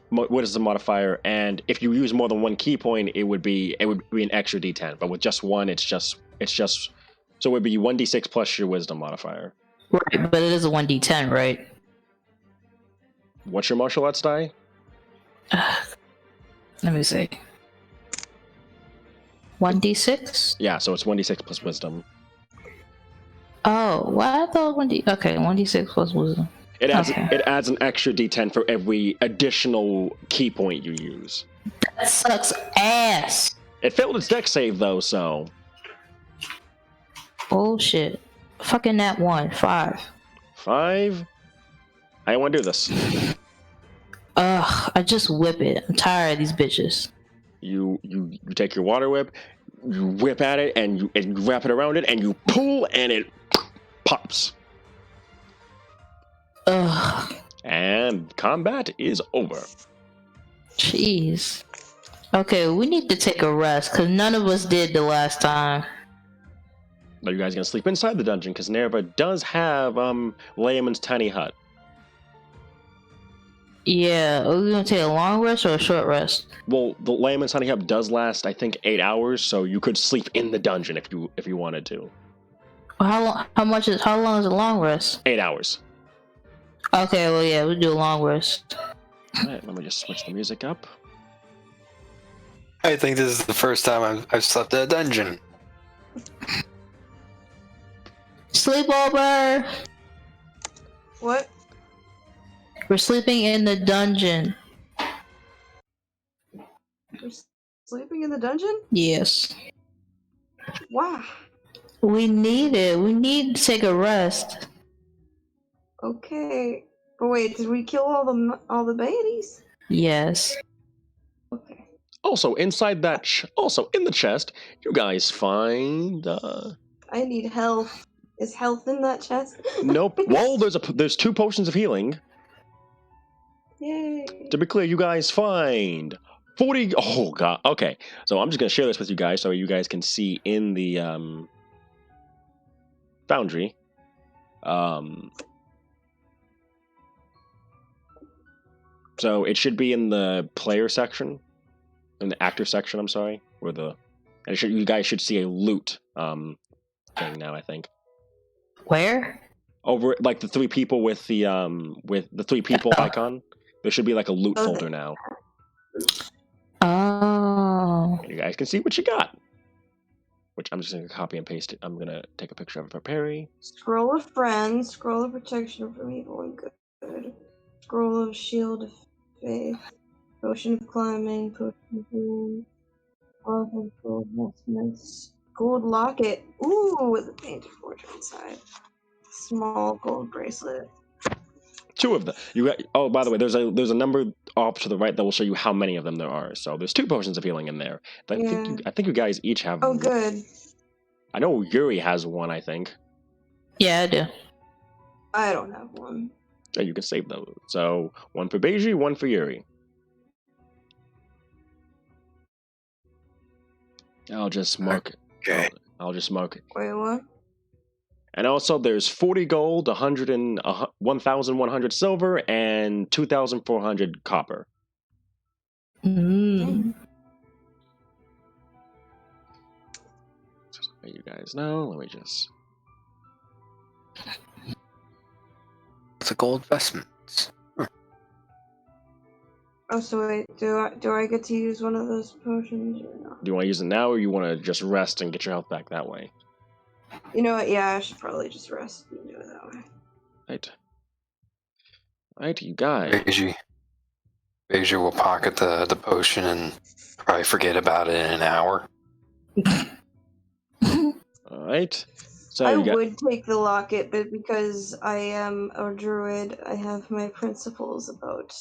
Wisdom modifier, and if you use more than 1 key point, it would be an extra d10. But with just 1, it's just so it would be 1d6 plus your wisdom modifier. Right, but it is a 1d10, right? What's your martial arts die? Let me see. 1d6? Yeah, so it's 1d6 plus wisdom. Oh, well, I thought 1d6 plus wisdom. It adds an extra d10 for every additional key point you use. That sucks ass. It failed its dex save though, so. Bullshit. Fucking that 1. 5. 5? I want to do this. I just whip it. I'm tired of these bitches. You take your water whip, you whip at it, and you wrap it around it, and you pull, and it pops. Ugh. And combat is over. Jeez. Okay, we need to take a rest, because none of us did the last time. Are you guys gonna sleep inside the dungeon? Because Nerva does have Layman's tiny hut. Yeah, are we gonna take a long rest or a short rest? Well, the Layman's tiny hut does last, I think, 8 hours, so you could sleep in the dungeon if you wanted to. Well, how long is a long rest? 8 hours. Okay, well yeah, we'll do a long rest. Alright, let me just switch the music up. I think this is the first time I've slept in a dungeon. Sleepover! What? We're sleeping in the dungeon. You're sleeping in the dungeon? Yes. Wow. We need it. We need to take a rest. Okay. But wait, did we kill all the baddies? Yes. Okay. Also, inside that, also in the chest, you guys find. I need health. Is health in that chest? Nope. Well, there's 2 potions of healing. Yay. To be clear, you guys find 40. Oh god. Okay. So I'm just gonna share this with you guys so you guys can see in the foundry. So it should be in the player section, in the actor section. I'm sorry, where and you guys should see a loot thing now. I think Where? over like the 3 people with the 3 people icon. There should be like a loot folder now. Oh. And you guys can see what you got. Which I'm just gonna copy and paste it. I'm gonna take a picture of it for Perry. Scroll of friends, scroll of protection from evil and good, scroll of shield of faith, potion of climbing, potion of healing, love of gold vestments, gold locket, ooh, with a painted portrait inside, small gold bracelet. 2 of them. You got. Oh, by the way, there's a number off to the right that will show you how many of them there are. So there's 2 potions of healing in there. I think you guys each have. Oh, good. I know Yuri has 1. I think. Yeah, I do. I don't have one. Yeah, you can save those. So 1 for Beiji, 1 for Yuri. I'll just mark. Okay. I'll just mark it. Wait, what? And also, there's 40 gold, 1,100 silver, and 2,400 copper. Mm. Just let you guys know. Let me just. The gold vestments. Oh, so wait, do I get to use one of those potions or not? Do you want to use it now, or you want to just rest and get your health back that way? You know what? Yeah, I should probably just rest and do it that way. Right, you guys. Beiju will pocket the potion and probably forget about it in an hour. All right. So I would take the locket, but because I am a druid, I have my principles about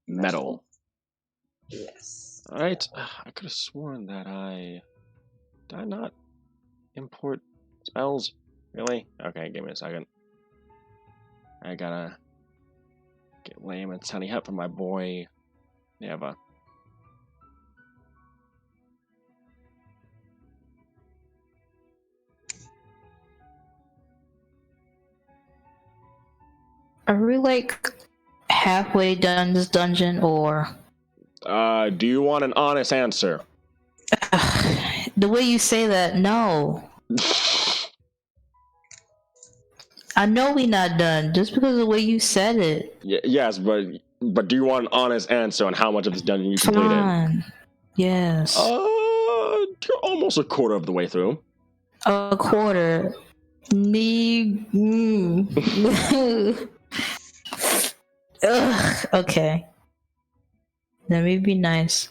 metal. Yes. All right. I could have sworn that did I not import spells? Really? Okay, give me a second. I gotta get lame and tiny help from my boy Neva. Are we like halfway done this dungeon, or? Do you want an honest answer? The way you say that, no. I know we not done just because of the way you said it. Yes, but do you want an honest answer on how much of this dungeon you completed? Fine. Yes. You're almost a quarter of the way through. A quarter. Ugh, okay. Let me be nice.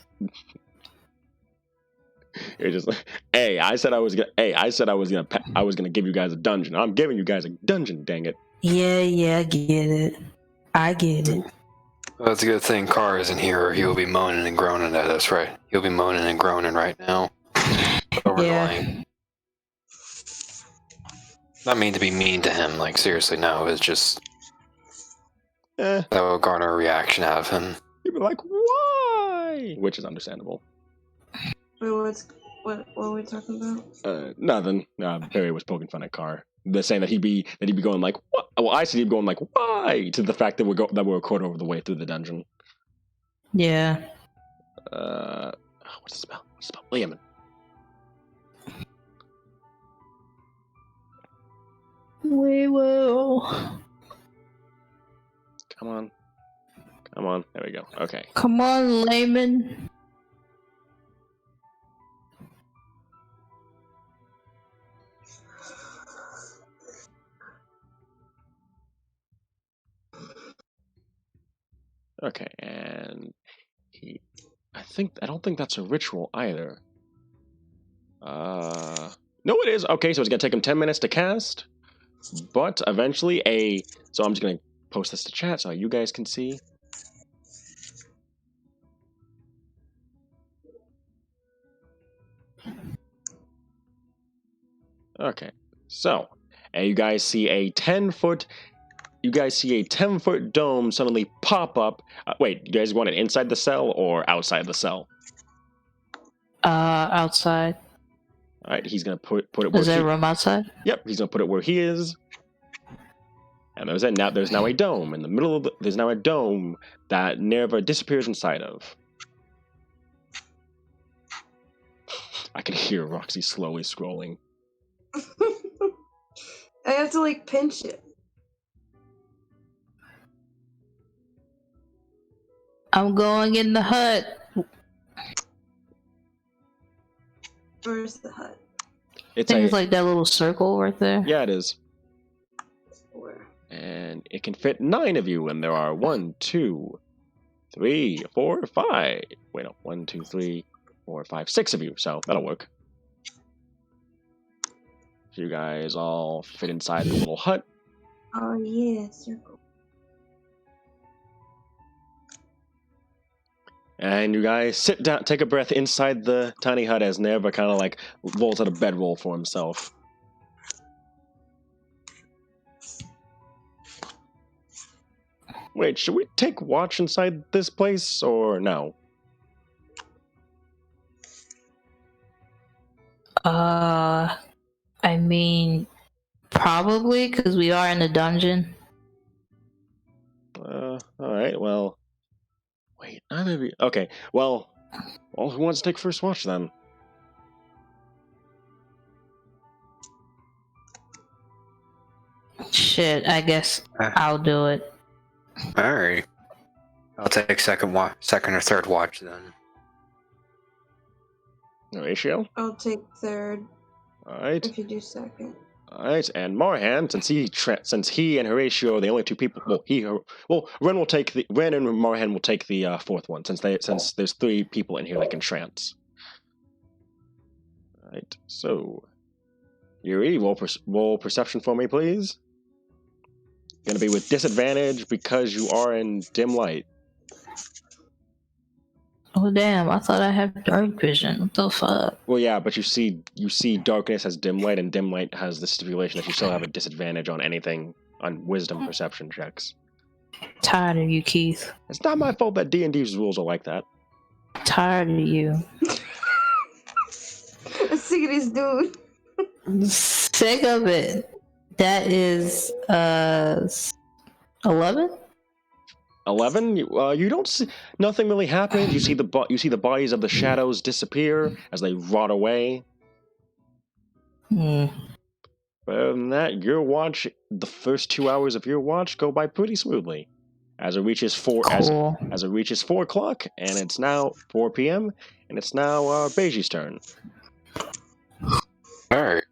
You're just like, hey, I said I was gonna give you guys a dungeon. I'm giving you guys a dungeon, dang it. Yeah, I get it. Well, that's a good thing Carr isn't here, or he'll be moaning and groaning at us, right? He'll be moaning and groaning right now. Over the line. Not mean to be mean to him, like seriously, no. It's just that will garner a reaction out of him. He'll be like, why? Which is understandable. Wait, what are we talking about? Nothing. Barry was poking fun at Carr. They're saying that he'd be going like, what? Well, I said he'd be going like, why? To the fact that we're a quarter over the way through the dungeon. Yeah. What's the spell? Liam. We will. Come on. There we go. Okay. Come on, layman. Okay, and I don't think that's a ritual either. No, it is. Okay, so it's gonna take him 10 minutes to cast, but eventually so I'm just gonna post this to chat so you guys can see. Okay, so you guys see a 10-foot. You guys see a 10-foot dome suddenly pop up. Wait, you guys want it inside the cell or outside the cell? Outside. All right, he's gonna put it where Is there a room outside? Yep, he's gonna put it where he is. And there's now a dome in the middle of there's now a dome that Nerva disappears inside of. I can hear Roxy slowly scrolling. I have to like pinch it. I'm going in the hut. Where's the hut? I think it's like that little circle right there. Yeah, it is. Where? And it can fit 9 of you, and there are 1, 2, 3, 4, 5. Wait, no, 1, 2, 3, 4, 5, 6 of you. So that'll work. You guys all fit inside the little hut. Oh yeah, circle. And you guys sit down, take a breath inside the tiny hut as Nerva kind of like rolls out a bedroll for himself. Wait, should we take watch inside this place or no? I mean, probably because we are in a dungeon. All right, well. Wait, maybe. Okay, well, who wants to take first watch then? Shit, I guess I'll do it. Alright. I'll take second or third watch then. Horatio? I'll take third. Alright. If you do second. Alright, and Marhan, since he and Horatio are the only 2 people, Ren and Marhan will take the fourth one, since there's 3 people in here that can trance. Alright, so Yeri, roll perception for me, please. Gonna be with disadvantage because you are in dim light. Oh damn! I thought I had dark vision. What the fuck? Well, yeah, but you see darkness as dim light, and dim light has the stipulation that you still have a disadvantage on anything on wisdom perception checks. Tired of you, Keith. It's not my fault that D&D's rules are like that. Tired of you. Sick of this dude. Sick of it. That is 11. 11. You don't see nothing really happens. You see the bodies of the shadows disappear as they rot away. Hmm. But other than that, the first 2 hours of your watch go by pretty smoothly. As it reaches 4 Cool. as it reaches 4 o'clock, and it's now 4 p.m. and it's now Beiji's turn. Alright.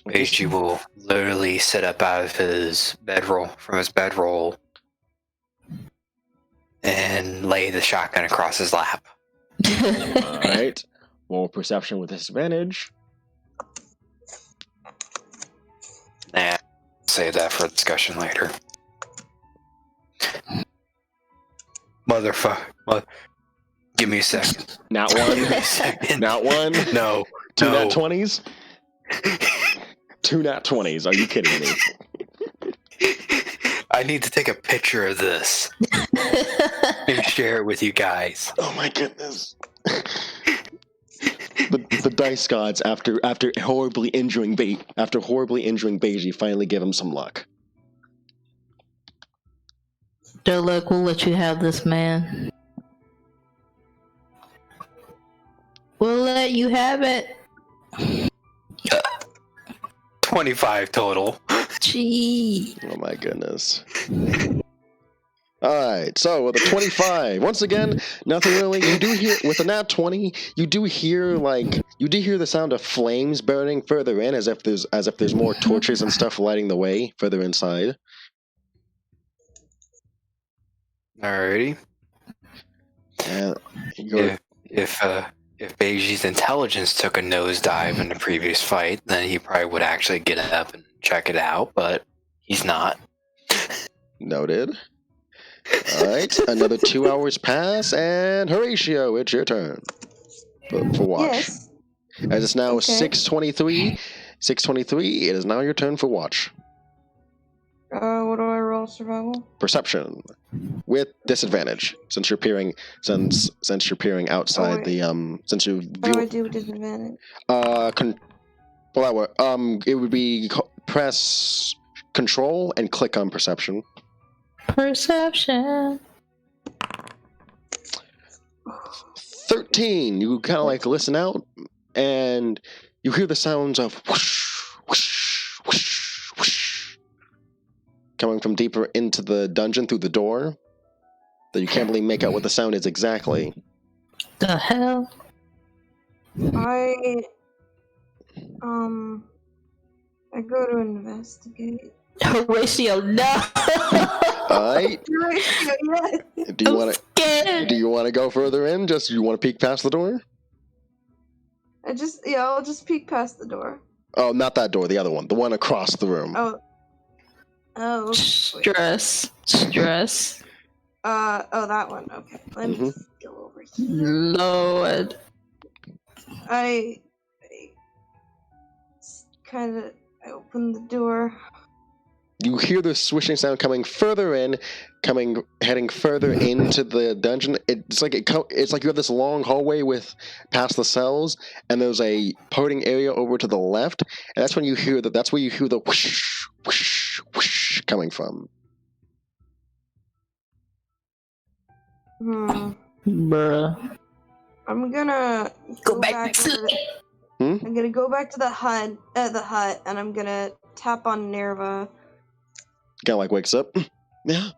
Beiji will literally sit up out of his bedroll, and lay the shotgun across his lap. Alright. Roll perception with disadvantage. Nah, save that for discussion later. Motherfucker. Give me a second. Nat 1. Nat 1. No. 2 no. nat 20s. 2 nat 20s. Are you kidding me? I need to take a picture of this and share it with you guys. Oh my goodness. The dice gods, after horribly injuring Beiji, finally give him some luck. They're like, we'll let you have this, man. We'll let you have it. 25 total. Gee. Oh my goodness. Alright, so with a 25, once again, nothing really. You do hear, with a nat 20, you do hear the sound of flames burning further in, as if there's more torches and stuff lighting the way further inside. Alrighty. And you go. If Beiji's intelligence took a nosedive in the previous fight, then he probably would actually get up and check it out, but he's not. Noted. All right, another 2 hours pass, and Horatio, it's your turn for watch. Yes. As it's now Okay. 6:23, 6:23. It is now your turn for watch. What do I roll? Survival? Perception with disadvantage, since you're peering outside wait. the since you What do I do with disadvantage? it would be press control and click on perception. Perception. 13. You kind of like listen out, and you hear the sounds of whoosh, whoosh, whoosh, whoosh, coming from deeper into the dungeon through the door. That you can't really make out what the sound is exactly. The hell? I go to investigate. Horatio, no! Alright. Yes. Do you I'm want scared. to? Do you want to go further in? Just you want to peek past the door? I'll just peek past the door. Oh, not that door. The other one. The one across the room. Oh. Wait. Stress. That one. Okay. Let me go over here. Lord. I open the door. You hear the swishing sound coming further in, heading further into the dungeon. It's like you have this long hallway with past the cells, and there's a parting area over to the left, and that's when you hear that. That's where you hear the whoosh, whoosh, whoosh coming from. Bruh. I'm gonna Go back to I'm gonna go back to the hut, and I'm gonna tap on Nerva. Kind of like wakes up. Yeah.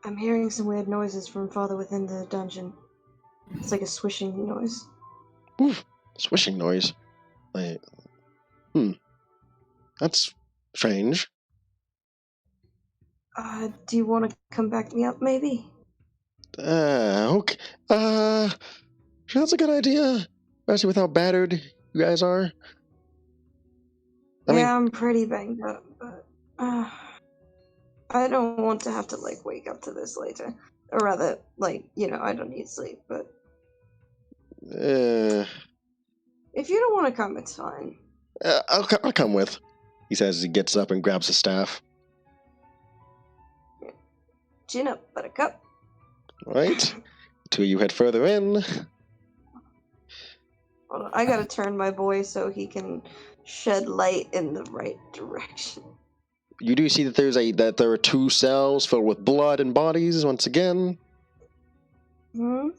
I'm hearing some weird noises from farther within the dungeon. It's like a swishing noise. Oof, swishing noise. Like, that's strange. Do you want to come back me up, maybe? Okay. Sure, that's a good idea. Especially with how battered you guys are. I mean, I'm pretty banged up, but I don't want to have to wake up to this later. Or rather, I don't need sleep, but if you don't want to come, it's fine. I'll come with, he says as he gets up and grabs the staff. Chin up, buttercup. Right. Two of you head further in. Hold on, I gotta turn my boy so he can shed light in the right direction. You do see that there are two cells filled with blood and bodies once again. And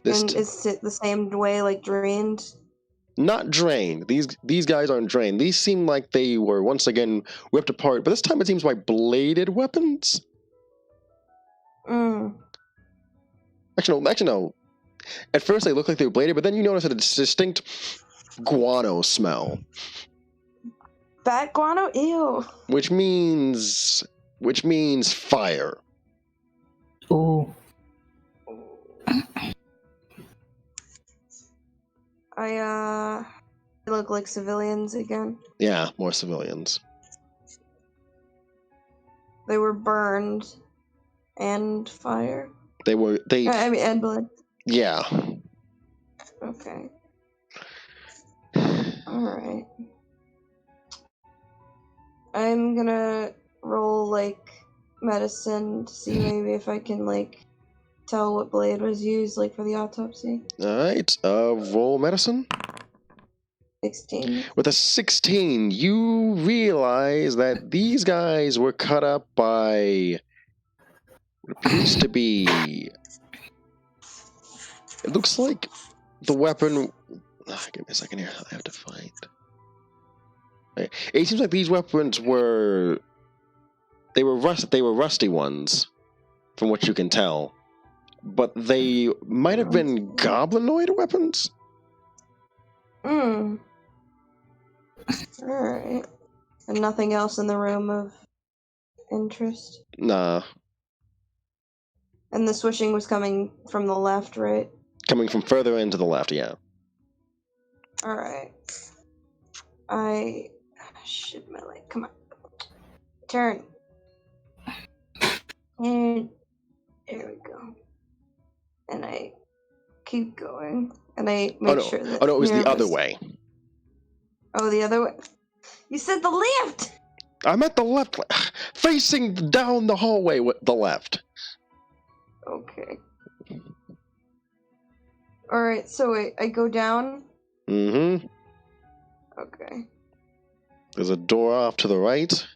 is it the same way, drained? Not drained. These guys aren't drained. These seem like they were once again ripped apart, but this time it seems like bladed weapons. Actually, no. At first they look like they were bladed, but then you notice a distinct guano smell. Bat guano? Ew. Which means fire. Ooh. They look like civilians again. Yeah, more civilians. They were burned and fire. And blood. Yeah. Okay. Alright. I'm gonna roll medicine to see maybe if I can tell what blade was used for the autopsy. Alright, roll medicine. 16. With a 16, you realize that these guys were cut up by what appears to be... It looks like the weapon... give me a second here, I have to find... It seems like these weapons were... They were rusty ones, from what you can tell. But they might have been goblinoid weapons? Alright. And nothing else in the room of interest? Nah. And the swishing was coming from the left, right? Coming from further into the left, yeah. Alright. Shit, my leg. Come on. Turn. And there we go. And I keep going. And I make sure that... Oh, no, it was the other Mira's- way. Oh, the other way? You said the left! I'm at the left, facing down the hallway with the left. Okay. Alright, so wait, I go down? Mm-hmm. Okay. There's a door off to the right.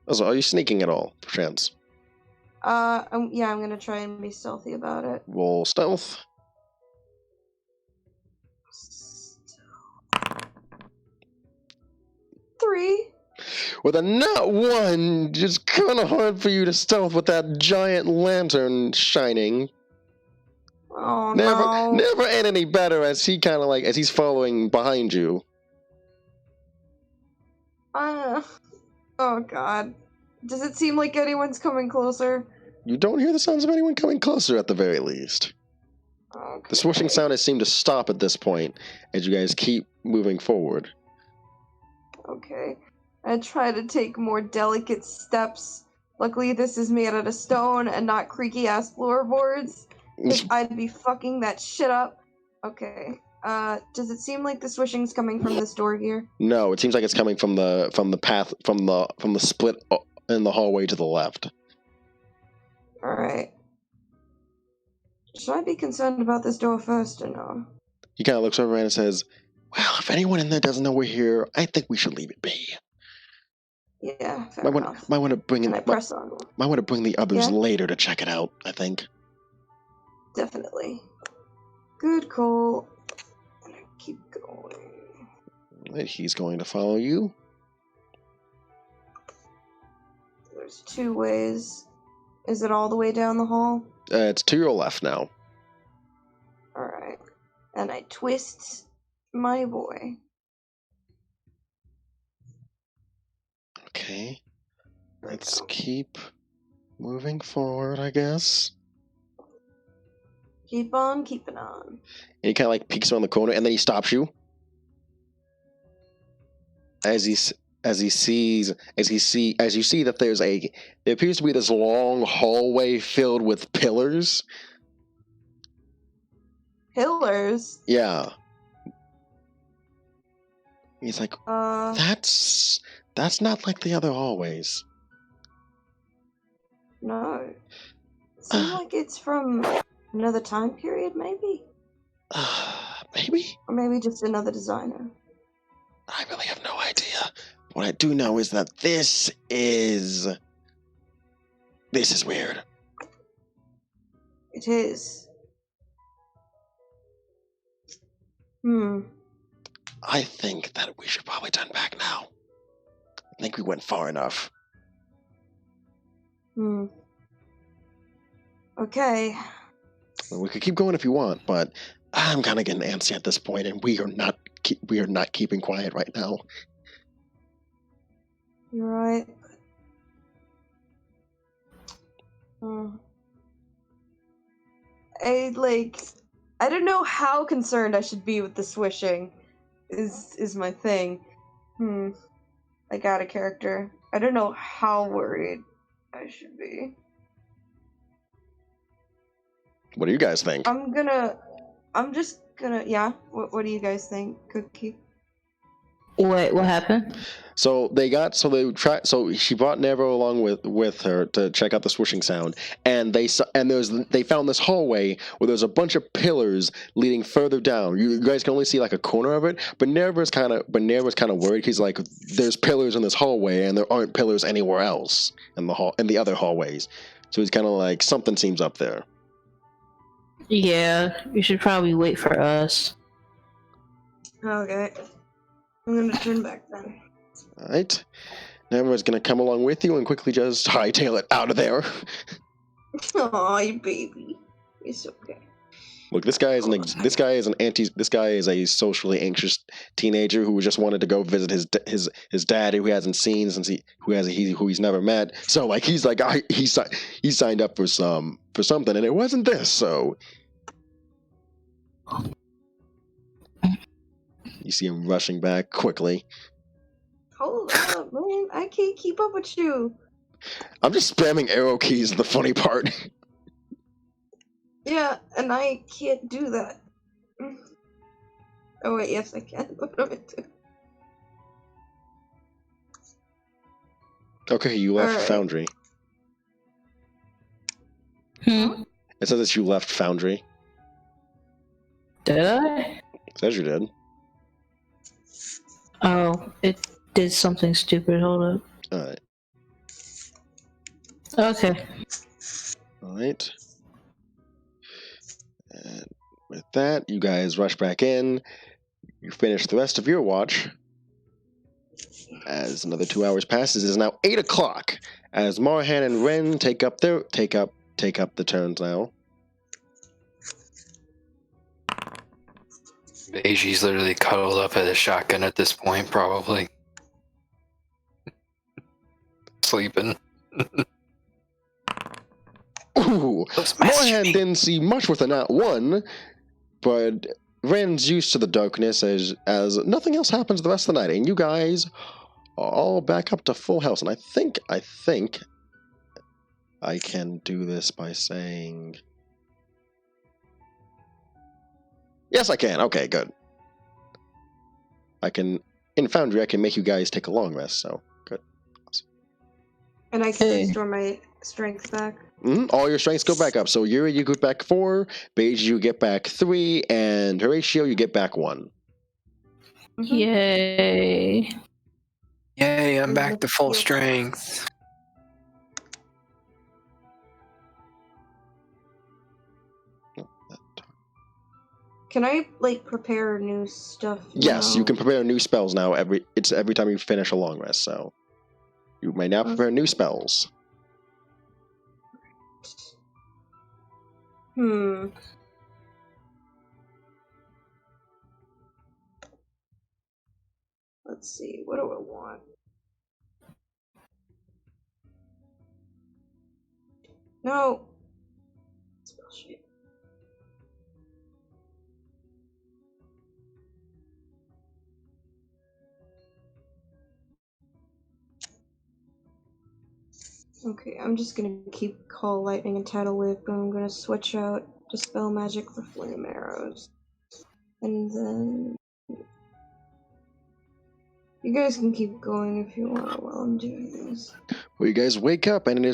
Also, are you sneaking at all, perchance? I'm gonna try and be stealthy about it. Roll stealth. Three. With a nat 1, it's kind of hard for you to stealth with that giant lantern shining. Oh, Never no. ain't any better as he kind of like, as he's following behind you. Oh, God. Does it seem like anyone's coming closer? You don't hear the sounds of anyone coming closer at the very least. Okay. The swishing sound has seemed to stop at this point as you guys keep moving forward. Okay. I try to take more delicate steps. Luckily, this is made out of stone and not creaky-ass floorboards. 'Cause I'd be fucking that shit up. Okay. Does it seem like the swishing's coming from this door here? No, it seems like it's coming from the path from the split in the hallway to the left. Alright. Should I be concerned about this door first or no? He kind of looks over and says, "Well, if anyone in there doesn't know we're here, I think we should leave it be. Yeah, fair enough. Might want to bring in. And I press on. Might want to bring the others Yeah? later to check it out. I think." Definitely. Good call. And I keep going. Right, he's going to follow you. There's two ways. Is it all the way down the hall? It's to your left now. Alright. And I twist my boy. Okay. Let's keep moving forward, I guess. Keep on keeping on. And he kind of like peeks around the corner, and then he stops you. As you see that there appears to be this long hallway filled with pillars. Pillars? Yeah. He's like, Uh, that's not like the other hallways. no. It seems like it's from another time period, maybe? Maybe? Or maybe just another designer. I really have no idea. What I do know is that this is weird. It is. I think that we should probably turn back now. I think we went far enough. Okay. Well, we could keep going if you want, but I'm kind of getting antsy at this point, and we are not keeping quiet right now. You're right. I don't know how concerned I should be with the swishing. Is my thing. I got a character. I don't know how worried I should be. What do you guys think? Yeah. What do you guys think, Cookie? Wait, what happened? So she brought Nevo along with her to check out the swishing sound, and they found this hallway where there's a bunch of pillars leading further down. You guys can only see like a corner of it, but Nevo's kind of worried. He's like, there's pillars in this hallway, and there aren't pillars anywhere else in the other hallways. So he's kind of like, something seems up there. Yeah, you should probably wait for us. Okay. I'm gonna turn back then. Alright. Nevo's gonna come along with you and quickly just hightail it out of there. Aw, you baby. It's okay. Look, this guy is a socially anxious teenager who just wanted to go visit his dad, who he hasn't seen since who he's never met. So like he signed up for something, and it wasn't this. So you see him rushing back quickly. Hold up, man! I can't keep up with you. I'm just spamming arrow keys. The funny part. Yeah, and I can't do that. Oh wait, yes I can. What am I doing? Okay, you left Alright. Foundry. Hmm. It says that you left Foundry. Did I? It says you did. Oh, it did something stupid. Hold up. Alright. Okay. Alright. And with that, you guys rush back in. You finish the rest of your watch. As another 2 hours passes, it is now 8 o'clock. As Marhan and Ren take up the turns now. Beiji's literally cuddled up at a shotgun at this point, probably. Sleeping. Ooh, Marhan didn't see much with a nat 1, but Ren's used to the darkness as nothing else happens the rest of the night, and you guys are all back up to full health. And I think I can do this by saying, yes, I can. Okay, good. In Foundry, I can make you guys take a long rest, so good. Awesome. And I can restore my strength back. All your strengths go back up. So Yeri, you get back 4, Beige, you get back 3, and Horatio, you get back 1. Yay. Yay, I'm back to full strength. Can I prepare new stuff? Yes, you can prepare new spells now. Every time you finish a long rest, so you may now prepare new spells. Let's see. What do I want? No. Spell sheet. Okay, I'm just gonna keep Call Lightning and Tidal Wave, but I'm gonna switch out Dispel Magic for Flame Arrows. And then you guys can keep going if you want while I'm doing this. Well, you guys wake up, and it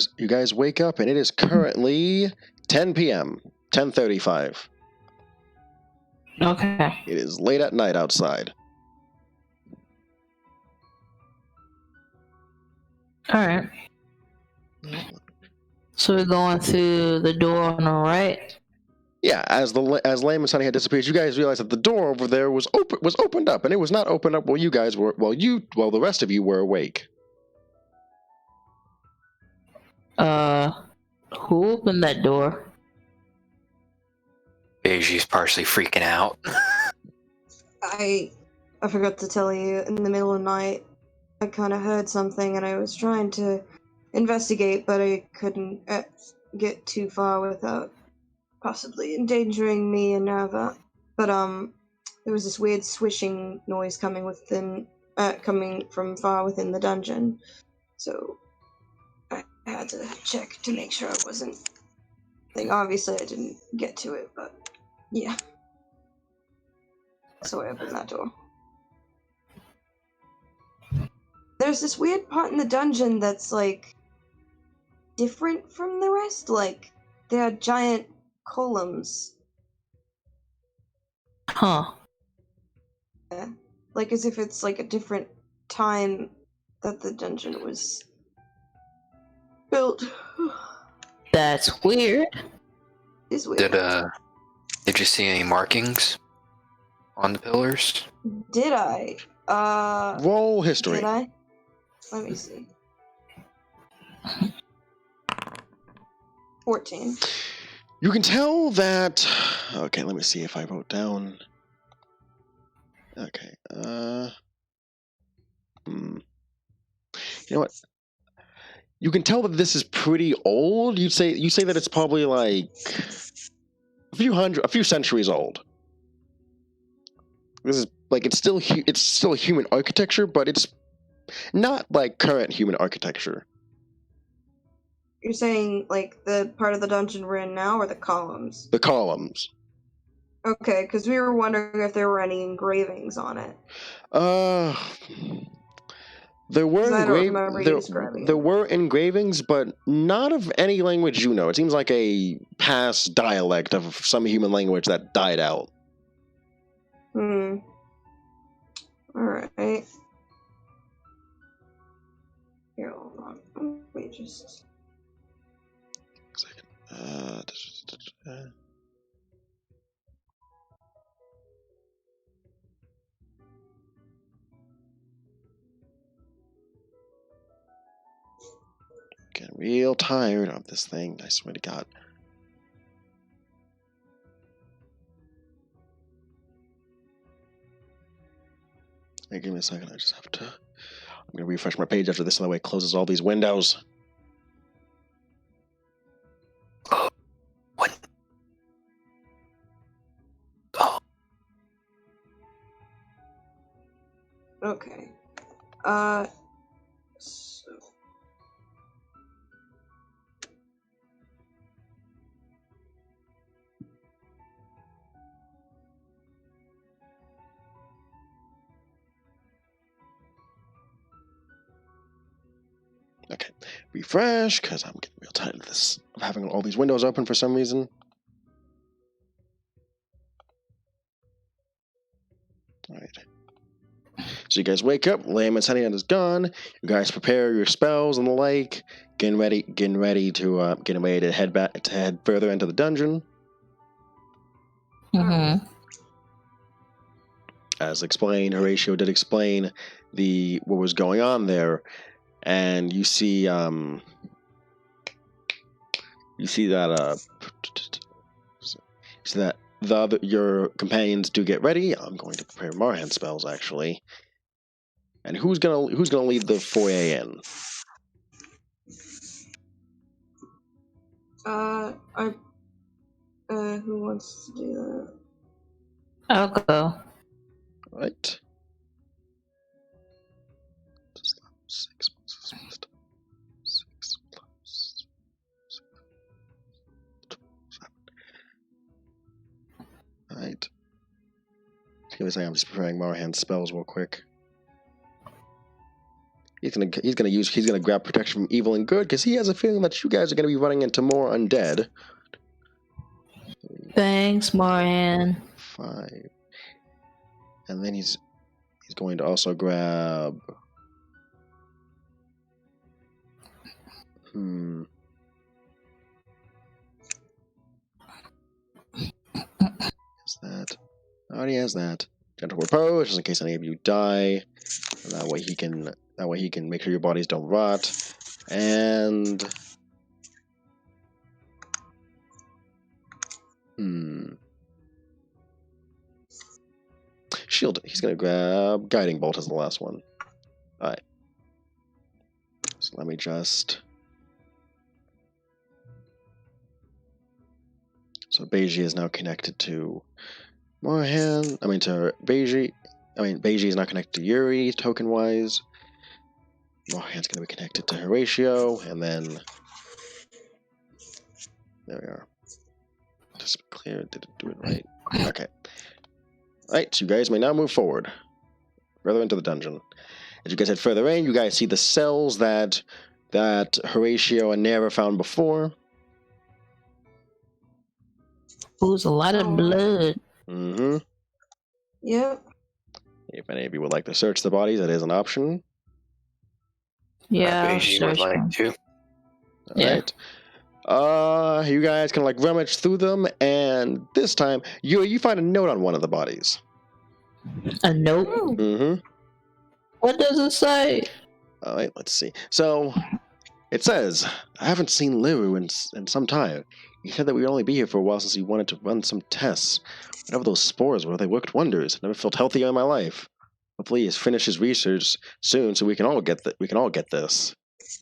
is currently 10 p.m. 10:35. Okay. It is late at night outside. Alright. So we're going through the door on the right? Yeah, as Lamb and Sunny had disappeared, you guys realized that the door over there was opened up, and it was not opened up while you guys were while the rest of you were awake. Who opened that door? Beiji's partially freaking out. I forgot to tell you, in the middle of the night, I kind of heard something, and I was trying to investigate, but I couldn't get too far without possibly endangering me and Nava. But there was this weird swishing noise coming from far within the dungeon, so I had to check to make sure I wasn't. Obviously, I didn't get to it, but yeah. So I opened that door. There's this weird part in the dungeon that's different from the rest. They are giant columns. Huh. Yeah. As if it's a different time that the dungeon was built. That's weird. It's weird. Did you see any markings on the pillars? Did I? Roll history. Did I? Let me see. 14. You can tell that. Okay, let me see if I wrote down. Okay. You know what? You can tell that this is pretty old. You say that it's probably like a few centuries old. This is like it's still human architecture, but it's not like current human architecture. You're saying like the part of the dungeon we're in now, or the columns? The columns. Okay, because we were wondering if there were any engravings on it. There were I don't remember you describing there it. were engravings, but not of any language you know. It seems like a past dialect of some human language that died out. Alright. Here, hold on. Let me just... Getting real tired of this thing, I swear to God. Hey, give me a second, I just have to... I'm going to refresh my page after this, so that way it closes all these windows. What? Oh. Okay. So... Okay, refresh, because I'm getting real tired of this, of having all these windows open for some reason. Alright. So you guys wake up, Layman's Honey is gone, you guys prepare your spells and the like, getting ready to head further into the dungeon. Mm-hmm. As explained, Horatio did explain what was going on there, and you see that your companions do get ready. I'm going to prepare Marhan spells actually. And who's gonna lead the foyer in? Who wants to do that? I'll go. Right. 6 plus 6 plus 7. Right. Give me a second, I'm just preparing Marhan's spells real quick. He's gonna grab protection from evil and good because he has a feeling that you guys are gonna be running into more undead. Thanks, Marianne. 5. And then he's going to also grab Is that? Already has that. Gentle repose, just in case any of you die. And that way he can make sure your bodies don't rot. And shield. He's gonna grab guiding bolt as the last one. Alright. So let me just. So Beiji is now connected to Marhan. To Beiji. Beiji is not connected to Yeri, token-wise. Marhan's going to be connected to Horatio, and then... There we are. Just be clear, did it do it right? Okay. Alright, so you guys may now move forward. Further into the dungeon. As you guys head further in, you guys see the cells that Horatio and Nera found before. Ooh, a lot of blood. Mm-hmm. Yep. If any of you would like to search the bodies, that is an option. Yeah, Beiji would like to. Alright. You guys can rummage through them, and this time you find a note on one of the bodies. A note? Mm-hmm. What does it say? Alright, let's see. So, it says, I haven't seen Liru in some time. He said that we'd only be here for a while since he wanted to run some tests. Whatever those spores were, they worked wonders. Never felt healthier in my life. Hopefully he's finished his research soon so we can all get this.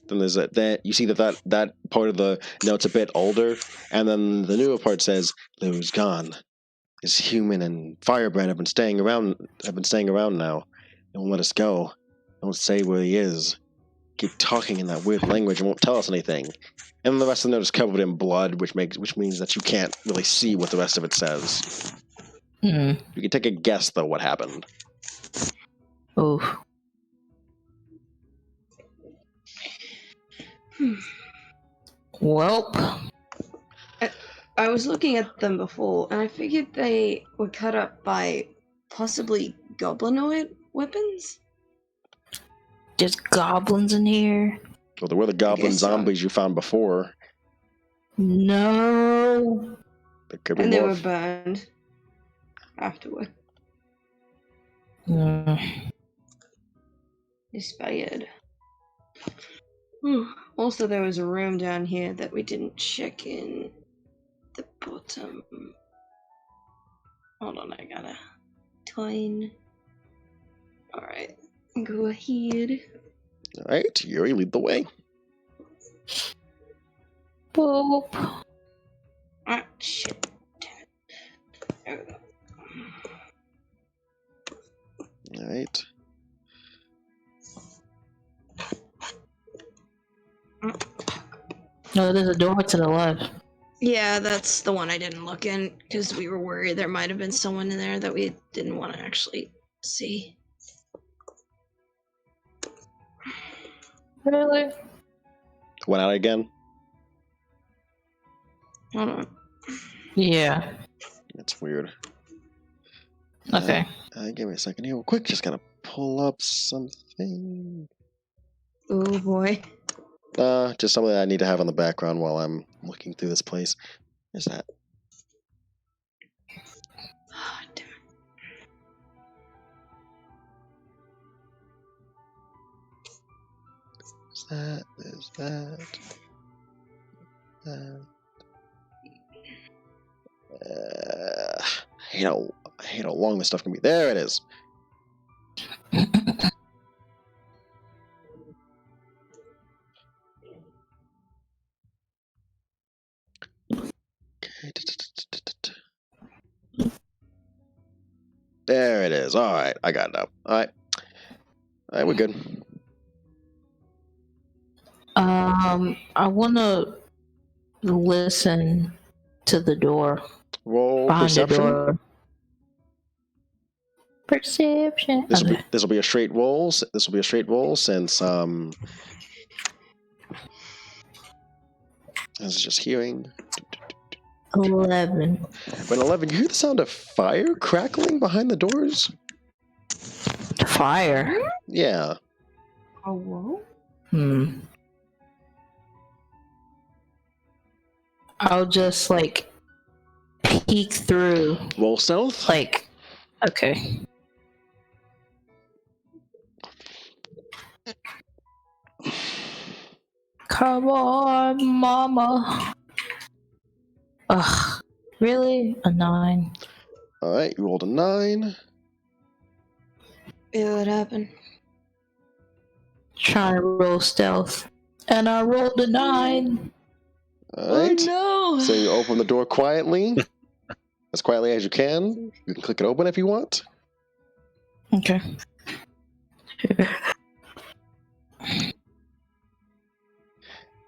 Then there's that you see that part of the note's a bit older, and then the newer part says, Lou's gone. His human and Firebrand have been staying around now. They won't let us go. They won't say where he is. Keep talking in that weird language and won't tell us anything. And the rest of the note is covered in blood, which means that you can't really see what the rest of it says. You can take a guess though what happened. Oof. Welp. I was looking at them before, and I figured they were cut up by possibly goblinoid weapons. There's goblins in here. Well, there were the goblin zombies you found before. No. There could be And more. they were burned afterward. Expired. Also, there was a room down here that we didn't check in the bottom. Hold on, I gotta twine. Alright, go ahead. Alright, Yeri, lead the way. Boop. Ah, shit. There we go. Alright. No, there's a door to the left. Yeah, that's the one I didn't look in because we were worried there might have been someone in there that we didn't want to actually see. Really? Went out again? Hold on. Yeah. That's weird. Okay. Give me a second here real quick. Just gotta pull up something. Oh boy. Just something that I need to have on the background while I'm looking through this place. Where's that? Oh, damn it. There's that. I hate how long this stuff can be. There it is. There it is. All right, I got it now. All right, we're good. I wanna listen to the door. Roll Behind perception. the door. Perception. This will be a straight roll. This will be a straight roll since this is just hearing. 11. When 11, you hear the sound of fire crackling behind the doors. Fire. Yeah. Oh, whoa. I'll just like peek through. Roll stealth. Like, okay. Come on, mama. Ugh, really? A 9. All right, you rolled a 9. Yeah, what happened? Trying to roll stealth. And I rolled a 9. All right. Oh no! So you open the door quietly, as quietly as you can. You can click it open if you want. Okay.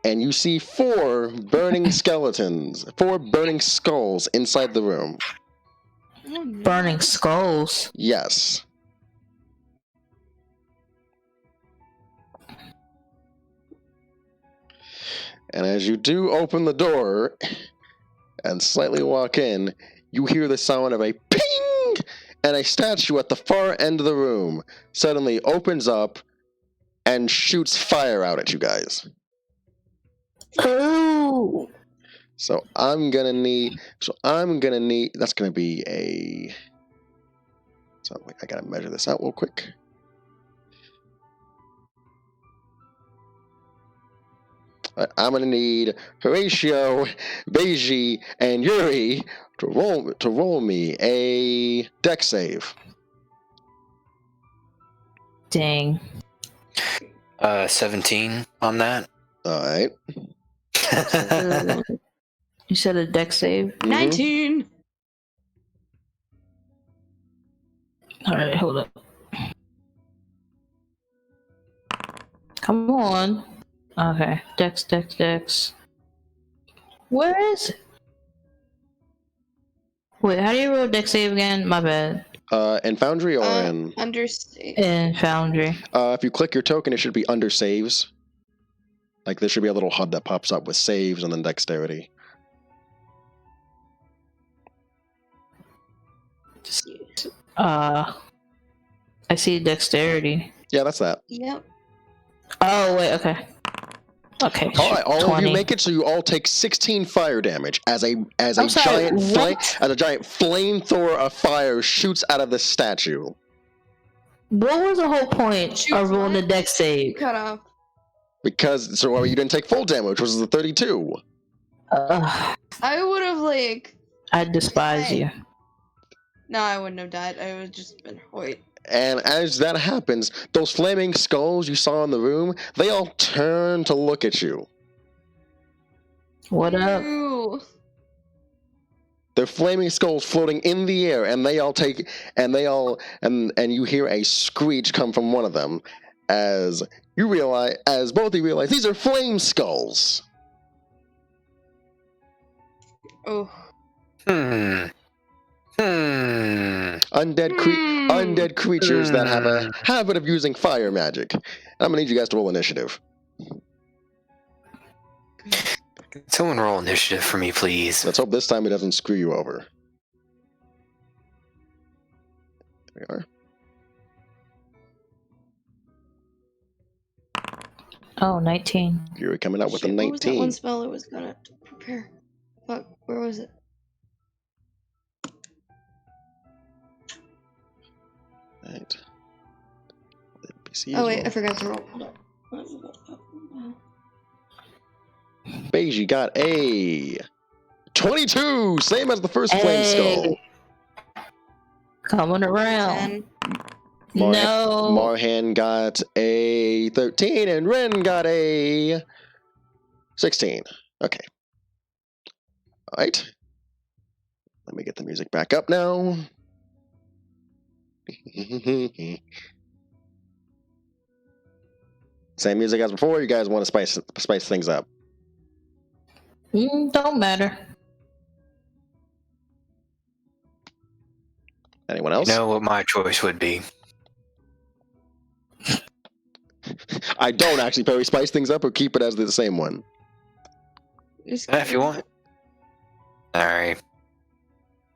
And you see 4 burning skeletons, 4 burning skulls inside the room. Oh, no. Burning skulls. Yes. And as you do open the door and slightly walk in, you hear the sound of a ping, and a statue at the far end of the room suddenly opens up and shoots fire out at you guys. Ooh. So I'm gonna need. That's gonna be a. So wait, I gotta measure this out real quick. I'm gonna need Horatio, Beiji, and Yuri to roll me a deck save. Dang. 17 on that. All right. You said a deck save? 19. Alright, hold up. Come on. Okay. Dex. Where is it? Wait, how do you roll deck save again? My bad. In Foundry or in Understate. In Foundry. if you click your token, it should be under saves. Like there should be a little HUD that pops up with saves and then dexterity. I see dexterity. Yeah, that's that. Yep. Oh wait, okay. Okay. All right, all 20. of you make it, so you all take 16 fire damage as a I'm sorry, giant what? giant flamethrower of fire shoots out of the statue. What was the whole point Shoot, of rolling the what? deck save? Cut off. Because you didn't take full damage, which was the 32. I I would have despise you. No, I wouldn't have died. I would have just been Hoyt. And as that happens, those flaming skulls you saw in the room, they all turn to look at you. What up? Ooh. They're flaming skulls floating in the air, and you hear a screech come from one of them as both of you realize these are flame skulls. Oh. Undead creatures that have a habit of using fire magic. I'm gonna need you guys to roll initiative. Can someone roll initiative for me, please? Let's hope this time it doesn't screw you over. There we are. Oh, 19. You're coming out with a Shit, what was that 19. one spell I was gonna prepare? Fuck, where was it? Right. Oh wait, I forgot to roll. Hold on. Beiji got a 22, same as the first flame skull. Coming around. 10. No. Marhan got a 13, and Ren got a 16. Okay. All right. Let me get the music back up now. Same music as before. You guys want to spice things up? Don't matter. Anyone else? You know what my choice would be? I don't actually. Perry, spice things up or keep it as the same one. If you want. Alright.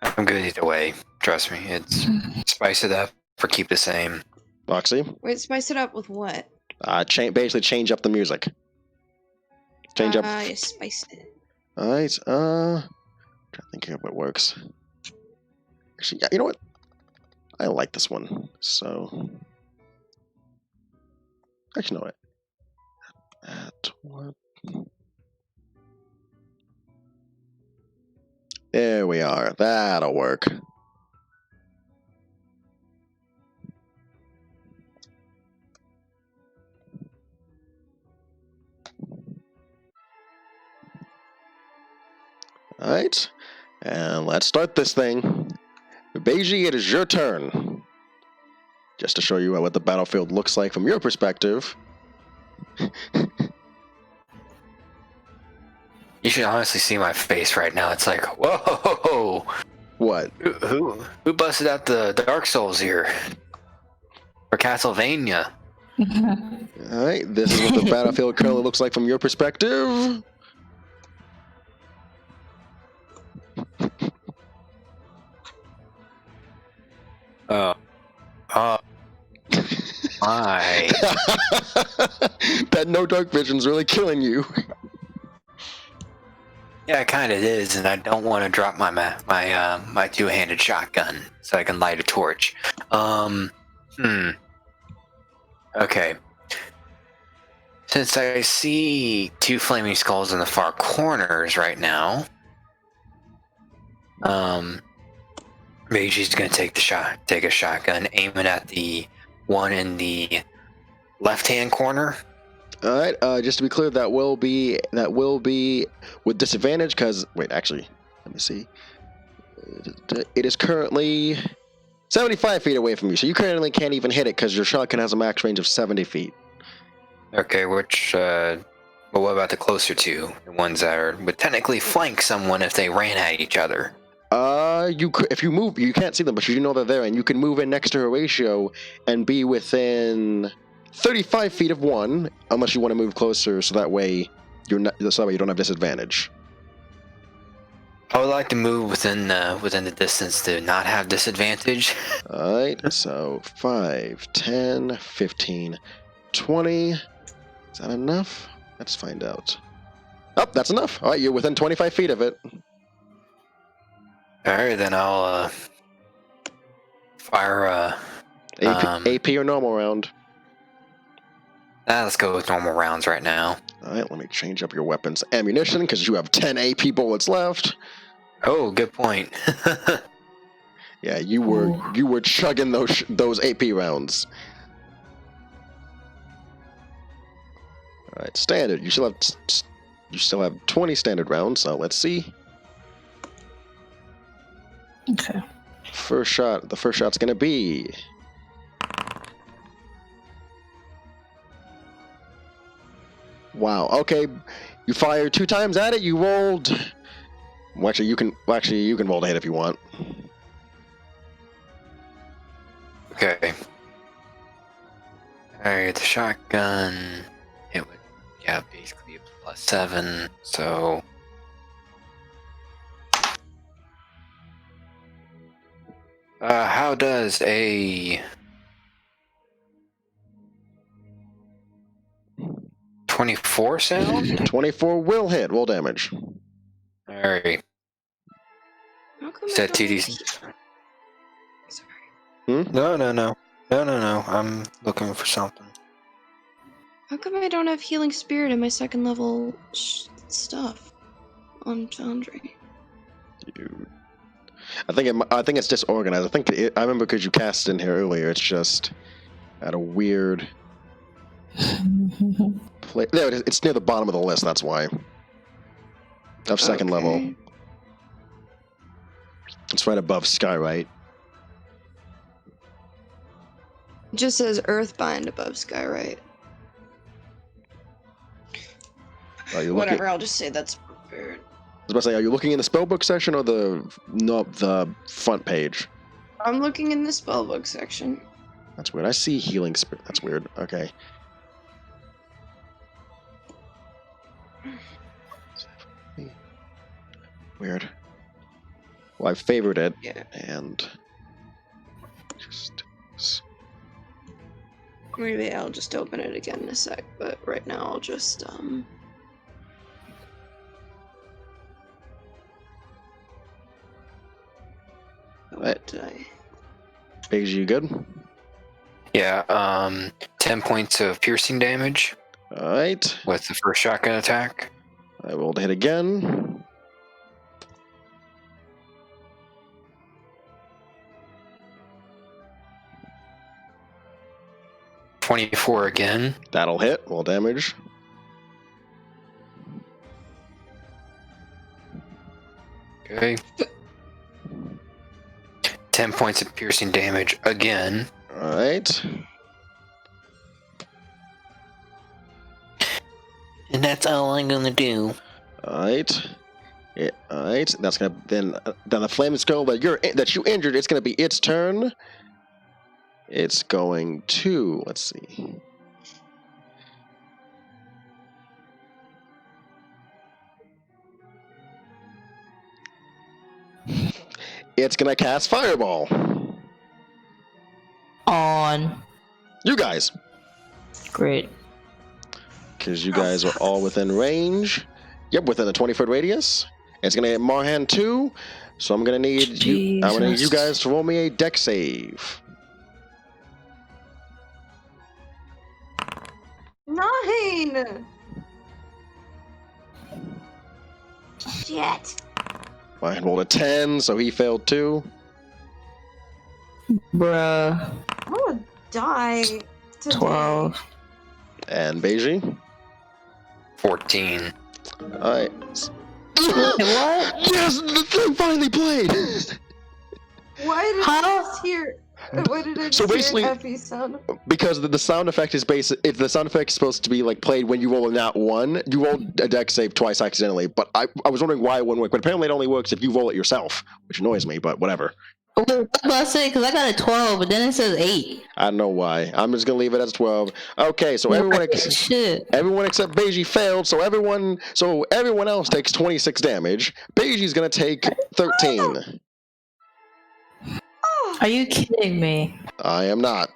I'm good either way. Trust me. It's spice it up or keep the same. Roxy? Wait, spice it up with what? Basically change up the music. Change up. You spice it. Alright, trying to think of what works. Actually, yeah, you know what? I like this one. So actually no what? At what? There we are. That'll work. Alright. And let's start this thing. Beiji, it is your turn. Just to show you what the battlefield looks like from your perspective. You should honestly see my face right now. It's like, whoa! What? Who busted out the Dark Souls here? For Castlevania? Alright, this is what the battlefield currently looks like from your perspective. My. That no dark vision's really killing you. Yeah, it kind of is, and I don't want to drop my two-handed shotgun so I can light a torch. Okay. Since I see 2 flaming skulls in the far corners right now, maybe she's gonna take a shotgun, aim it at the one in the left-hand corner. All right. Just to be clear, that will be with disadvantage. Because wait, actually, let me see. It is currently 75 feet away from you, so you currently can't even hit it because your shotgun has a max range of 70 feet. Okay, but what about the closer 2? The ones that would technically flank someone if they ran at each other. If you move, you can't see them, but you do know they're there, and you can move in next to Horatio and be within 35 feet of one, unless you want to move closer, so that way you don't have disadvantage. I would like to move within the distance to not have disadvantage. Alright, so 5, 10, 15, 20. Is that enough? Let's find out. Oh, that's enough. Alright, you're within 25 feet of it. Alright, then I'll fire AP or normal round? let's go with normal rounds right now. Alright, let me change up your weapons ammunition, because you have 10 AP bullets left. Oh, good point. Yeah, you were chugging those AP rounds. All right, standard. You still have 20 standard rounds. So let's see. Okay. The first shot's gonna be. Wow. Okay, you fired 2 times at it. You rolled. Well, actually, you can roll to hit if you want. Okay. Alright, the shotgun. It would, basically a +7. So. How does a 24 sound? 24 will hit. Roll damage. Alright. How come Is I that don't 2D? have- Sorry. No. I'm looking for something. How come I don't have healing spirit in my second level stuff on Foundry? I think it's disorganized. I remember because you cast it in here earlier. It's just at a weird place. There it is. It's near the bottom of the list. That's why. Of second level. It's right above Skyrite. It just says Earthbind above Skyrite. Whatever, I'll just say that's prepared. I was about to say, are you looking in the spellbook section or the front page? I'm looking in the spellbook section. That's weird. I see healing spirit. That's weird. Okay. Weird. Well, I favored it, Yeah. and just Maybe I'll just open it again in a sec, but right now I'll just what did I? Biggs, you good? Yeah, 10 points of piercing damage Alright. with the first shotgun attack. I rolled to hit again. .24 again. That'll hit. Roll damage. Okay. 10 points of piercing damage again. Alright. And that's all I'm gonna do. Alright. Yeah, alright. That's gonna then the flame skull that you injured, it's gonna be its turn. It's going to, let's see. It's gonna cast Fireball. On. You guys. Great. Because you guys are all within range. Yep, within a 20-foot radius. It's gonna hit Marhan too. So I'm gonna need you guys to roll me a deck save. Nice! 9! Shit! Mine rolled a 10, so he failed too. Bruh. I'm gonna die today. 12. And Beiji. 14. Alright. What? Yes! The thing finally played! Why did I just hear? Why did I just So hear basically- an Effie sound? Because the sound effect is if the sound effect is supposed to be like played when you roll a nat 1, you roll a dex save twice accidentally. But I was wondering why it wouldn't work. But apparently it only works if you roll it yourself, which annoys me, but whatever. What was I say? Because I got a 12, but then it says 8. I don't know why. I'm just gonna leave it as 12. Okay, so everyone Shit. everyone except Beiji failed, so everyone else takes 26 damage. Beiji's gonna take 13. Oh, Are you kidding me? I am not.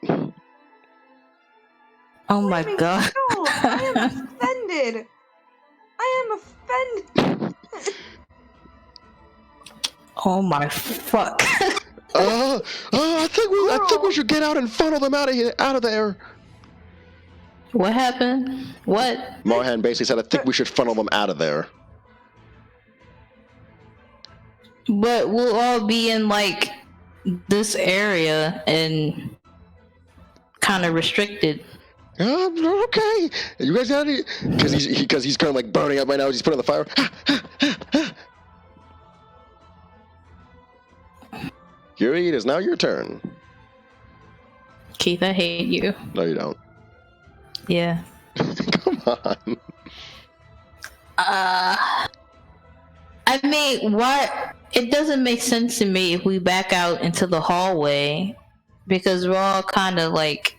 Oh my flaming god. skull! I am offended! I am offended! Oh my fuck. I think we should get out and funnel them out of there. What happened? What? Mohan basically said, I think we should funnel them out of there. But we'll all be in like this area and kind of restricted. Okay. You guys got it? Because he's kind of like burning up right now. He's putting on the fire. Yeri, it is now your turn. Keith, I hate you. No, you don't. Yeah. Come on. I mean, why? It doesn't make sense to me if we back out into the hallway because we're all kind of like,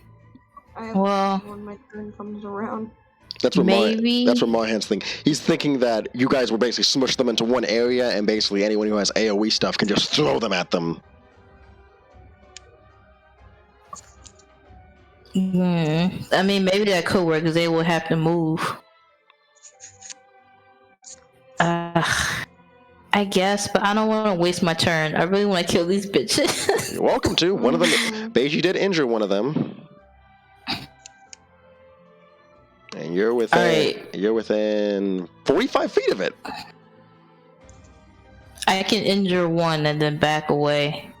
I have well, when my turn comes around. That's what maybe. That's what Mohan's thinking. He's thinking that you guys will basically smush them into one area, and basically anyone who has AOE stuff can just throw them at them. I mean, maybe that could work because they will have to move. I guess, but I don't want to waste my turn. I really want to kill these bitches. You're welcome to. One of them, Beiji did injure one of them. And you're within 45 feet of it. I can injure one and then back away.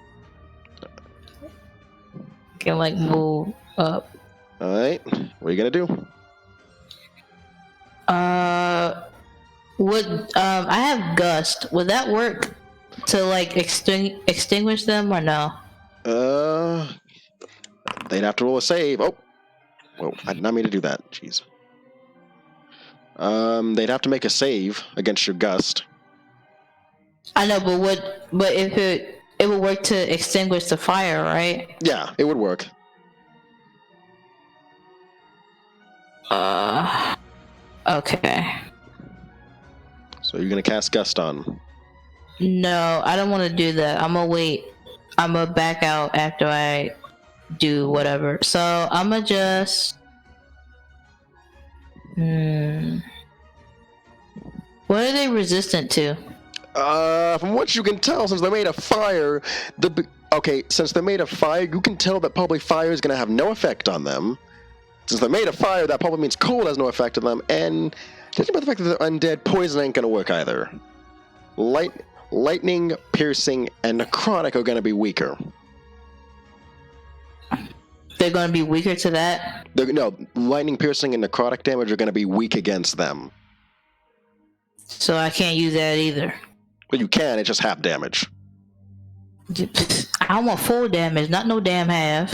Can like move up. All right. What are you gonna do? I have gust. Would that work to like extinguish them or no? They'd have to roll a save. Oh, whoa! I did not mean to do that. Jeez. They'd have to make a save against your gust. I know, but if it would work to extinguish the fire, right? Yeah, it would work. Okay. So you're gonna cast Gust on. No, I don't want to do that. I'm gonna wait. I'm gonna back out after I do whatever. So I'm gonna just. What are they resistant to? From what you can tell, since they made a fire, since they made a fire, you can tell that probably fire is gonna have no effect on them. Since they made a fire, that probably means cold has no effect on them, and judging by the fact that they're undead, poison ain't gonna work either. Lightning, piercing, and necrotic are gonna be weaker. They're gonna be weaker to that? No, lightning, piercing, and necrotic damage are gonna be weak against them. So I can't use that either. Well, you can, it's just half damage. I want full damage, not no damn half.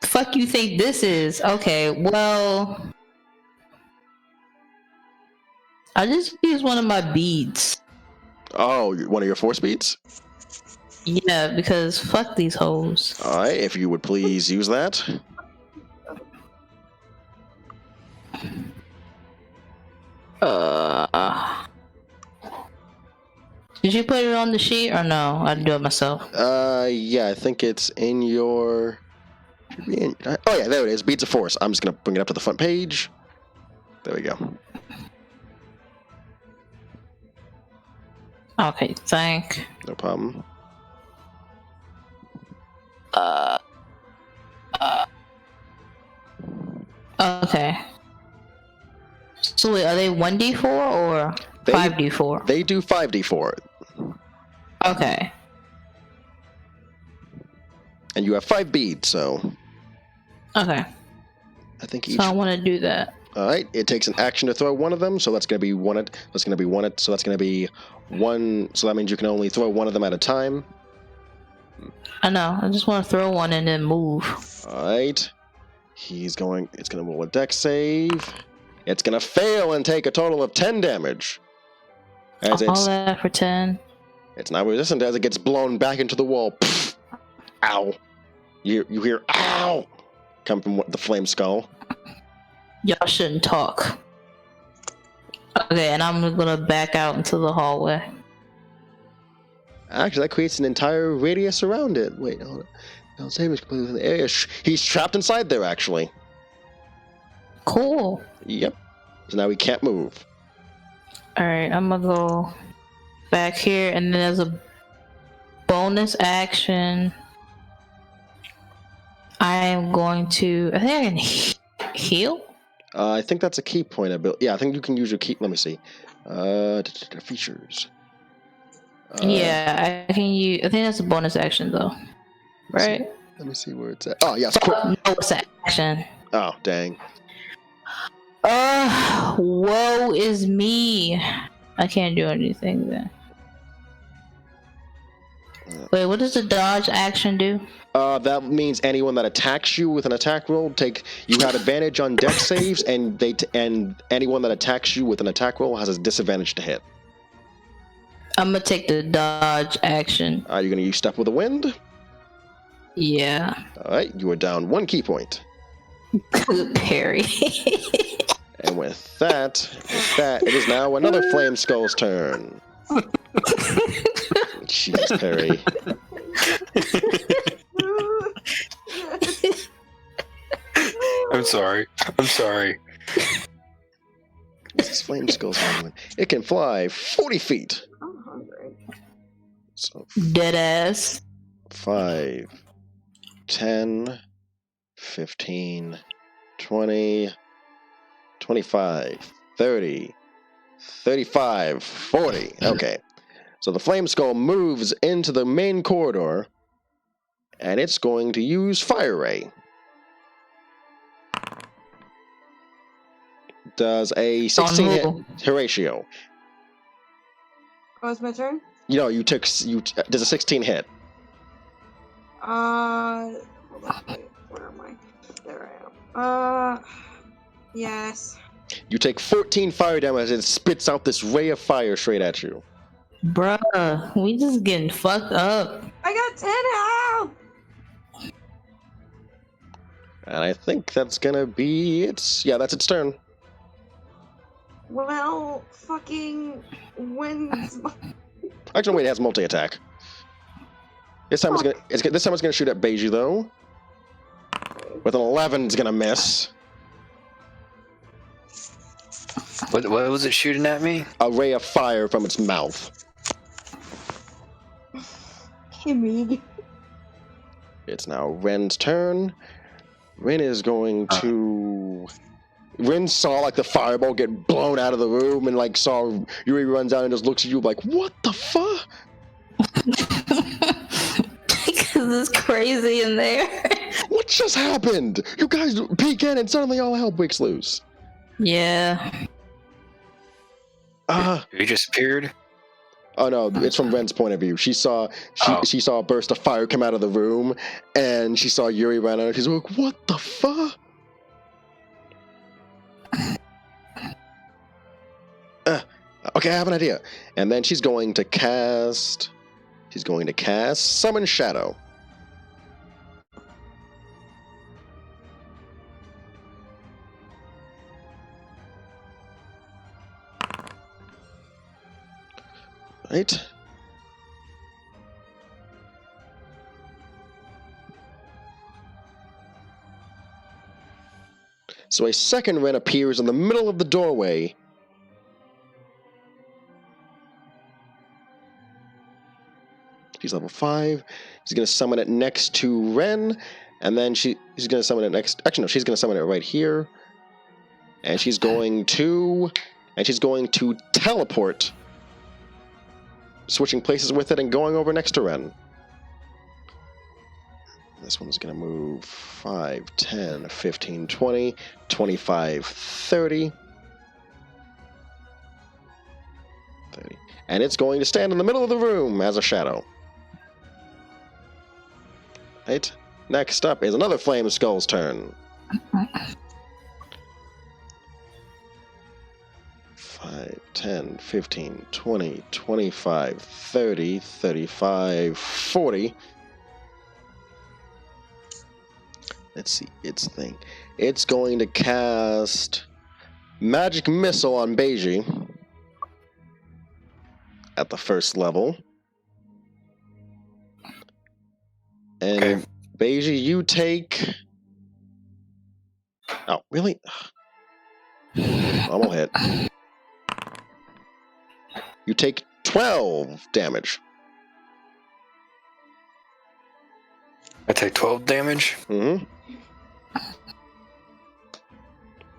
Fuck you think this is? Okay, well, I just used one of my beads. Oh, one of your force beads? Yeah, because fuck these hoes. Alright, if you would please use that. Did you put it on the sheet or no? I'd do it myself. Yeah, I think it's in your... Oh yeah, there it is. Beads of Force. I'm just gonna bring it up to the front page. There we go. Okay, thank. No problem. Okay. So wait, are they 1d4 or 5d4? They do 5d4. Okay. And you have 5 beads, so Okay. I think each. So I want to do that. All right, it takes an action to throw one of them, so that's going to be one. That's going to be one. So that's going to be one. So that means you can only throw one of them at a time. I know. I just want to throw one and then move. All right, he's going. It's going to roll a dex save. It's going to fail and take a total of 10 damage. As All that for 10. It's not resistant as it gets blown back into the wall. Pfft. Ow! You hear ow come from the flame skull. Y'all shouldn't talk. Okay, and I'm gonna back out into the hallway. Actually, that creates an entire radius around it. Wait, hold on. No, save is completely within the area. He's trapped inside there, actually. Cool. Yep. So now he can't move. Alright, I'm gonna go back here, and then there's a bonus action. I am going to. I think I can heal? I think that's a key point ability. Yeah, I think you can use your key. Let me see. Features. Yeah, I can use. I think that's a bonus action, though. Right? Let me see where it's at. Oh, yes. No, it's action. Oh, dang. Woe is me. I can't do anything then. Wait, what does the dodge action do? That means anyone that attacks you with an attack roll you have advantage on dex saves, and and anyone that attacks you with an attack roll has a disadvantage to hit. I'm gonna take the dodge action. Are you gonna use Step with the Wind? Yeah. All right, you are down 1 key point. Good parry. And with that, it is now another Flame Skull's turn. Jeez, Perry. I'm sorry. This is Flame Skull's movement. It can fly 40 feet. I'm hungry. So Dead ass. 5, 10, 15, 20, 25, 30, 35, 40. Okay. So the Flame Skull moves into the main corridor, and it's going to use Fire Ray. Does a 16 hit Horatio. Oh, it's my turn? Does a 16 hit? Hold on, wait, where am I? There I am. Yes. You take 14 fire damage and it spits out this ray of fire straight at you. Bruh, we just getting fucked up. I got 10 health! And I think that's gonna be it. Yeah, that's its turn. Well, fucking wins. Actually, wait, it has multi-attack. This time it's gonna shoot at Beiju though. With an 11, it's gonna miss. What was it shooting at me? A ray of fire from its mouth. Kimmy. It's now Ren's turn. Ren is going to. Ren saw like the fireball get blown out of the room, and like saw Yuri runs out and just looks at you like, "What the fuck?" Because it's crazy in there. What just happened? You guys peek in and suddenly all hell breaks loose. Yeah. You just appeared? Oh no, it's from Ren's point of view. She saw a burst of fire come out of the room, and she saw Yuri run out. She's like, "What the fuck?" Okay, I have an idea. And then she's going to cast Summon Shadow. Right. So a second Ren appears in the middle of the doorway. She's level 5. He's going to summon it next to Ren, and then she's going to summon it next. Actually, no, she's going to summon it right here. and she's going to teleport, switching places with it and going over next to Ren. This one's going to move 5, 10, 15, 20, 25, 30. And it's going to stand in the middle of the room as a shadow. Right. Next up is another Flame Skull's turn. 5, 10, 15, 20, 25, 30, 35, 40. Let's see its thing. It's going to cast Magic Missile on Beiji at the first level. And Okay. Beiji, you take... Oh, really? I'm gonna hit. You take 12 damage. I take 12 damage. Mm-hmm.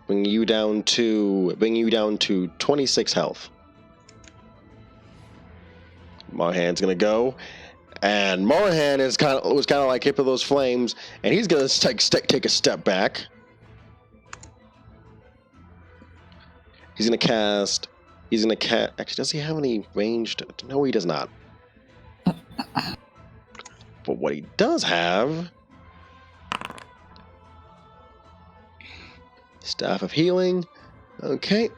Bringing you down to 26 health. Marhan's gonna go, and Marhan was kind of like hit with those flames, and he's gonna take a step back. He's gonna cast. Actually, does he have any ranged? No, he does not. But what he does have, Staff of Healing. Okay.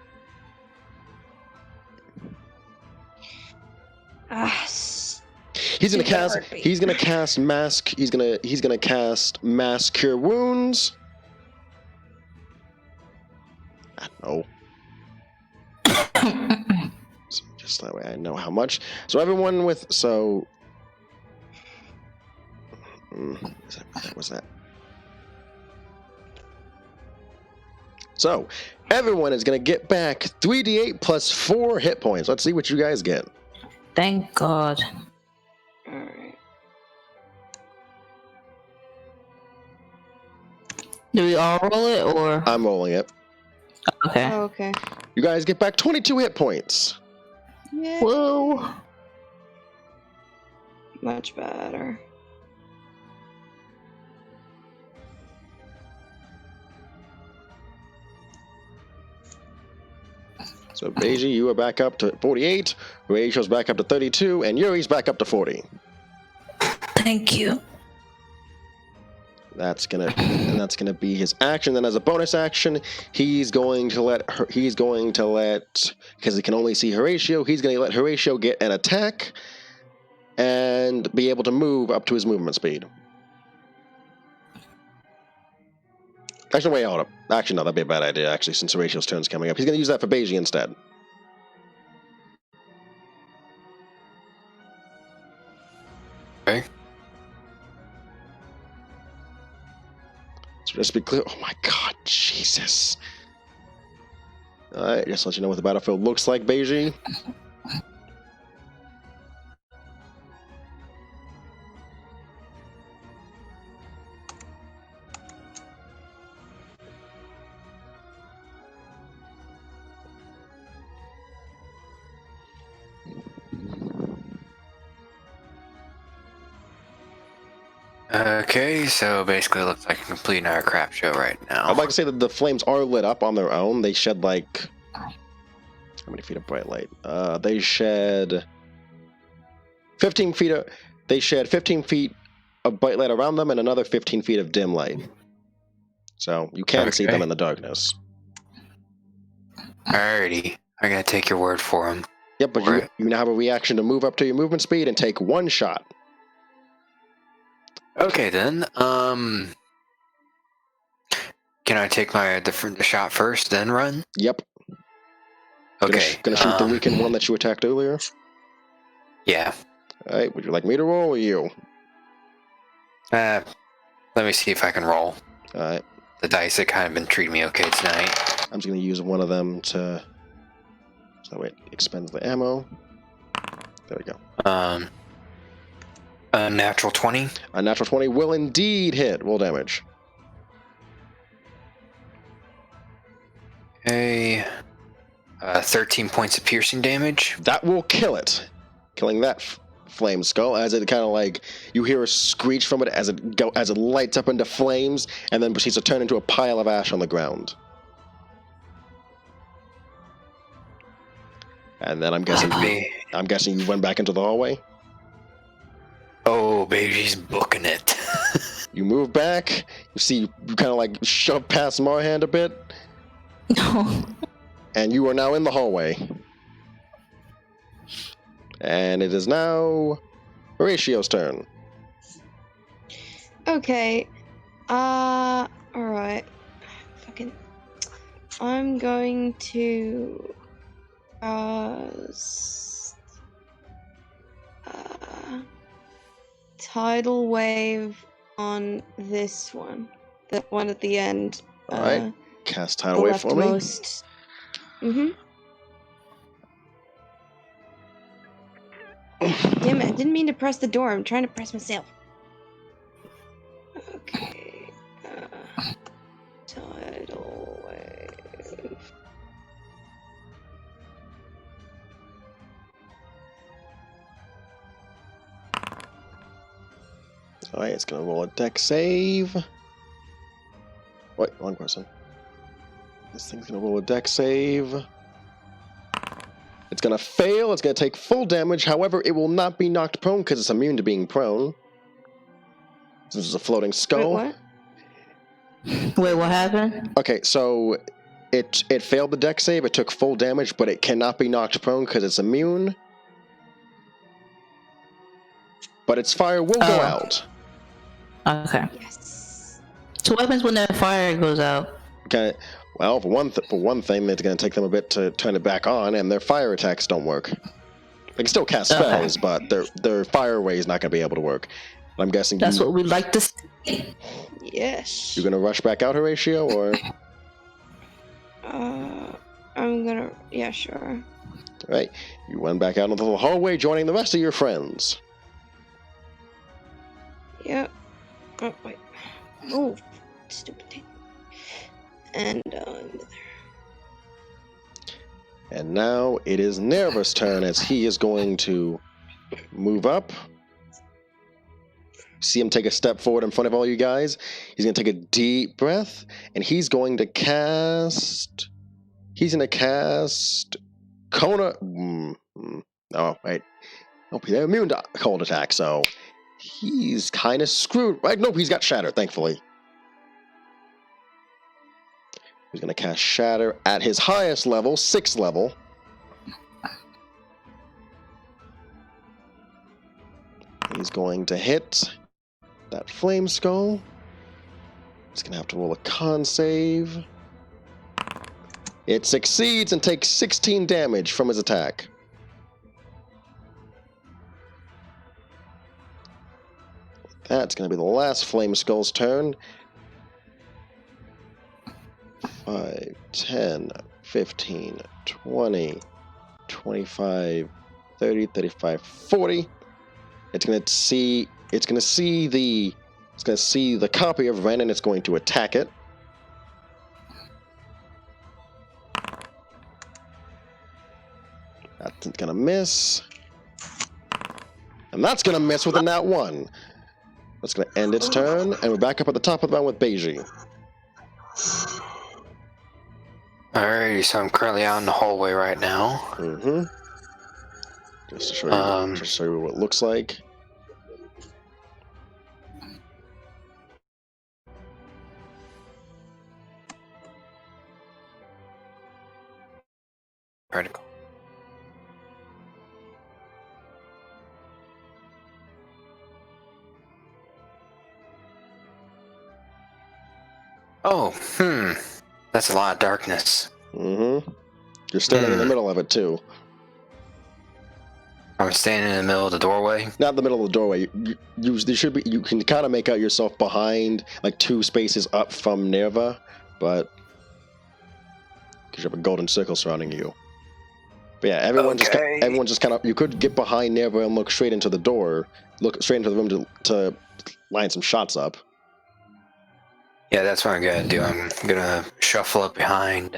He's gonna cast Mask. He's gonna cast Mass Cure Wounds. I don't know. So just that way I know how much. So everyone with what's that? So everyone is gonna get back 3d8 plus 4 hit points. Let's see what you guys get. Thank God. Alright. Do we all roll it or? I'm rolling it. Okay. Oh, okay. You guys get back 22 hit points. Yeah. Whoa. Much better. So Beiji, you are back up to 48. Rachel's back up to 32, and Yuri's back up to 40. Thank you. That's gonna be his action. Then as a bonus action, he's going to let because he can only see Horatio, he's gonna let Horatio get an attack and be able to move up to his movement speed. Actually, wait, hold up. Actually, no, that'd be a bad idea, actually, since Horatio's turn's coming up. He's gonna use that for Beiji instead. Okay. So just to be clear, oh my god, Jesus. Alright, just to let you know what the battlefield looks like, Beiji. Okay, so basically it looks like a complete and utter crap show right now. I'd like to say that the flames are lit up on their own. They shed like... How many feet of bright light? They shed 15 feet of... They shed 15 feet of bright light around them and another 15 feet of dim light. So you can see them in the darkness. Alrighty, I gotta take your word for him. Yep, but you now have a reaction to move up to your movement speed and take one shot. Okay then, can I take the shot first, then run? Yep. Okay. Gonna shoot the weakened one that you attacked earlier? Yeah. Alright, would you like me to roll or you? Let me see if I can roll. Alright. The dice have kind of been treating me okay tonight. I'm just gonna use one of them to... So it expends the ammo. There we go. A natural 20. A natural 20 will indeed hit. Roll damage. Okay. 13 points of piercing damage. That will kill it, killing that flame skull as it kind of like you hear a screech from it as it lights up into flames and then proceeds to turn into a pile of ash on the ground. And then I'm guessing you went back into the hallway. Oh, baby's booking it. You move back. You see, you kind of like shove past Marhand a bit, No. and you are now in the hallway. And it is now Horatio's turn. Okay. Alright. Fucking. I'm going to. Tidal wave on this one. The one at the end. Alright. Cast The Tidal Wave for me. leftmost. Mm-hmm. Damn it, I didn't mean to press the door. I'm trying to press myself. Okay. Tidal wave. Alright, it's gonna roll a deck save. Wait, wrong person. This thing's gonna roll a deck save. It's gonna fail, it's gonna take full damage, however, it will not be knocked prone because it's immune to being prone. This is a floating skull. Wait, what? Wait, what happened? Okay, so it failed the deck save, it took full damage, but it cannot be knocked prone because it's immune. But its fire will go out. Okay. Yes. So what happens when that fire goes out? Okay, well, for one thing, it's going to take them a bit to turn it back on, and their fire attacks don't work. They can still cast spells, but their fire ray is not going to be able to work. I'm guessing That's what we'd like to see. Yes. You're going to rush back out, Horatio, or? I'm gonna. Yeah, sure. Right, you run back out into the hallway, joining the rest of your friends. Yep. Oh, wait. Move. Stupid thing. And, And now it is Nerva's turn as he is going to move up. See him take a step forward in front of all you guys. He's going to take a deep breath, and he's going to cast... Kona... Oh, wait. Nope, they're immune to cold attack, so... He's kind of screwed. Right? Nope, he's got Shatter, thankfully. He's going to cast Shatter at his highest level, 6th level. He's going to hit that Flame Skull. He's going to have to roll a con save. It succeeds and takes 16 damage from his attack. That's going to be the last Flame Skull's turn. 5, 10, 15, 20, 25, 30, 35, 40. It's going to see the copy of Ren, and it's going to attack it. That's going to miss. And that's going to miss with a nat 1. That's going to end its turn, and we're back up at the top of the round with Beiji. Alrighty, so I'm currently out in the hallway right now. Mm-hmm. Just to show you what it looks like. Critical. Oh, that's a lot of darkness. Mm-hmm. You're standing in the middle of it, too. I'm standing in the middle of the doorway. Not the middle of the doorway. You can kind of make out yourself behind, like 2 spaces up from Nerva, but because you have a golden circle surrounding you. But yeah, everyone just kind of. You could get behind Nerva and look straight into the door, look straight into the room to line some shots up. Yeah, that's what I'm gonna do. I'm gonna shuffle up behind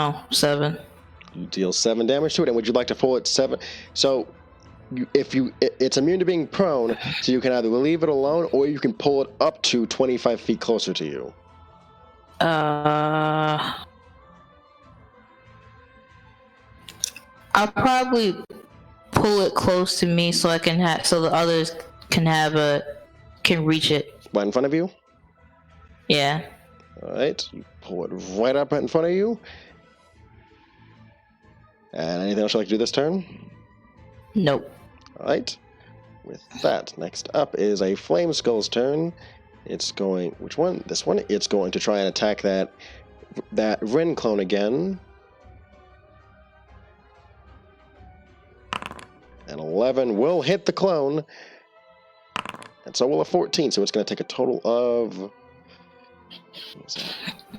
Oh, 7. You deal 7 damage to it, and would you like to pull it 7? So, it's immune to being prone, so you can either leave it alone or you can pull it up to 25 feet closer to you. I'll probably pull it close to me so I can so the others can reach it. Right in front of you? Yeah. Alright, you pull it right up in front of you. And anything else you'd like to do this turn? Nope. Alright. With that, next up is a Flame Skull's turn. It's going... Which one? This one? It's going to try and attack that Ren clone again. And 11 will hit the clone. And so will a 14, so it's going to take a total of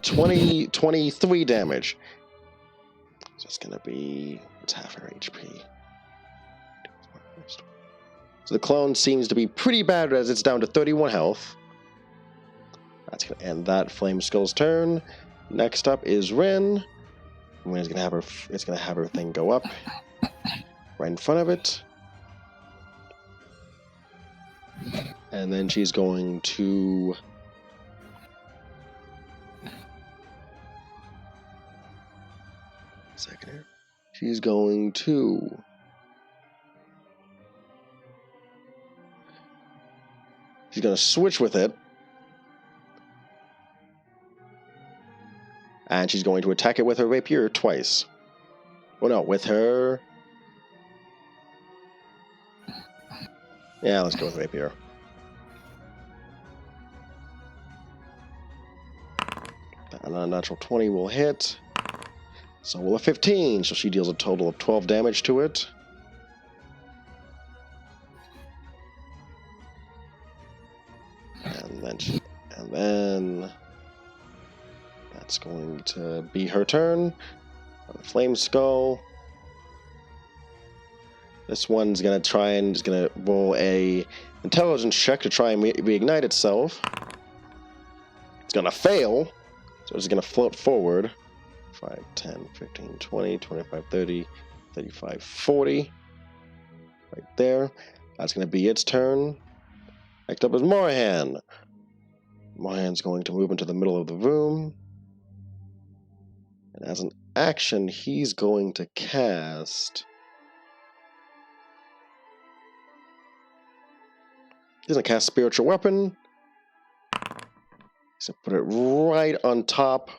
23 damage. So it's going to be... It's half her HP. So the clone seems to be pretty bad as it's down to 31 health. That's going to end that Flame Skull's turn. Next up is Ren. Ren's going to have her thing go up right in front of it. And then she's going to... Second here. She's going to... She's going to switch with it. And she's going to attack it with her rapier twice. Oh no, with her... Yeah, let's go with rapier. And a natural 20 will hit. So will a 15. So she deals a total of 12 damage to it. And then that's going to be her turn. Flame Skull. This one's gonna try and is gonna roll a intelligence check to try and reignite itself. It's gonna fail, so it's gonna float forward. 5, 10, 15, 20, 25, 30, 35, 40. Right there. That's gonna be its turn. Next up is Morahan. Morahan's going to move into the middle of the room. And as an action, he's going to cast... He's going to cast Spiritual Weapon. He's going to put it right on top.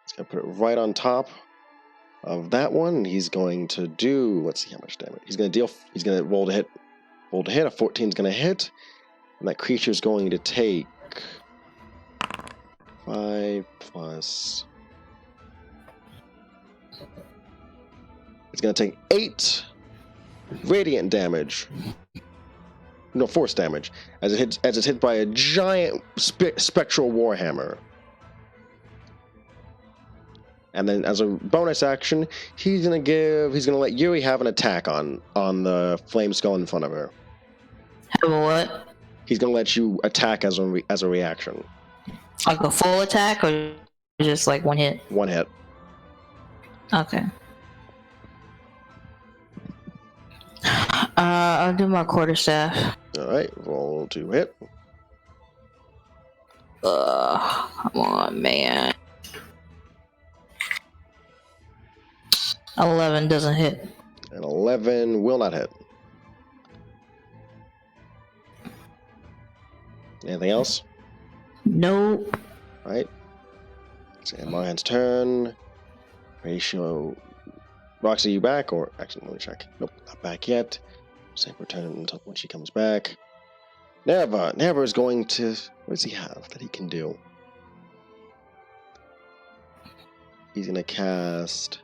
He's going to put it right on top of that one. And he's going to do... Let's see how much damage. He's going to deal... He's going to roll to hit. Roll to hit. A 14 is going to hit. And that creature is going to take 5 plus... It's going to take 8 radiant damage. No, force damage. As it's hit by a giant spectral warhammer. And then as a bonus action, he's going to let Yeri have an attack on the Flame Skull in front of her. Have a what? He's going to let you attack as a reaction. Like a full attack or just like one hit? One hit. Okay. I'll do my quarterstaff. Alright, roll to hit. Come on, man. 11 doesn't hit. And 11 will not hit. Anything else? Nope. Alright. It's Morahan's turn. Ratio. Roxy, you back? Or actually, let me check. Nope, not back yet. Save her turn until when she comes back. Nerva is going to... What does he have that he can do? He's going to cast...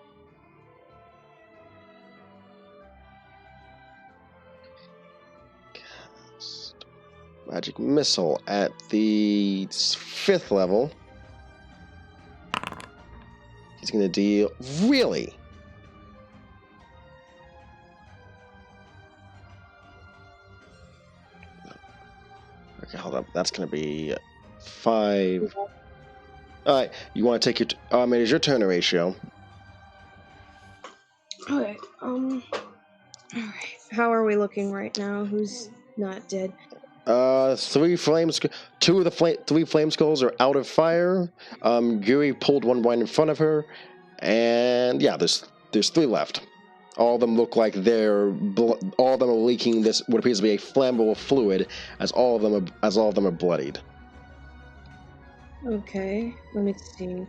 Magic Missile at the 5th level. He's going to deal... Really? Okay, hold up. That's going to be 5... All right, you want to take your it is your turn, Horatio. Okay. Alright. How are we looking right now? Who's not dead? 3 flames. 2 of the 3 flame skulls are out of fire. Yuri pulled one right in front of her, and yeah, there's 3 left. All of them look like all of them are leaking this what appears to be a flammable fluid, as all of them are bloodied. Okay, let me see.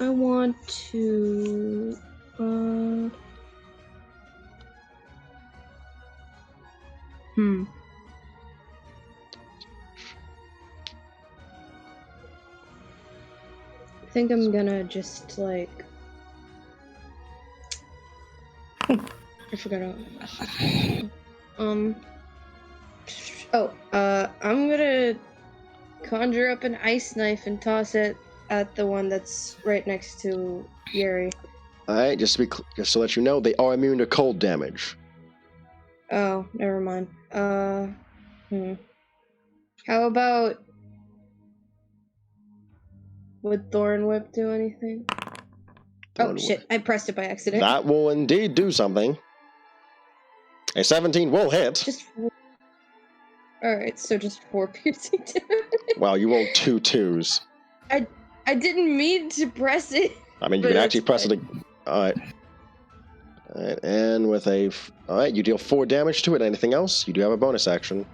I want to. I think I'm gonna just like. I forgot. I'm gonna conjure up an ice knife and toss it at the one that's right next to Yeri. All right, just to let you know, they are immune to cold damage. Oh, never mind. How about would Thorn Whip do anything? Thorn Oh shit! Whip. I pressed it by accident. That will indeed do something. A 17 will hit. Just. All right, so just 4 piercing damage. Wow, you rolled 2 2s. I didn't mean to press it. I mean, you But can actually that's press it. All right. All right, and with all right, you deal 4 damage to it. Anything else? You do have a bonus action.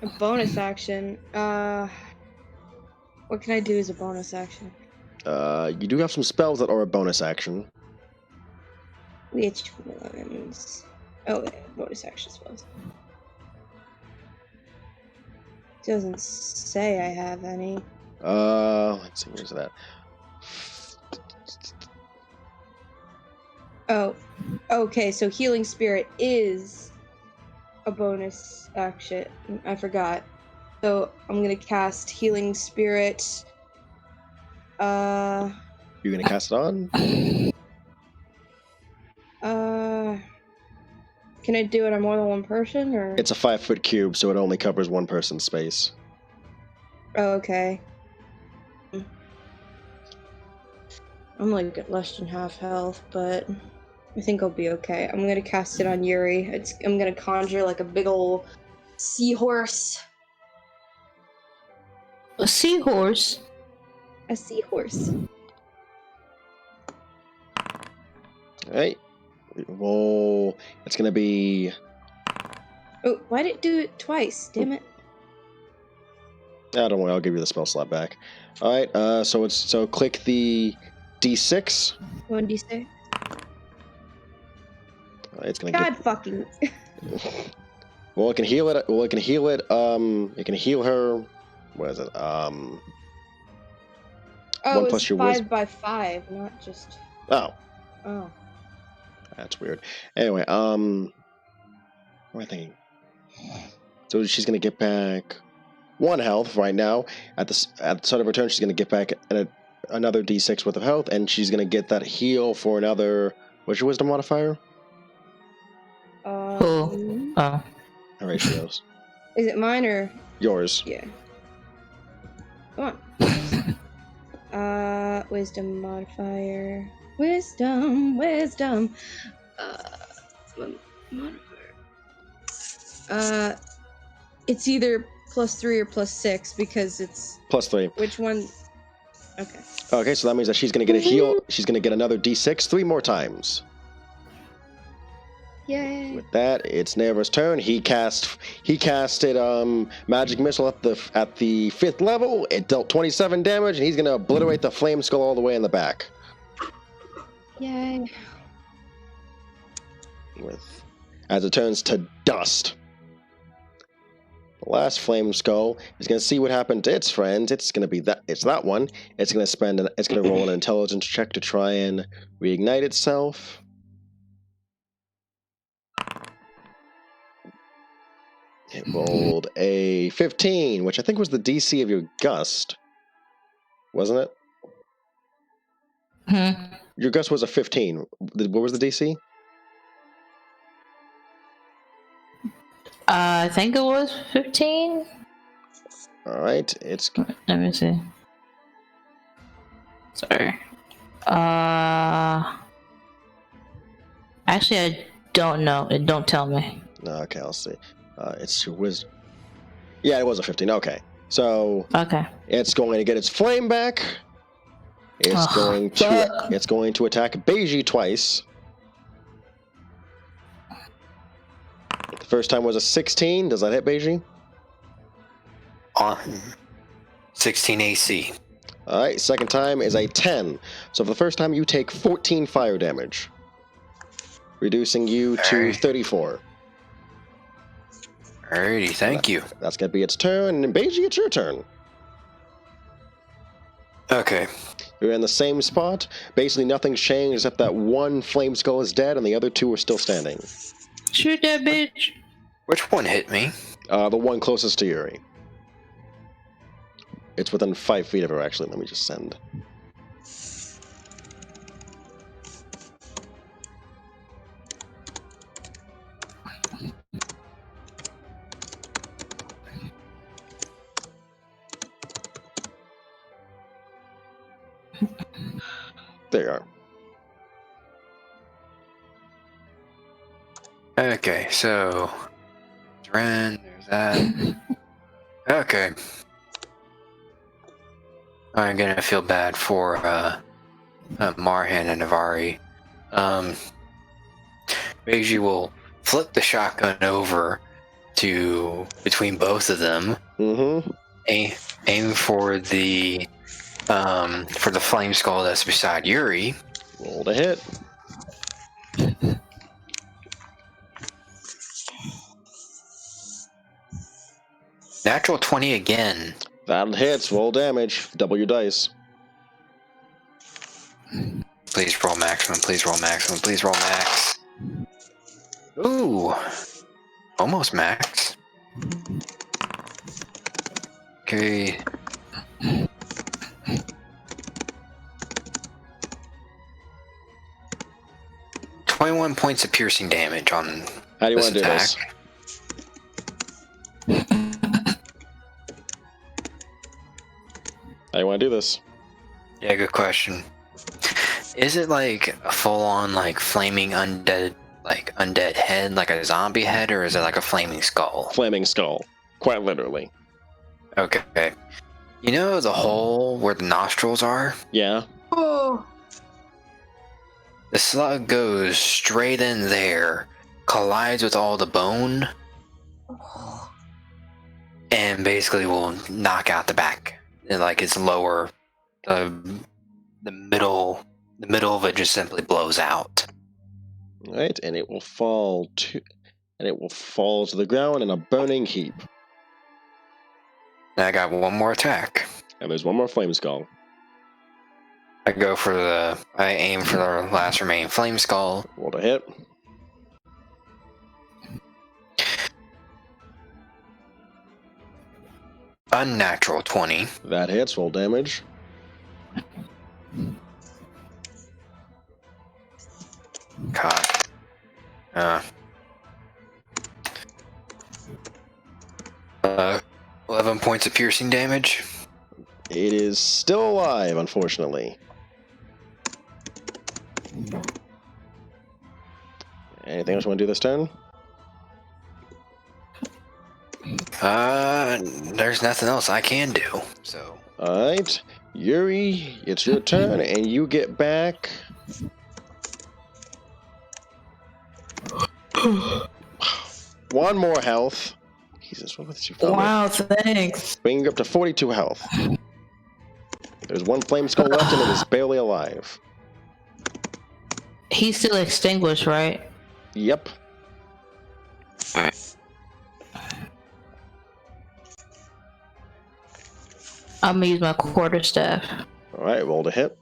A bonus action. What can I do as a bonus action? You do have some spells that are a bonus action. Which ones? Oh, yeah, bonus action spells. Doesn't say I have any. Let's see, where's that? Oh, okay. So healing spirit is a bonus action. I forgot. So I'm gonna cast healing spirit. You're gonna cast it on? Can I do it on more than one person, or? It's a 5-foot cube, so it only covers one person's space. Oh, okay. I'm like at less than half health, but I think I'll be okay. I'm gonna cast it on Yuri. I'm gonna conjure like a big ol' seahorse. A seahorse? A seahorse. Alright. Roll. It's gonna be. Oh, why did it do it twice? Damn it. Don't worry, I'll give you the spell slot back. Alright, so click the D6. 1d6. It's gonna God fucking. Well, it can heal it. Well, it can heal it. It can heal her. What is it? Oh, 1 it's plus your 5 wisdom. by 5, not just. Oh, Oh. that's weird. Anyway, what am I thinking? So she's gonna get back 1 health right now. At the start of her turn, she's gonna get back another D6 worth of health, and she's gonna get that heal for another. What's your wisdom modifier? Oh. Horatio's. Is it mine or Yours. yeah? Come on. Wisdom modifier. Wisdom. Modifier. It's either +3 or +6 because it's +3. which one? Okay. Okay, so that means that she's gonna get a heal. She's gonna get another D6 3 more times. Yay. With that, it's Neva's turn. He casted magic missile at the 5th level. It dealt 27 damage, and he's gonna obliterate the flame skull all the way in the back. Yay. As it turns to dust. The last flame skull is gonna see what happened to its friends. It's gonna be that. It's that one. It's gonna roll an intelligence check to try and reignite itself. It rolled a 15, which I think was the DC of your gust. Wasn't it? Your gust was a 15. What was the DC? I think it was 15. All right, it's Let me see. Sorry. Actually, I don't know. It don't tell me. okay. I'll see. It's your wisdom. Yeah, it was a 15. Okay, so Okay. it's going to get its flame back. It's Ugh, going to fuck. it's going to attack Beiji twice. The first time was a 16. Does that hit Beiji? On 16 AC. All right. Second time is a 10. So for the first time, you take 14 fire damage, reducing you to Alright. 34. Alrighty, thank you. That's gonna be its turn, and Beiji, it's your turn. Okay. You're in the same spot. Basically, nothing's changed except that one flame skull is dead, and the other two are still standing. Shoot that bitch. Which one hit me? The one closest to Yeri. It's within 5 feet of her, actually. Let me just send. There you are. Okay, so Ren, there's that. Okay. I'm gonna feel bad for Marhan and Navari. Beiji will flip the shotgun over to between both of them. Mm-hmm. Aim for the flame skull that's beside Yuri. Roll to hit. Natural 20 again. That hits. Roll damage. Double your dice. Please roll maximum. Please roll maximum. Please roll max. Ooh. Almost max. Okay. "21 points of piercing damage on How do you this want to do attack. this? How do you want to do this? Yeah, good question. Is it like a full-on like flaming undead head, like a zombie head, or is it like a flaming skull? Flaming skull. Quite literally. Okay. You know the hole where the nostrils are? Yeah. Oh, The slug goes straight in there, collides with all the bone, and basically will knock out the back. And like its lower, the middle of it just simply blows out. Right, and it will fall to the ground in a burning heap. And I got one more attack. And there's one more flame skull. I aim for the last remaining flame skull. Roll to hit. Unnatural 20. That hits. Roll damage. God. 11 points of piercing damage. It is still alive, unfortunately. Anything else you want to do this turn? There's nothing else I can do. So Alright. Yuri, it's your turn, and you get back... one more health. Jesus, what was your phone? Wow, thanks. Bringing you up to 42 health. There's one flame skull left, and it is barely alive. He's still extinguished, right? Yep. I'm gonna use my quarterstaff. Alright, roll to hit.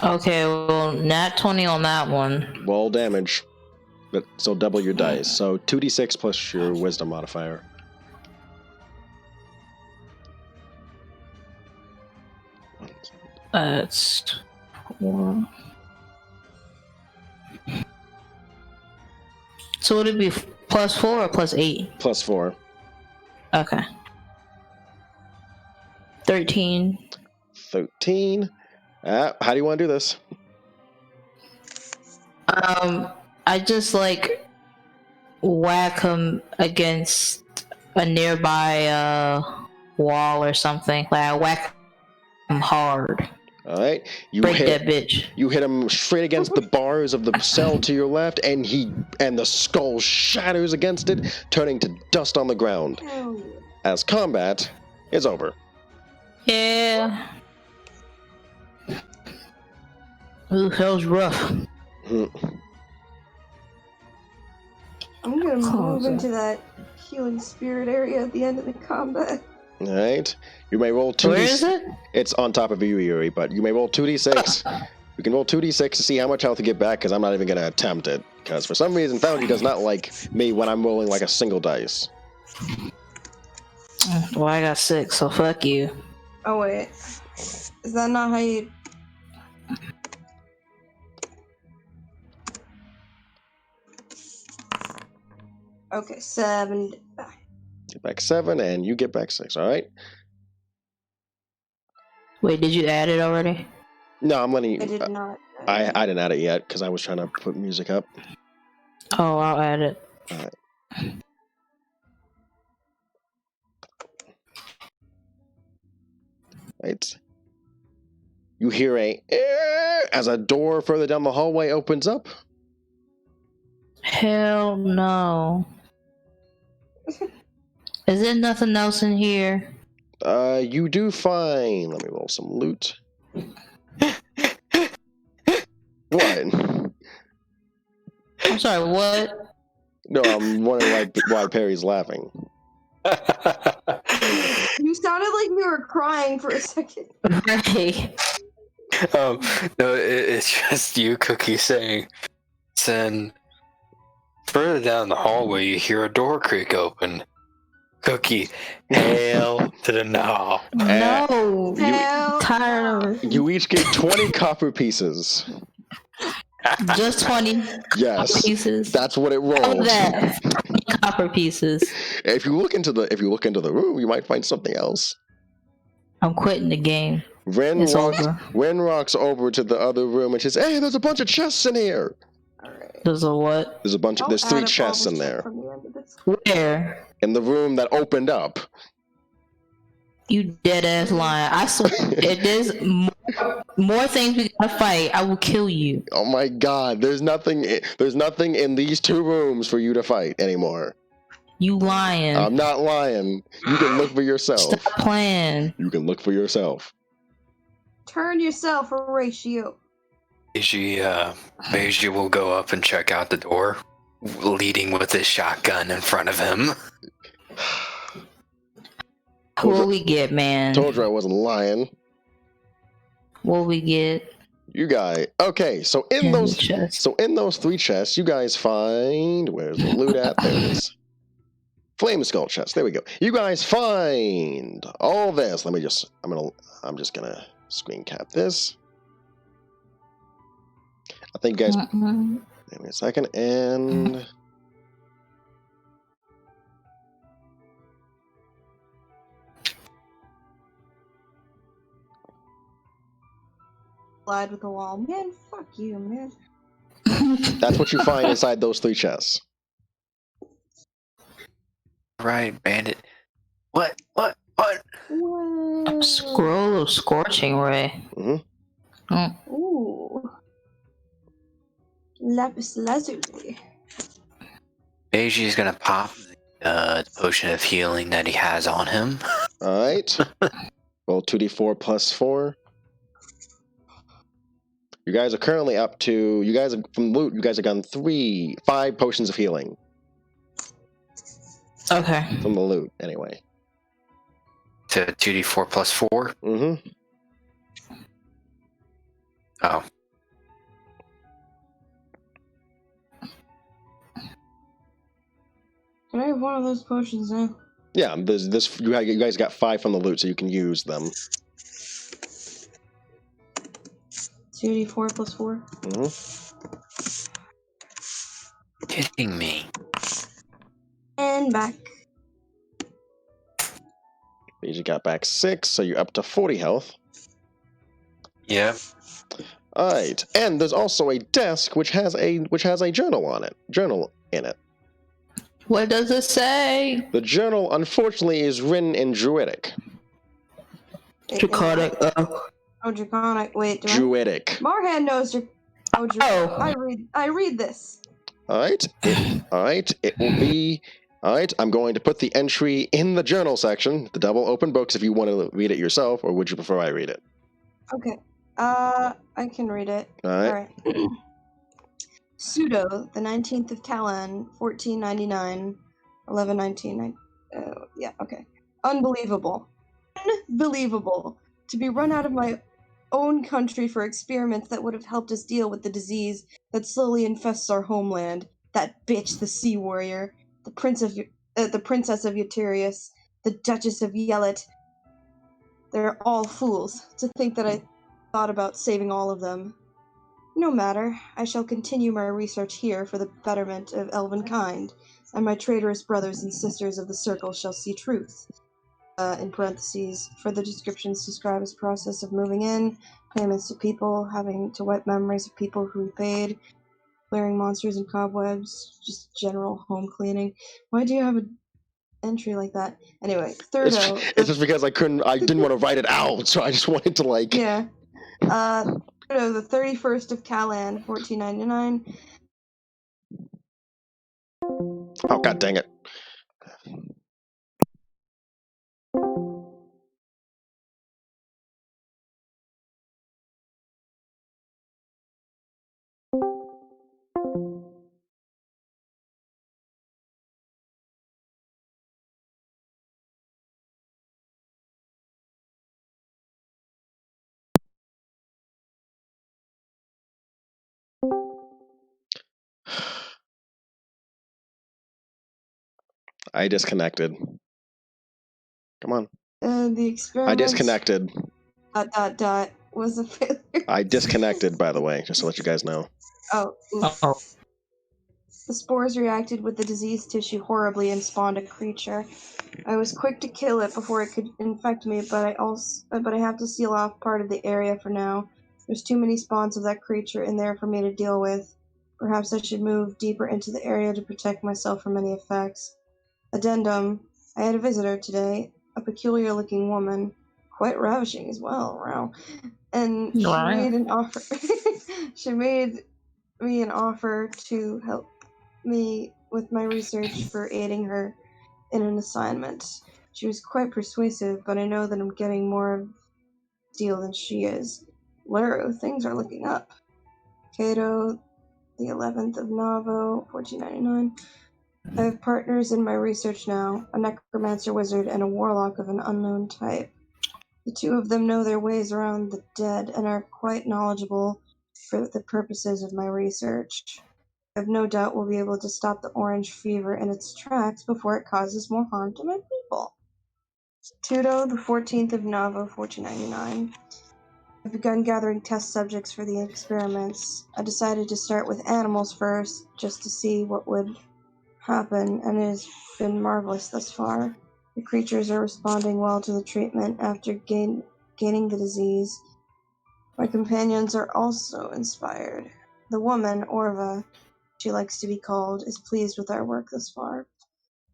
Okay, well, nat 20 on that one. Roll damage. But so double your dice. So 2d6 plus your wisdom modifier. That's 4. So would it be +4 or +8? +4. Okay. 13. 13. How do you want to do this? I just like whack him against a nearby wall or something. Like I whack him hard. All right, Break that bitch. You hit him straight against the bars of the cell to your left, and the skull shatters against it, turning to dust on the ground. Oh. As combat is over. Yeah. Ooh, that was rough. I'm gonna move into that healing spirit area at the end of the combat. All right, you may roll 2d6. Where is it? It's on top of you, Yeri, but you may roll 2d6. You can roll 2d6 to see how much health you get back, because I'm not even going to attempt it. Because for some reason, Foundry does not like me when I'm rolling like a single dice. Well, I got 6, so fuck you. Oh wait, is that not how you? Okay, 7. Get back 7, and you get back 6, all right? Wait, did you add it already? No, I'm letting you... I did not. I didn't add it yet, because I was trying to put music up. Oh, I'll add it. All right. Right. You hear as a door further down the hallway opens up. Hell no. Is there nothing else in here? You do find... Let me roll some loot. What? I'm sorry, what? No, I'm wondering why Perry's laughing. You sounded like you were crying for a second. Right. No, it's just you, Cookie, saying, then further down the hallway, you hear a door creak open. Cookie, hail to the no. No. Hell Tired of it. You each get 20 copper pieces. Just 20 Yes, copper pieces. that's what it All rolls. that. 20 copper pieces. If you look into the room, you might find something else. I'm quitting the game. Ren It's over. walks over to the other room and says, "Hey, there's a bunch of chests in here." Alright. There's a what? There's 3 chests in there. Where? In the room that opened up. You dead ass lying. I swear, if there's more things we gotta fight, I will kill you. Oh my god, there's nothing in these 2 rooms for you to fight anymore. You lying. I'm not lying. You can look for yourself. Stop playing. You can look for yourself. Turn yourself, Horatio. Beiji will go up and check out the door, leading with his shotgun in front of him. What we get, man? Told you I wasn't lying. What we get? You guys. Okay, so in those 3 chests, you guys find, where's the loot at? There it is. Flame skull chest. There we go. You guys find all this. I'm just gonna screen cap this. I think you guys. Give me a second, and Slide with the wall. Man, fuck you, man. that's what you find inside those 3 chests. Right, bandit. What? Whoa. Scroll of Scorching Ray. Mm-hmm. Oh. Ooh. Lapis lazuli. Beiji's gonna pop the potion of healing that he has on him. All right. Roll 2d4 plus 4. You guys are currently up to. You guys from loot. You guys have gotten 5 potions of healing Okay. from the loot. Anyway. To 2d4 plus 4. Mm-hmm. Oh. Can I have one of those potions now? Yeah, there's this. You guys got 5 from the loot, so you can use them. 2d4 plus 4. Kidding me. And back. You got back 6, so you're up to 40 health. Yeah. All right, and there's also a desk which has a journal on it. Journal in it. What does it say? The journal, unfortunately, is written in Druidic. Draconic. Oh, Draconic. Wait, do Druidic. Marhan knows. I read this. All right. It will be. All right. I'm going to put the entry in the journal section, the double open books, if you want to read it yourself, or would you prefer I read it? Okay. I can read it. All right. Pseudo, the 19th of Callan, 1499, 1119. Yeah, okay. Unbelievable. Unbelievable. To be run out of my own country for experiments that would have helped us deal with the disease that slowly infests our homeland. That bitch, the Sea Warrior, the Princess of Euterius, the Duchess of Yellet. They're all fools to think that I thought about saving all of them. No matter, I shall continue my research here for the betterment of elven kind, and my traitorous brothers and sisters of the Circle shall see truth. In parentheses, further descriptions describe his process of moving in, payments to people, having to wipe memories of people who he paid, clearing monsters and cobwebs, just general home cleaning. Why do you have an entry like that? Anyway, Thirdo. It's just because I didn't want to write it out, so I just wanted to like. Yeah. Thirdo, the 31st of Callan, 1499. Oh, god dang it. I disconnected. Come on. The experiment. I disconnected. ... was a failure. I disconnected, by the way, just to let you guys know. Oh, oof. Oh. The spores reacted with the diseased tissue horribly and spawned a creature. I was quick to kill it before it could infect me, but I have to seal off part of the area for now. There's too many spawns of that creature in there for me to deal with. Perhaps I should move deeper into the area to protect myself from any effects. Addendum. I had a visitor today, a peculiar-looking woman, quite ravishing as well, wow. And she made an offer. She made me an offer to help me with my research for aiding her in an assignment. She was quite persuasive, but I know that I'm getting more of a deal than she is. Lero, things are looking up. Cato, the 11th of Navo, 1499. I have partners in my research now, a necromancer wizard and a warlock of an unknown type. The two of them know their ways around the dead and are quite knowledgeable for the purposes of my research. I have no doubt we'll be able to stop the orange fever in its tracks before it causes more harm to my people. Tudo, the 14th of Navo, 1499. I've begun gathering test subjects for the experiments. I decided to start with animals first, just to see what would happen, and it has been marvelous thus far. The creatures are responding well to the treatment after gaining the disease. My companions are also inspired. The woman, Orva, she likes to be called, is pleased with our work thus far.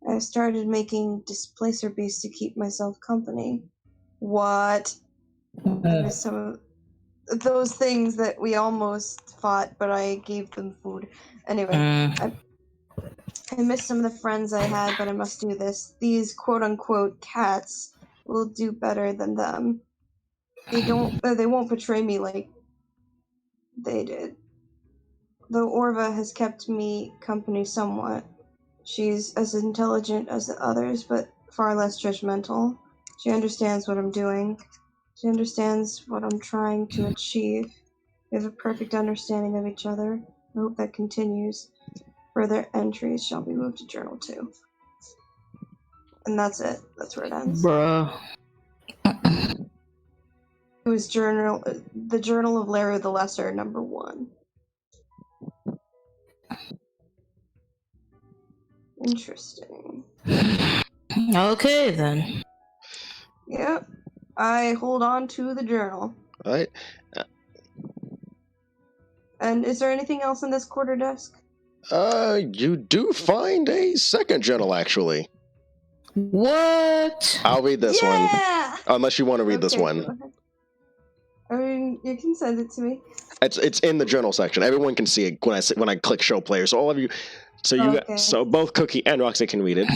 I have started making displacer beasts to keep myself company. What? I missed some of those things that we almost fought, but I gave them food. Anyway, I miss some of the friends I had, but I must do this. These quote-unquote cats will do better than them. They won't betray me like they did. Though Orva has kept me company somewhat. She's as intelligent as the others, but far less judgmental. She understands what I'm doing. She understands what I'm trying to achieve. We have a perfect understanding of each other. I hope that continues. Further entries shall be moved to Journal 2. And that's it. That's where it ends. Bruh. It was the Journal of Larry the Lesser, #1. Interesting. Okay, then. Yep. I hold on to the journal. All right. And is there anything else in this quarter desk? You do find a second journal, actually. What? I'll read this one. Unless you want to read this Okay, one. go ahead. I mean, you can send it to me. It's in the journal section. Everyone can see it when I click show player. So all of you, so both Cookie and Roxy can read it.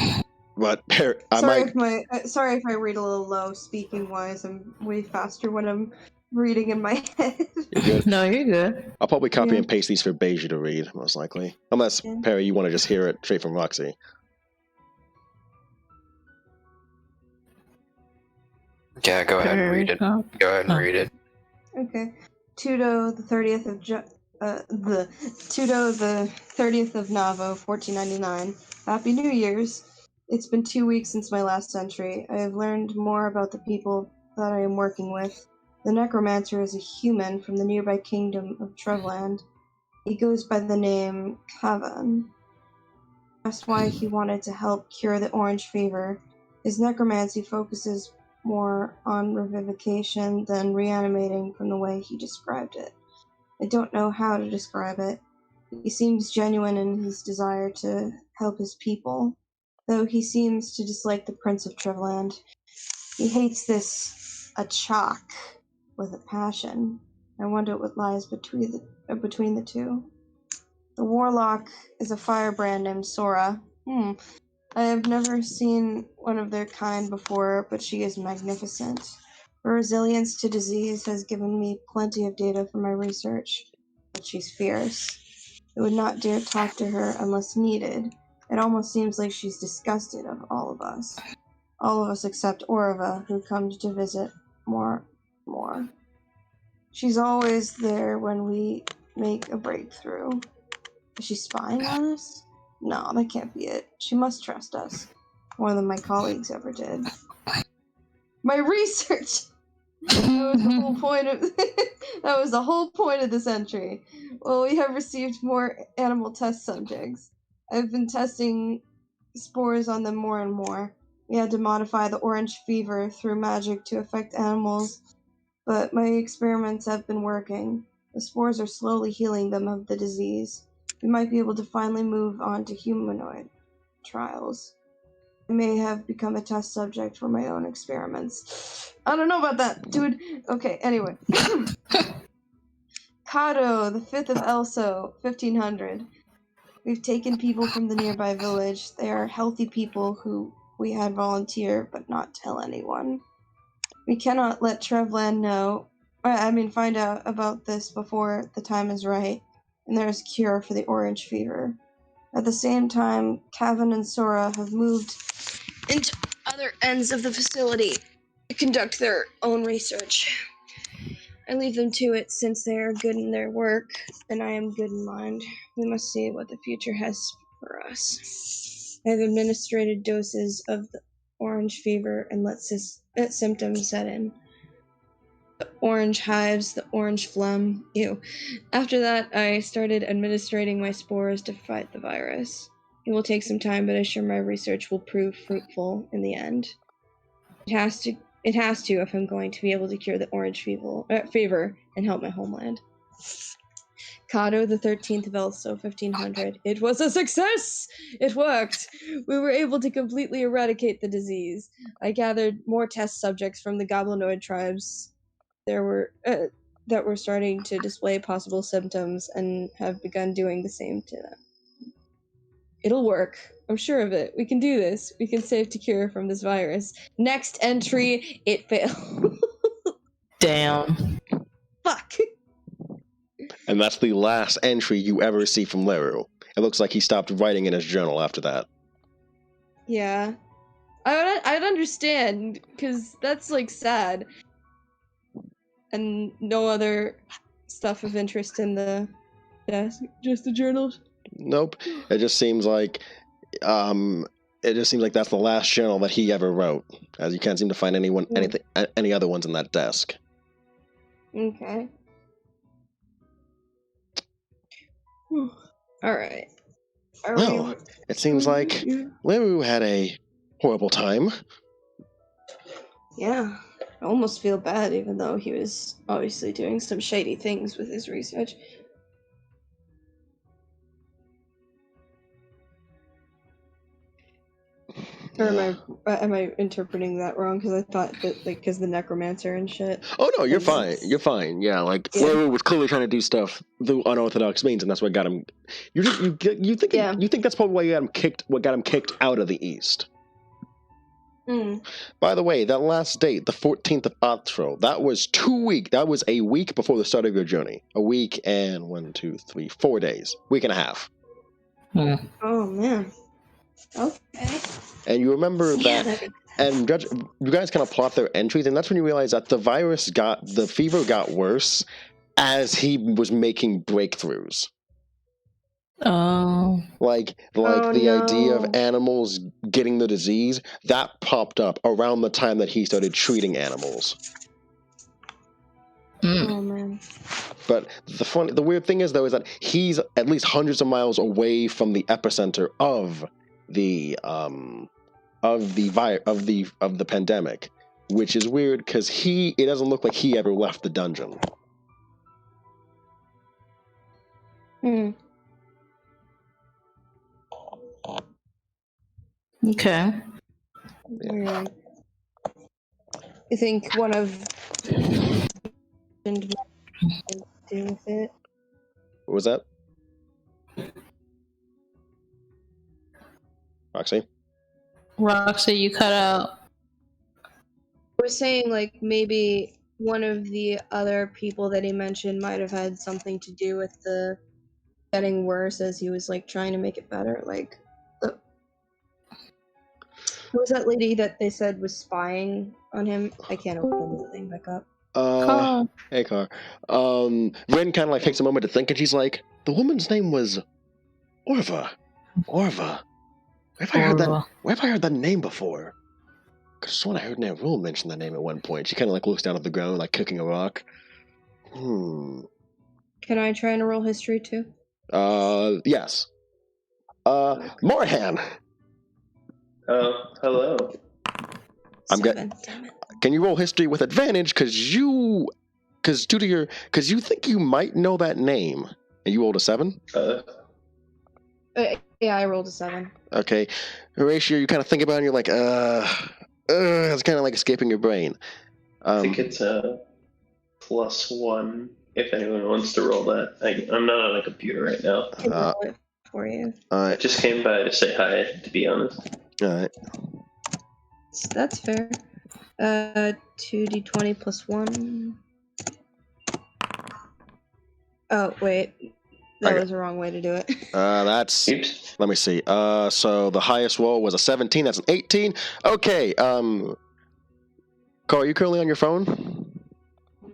But sorry if I read a little low speaking wise. I'm way faster when I'm reading in my head. You're good. No, you're good. I'll probably copy and paste these for Beiju to read, most likely. Unless, Perry, you want to just hear it straight from Roxy. Yeah, go ahead and read it. Go ahead and read it. Okay. Tudo, the 30th of the 30th of Navo, 1499. Happy New Year's. It's been 2 weeks since my last entry. I have learned more about the people that I am working with. The necromancer is a human from the nearby kingdom of Trevland. He goes by the name Kavan. That's why he wanted to help cure the orange fever. His necromancy focuses more on revivification than reanimating from the way he described it. I don't know how to describe it. He seems genuine in his desire to help his people, though he seems to dislike the Prince of Trevland. He hates this Achak with a passion. I wonder what lies between the two. The warlock is a firebrand named Sora. I have never seen one of their kind before, but she is magnificent. Her resilience to disease has given me plenty of data for my research, but she's fierce. I would not dare talk to her unless needed. It almost seems like she's disgusted of all of us. All of us except Orva, who comes to visit more. She's always there when we make a breakthrough. Is she spying on us? No, that can't be it. She must trust us. More than my colleagues ever did. My research! That was the whole point of this entry. Well, we have received more animal test subjects. I've been testing spores on them more and more. We had to modify the orange fever through magic to affect animals, but my experiments have been working. The spores are slowly healing them of the disease. We might be able to finally move on to humanoid trials. I may have become a test subject for my own experiments. I don't know about that, dude. Okay, anyway. Kato, the 5th of Elso, 1500. We've taken people from the nearby village. They are healthy people who we had volunteer, but not tell anyone. We cannot let Trevland find out about this before the time is right, and there is a cure for the orange fever. At the same time, Kavan and Sora have moved into other ends of the facility to conduct their own research. I leave them to it since they are good in their work, and I am good in mine. We must see what the future has for us. I have administered doses of the orange fever and let symptoms set in. The orange hives, the orange phlegm, ew. After that, I started administering my spores to fight the virus. It will take some time, but I'm sure my research will prove fruitful in the end. It has to if I'm going to be able to cure the orange fever and help my homeland. Kato, the 13th of Elso, 1500. It was a success! It worked! We were able to completely eradicate the disease. I gathered more test subjects from the goblinoid tribes that were starting to display possible symptoms and have begun doing the same to them. It'll work. I'm sure of it. We can do this. We can save Takira from this virus. Next entry, it failed. Damn. Fuck. And that's the last entry you ever see from Leru. It looks like he stopped writing in his journal after that. Yeah. I'd understand, because that's, like, sad. And no other stuff of interest in the desk, just the journals. Nope. It just seems like that's the last journal that he ever wrote, as you can't seem to find any other ones in that desk. Okay. Alright. Well, it seems like Leru had a horrible time. Yeah. I almost feel bad, even though he was obviously doing some shady things with his research. Or am I interpreting that wrong? Because I thought that, like, because the necromancer and shit. Oh no, you're And fine. that's- You're fine. Yeah, like Yeah. Leru was clearly trying to do stuff through unorthodox means, and that's what got him. You think Yeah. you think that's probably why you got him kicked. What got him kicked out of the East? Mm. By the way, that last date, the 14th of Octro, that was 2 weeks. That was a week before the start of your journey. A week and 1, 2, 3, 4 days. Week and a half. Oh man. Okay. And you remember Yeah, that. And you guys kind of plot their entries, and that's when you realize that the fever got worse as he was making breakthroughs. Oh. Like Oh, the idea no. of animals getting the disease, that popped up around the time that he started treating animals. Oh man. But the weird thing is, though, is that he's at least hundreds of miles away from the epicenter of the pandemic, which is weird because it doesn't look like he ever left the dungeon. Hmm. Okay. Weird. You think one of and do with it? What was that? Roxy? Roxy, you cut out. We're saying like maybe one of the other people that he mentioned might have had something to do with the getting worse as he was like trying to make it better. Like, who was that lady that they said was spying on him? I can't open the thing back up. Hey, Car. Ren kind of like takes a moment to think, and she's like, the woman's name was Orva. Where have I heard that name before? Because someone I heard Nerul mention that name at one point. She kind of like looks down at the ground, like cooking a rock. Can I try and roll history too? Yes. Morhan! Hello. Seven, damn it. Can you roll history with advantage? Because you think you might know that name. And you rolled a 7? Yeah, I rolled a 7. Okay. Horatio, you kind of think about it and you're like, it's kind of like escaping your brain. I think it's a +1 if anyone wants to roll that. I'm not on a computer right now. I can roll it for you. I just came by to say hi, to be honest. Alright. That's fair. 2d20 plus 1. Oh, wait. That was the wrong way to do it. That's... Oops. Let me see. So the highest roll was a 17. That's an 18. Okay. Carl, are you currently on your phone?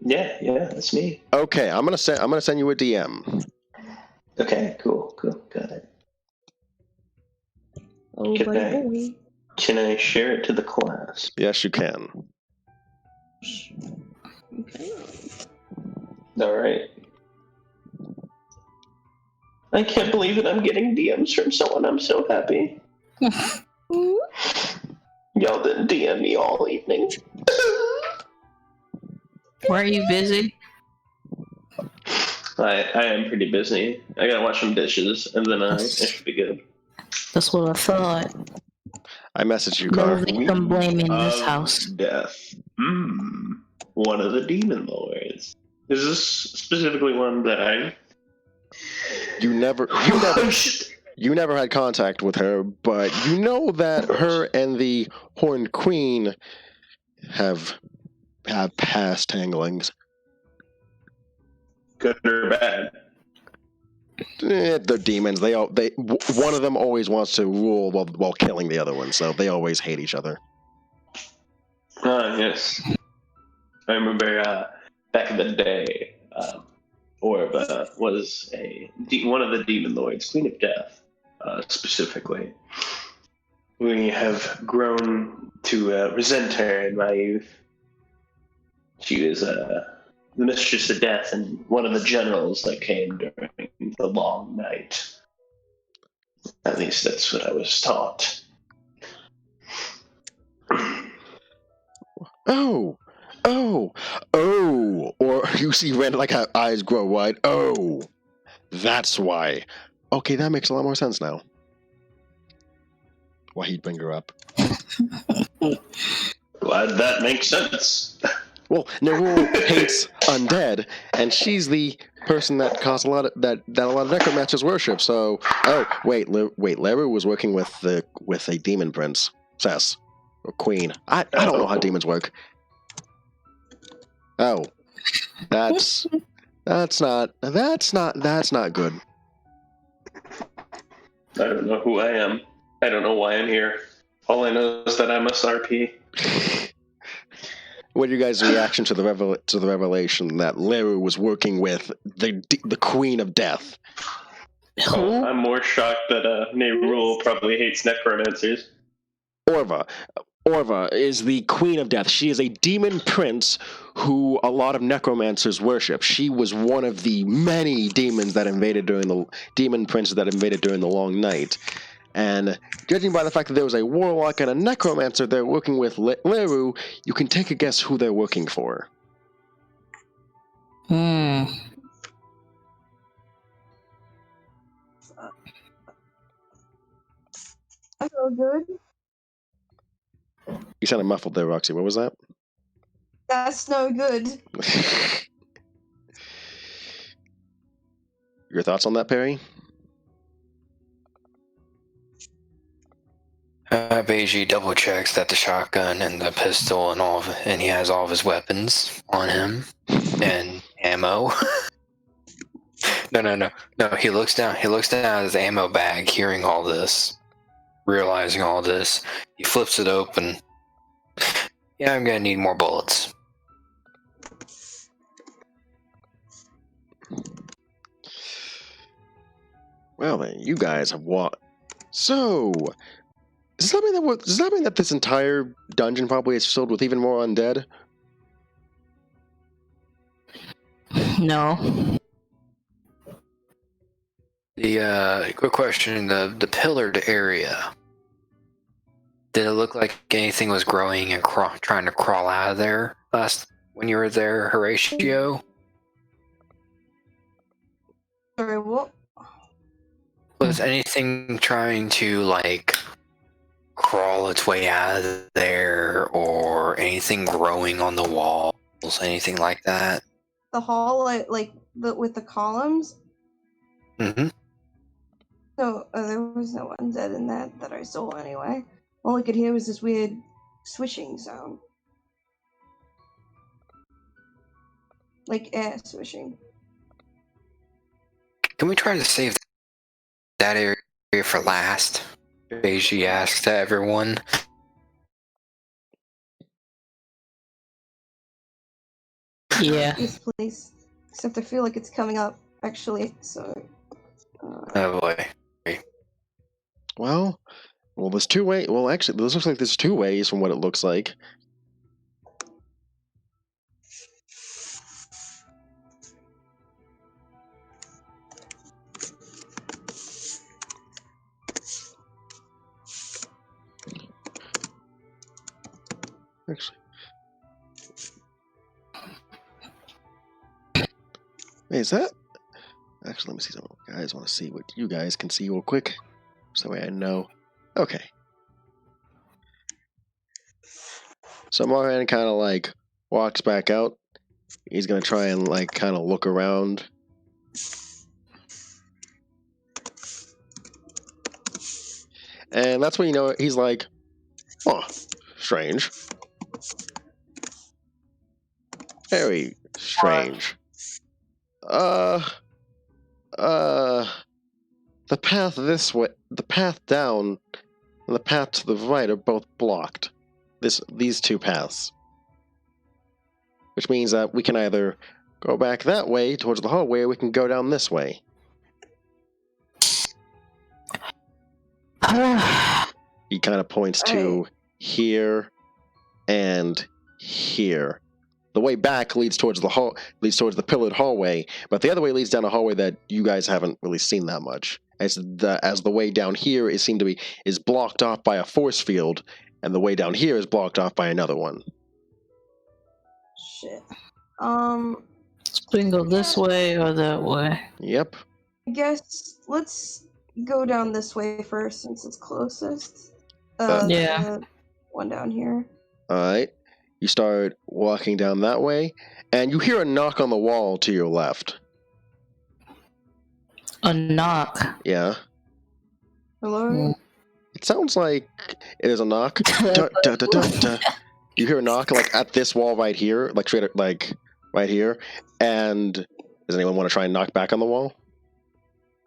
Yeah, that's me. Okay, I'm gonna send you a DM. Okay, cool, got it. Oh, buddy. Can I share it to the class? Yes, you can. Okay. All right. I can't believe that I'm getting DMs from someone. I'm so happy. Y'all didn't DM me all evening. Were you busy? I am pretty busy. I gotta wash some dishes, and then I should be good. That's what I thought. I messaged you, No Carl. victim blaming in this Of house. Death. One of the demon lords. Is this specifically one that I... You never had contact with her, but you know that her and the Horned Queen have past tanglings. Good or bad? They're demons. One of them always wants to rule while killing the other one, so they always hate each other. Yes. I remember back in the day, Orba was one of the demon lords, Queen of Death, specifically. We have grown to resent her in my youth. She was the Mistress of Death and one of the generals that came during the long night. At least that's what I was taught. Oh, or you see Rand like her eyes grow wide. Oh, that's why. Okay, that makes a lot more sense now. Why he'd bring her up. Glad that makes sense. Well, Nerul hates undead, and she's the person that caused a lot of that a lot of necromancers worship. So, wait, Leru was working with a demon princess or queen. I don't know how demons work. Oh, that's not good. I don't know who I am. I don't know why I'm here. All I know is that I'm a SRP. What are you guys' reaction to the revelation that Leru was working with the Queen of Death? Oh, I'm more shocked that Nerul probably hates necromancers. Orva is the Queen of Death. She is a demon prince who a lot of necromancers worship. She was one of the many demons that invaded during the demon princes that invaded during the Long Night. And judging by the fact that there was a warlock and a necromancer there working with Leru, you can take a guess who they're working for. Hmm. I feel good. You sounded muffled there, Roxy. What was that? That's no good. Your thoughts on that, Perry? Beiji double checks that the shotgun and the pistol and he has all of his weapons on him and ammo. No. He looks down at his ammo bag, hearing all this, realizing all this. He flips it open. Yeah, I'm gonna need more bullets. Well then, you guys have what? So, does that mean that this entire dungeon probably is filled with even more undead? No. The quick question: the pillared area. Did it look like anything was growing and trying to crawl out of there when you were there, Horatio? Sorry, what? Was anything trying to crawl its way out of there, or anything growing on the walls, anything like that? The hall, with the columns? Mm-hmm. No, there was no undead in that I saw anyway. All I could hear was this weird swishing sound. Like air swishing. Can we try to save that area for last? Beiji asked everyone. Yeah. Yes, please. Except I feel like it's coming up, actually, so... Oh boy. Well, there's two ways. Well, actually, this looks like there's two ways from what it looks like. Actually, wait, is that? Actually, let me see something. Guys, want to see what you guys can see real quick, so that way I know. Okay. So Moran kind of walks back out. He's gonna try and kind of look around. And that's when he's like, oh, strange. Very strange. The path this way, the path down, and the path to the right are both blocked. These two paths. Which means that we can either go back that way towards the hallway, or we can go down this way. He kind of points to here and here. the way back leads towards the pillared hallway, but the other way leads down a hallway that you guys haven't really seen that much. As the way down here is blocked off by a force field, and the way down here is blocked off by another one. Shit. We can go this way or that way. Yep. I guess let's go down this way first since it's closest. Yeah. The one down here. All right. You start walking down that way, and you hear a knock on the wall to your left. A knock. Yeah. Hello? It sounds like it is a knock. Duh, duh, duh, duh, duh. You hear a knock like at this wall right here, like straight like right here. And does anyone want to try and knock back on the wall?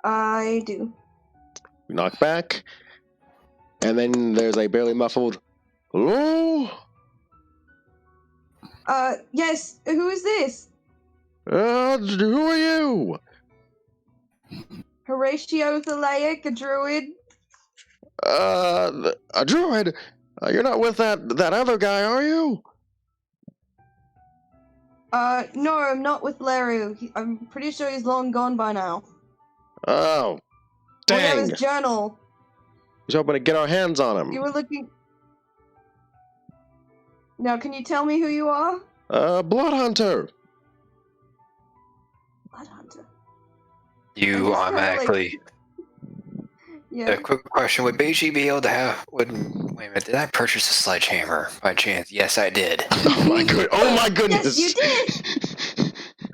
I do. You knock back, and then there's a barely muffled "Hello? Yes, who is this? Who are you? Horatio Thalaic, a druid? A druid? You're not with that other guy, are you? No, I'm not with Larry. I'm pretty sure he's long gone by now. Oh, We have dang. his journal. He's hoping to get our hands on him. You were looking... Now, can you tell me who you are? Blood Hunter. Blood Hunter. You I just automatically. Yeah. A quick question: would Beiji be able to have? Wait a minute. Did I purchase a sledgehammer by chance? Yes, I did. Oh my goodness. Yes,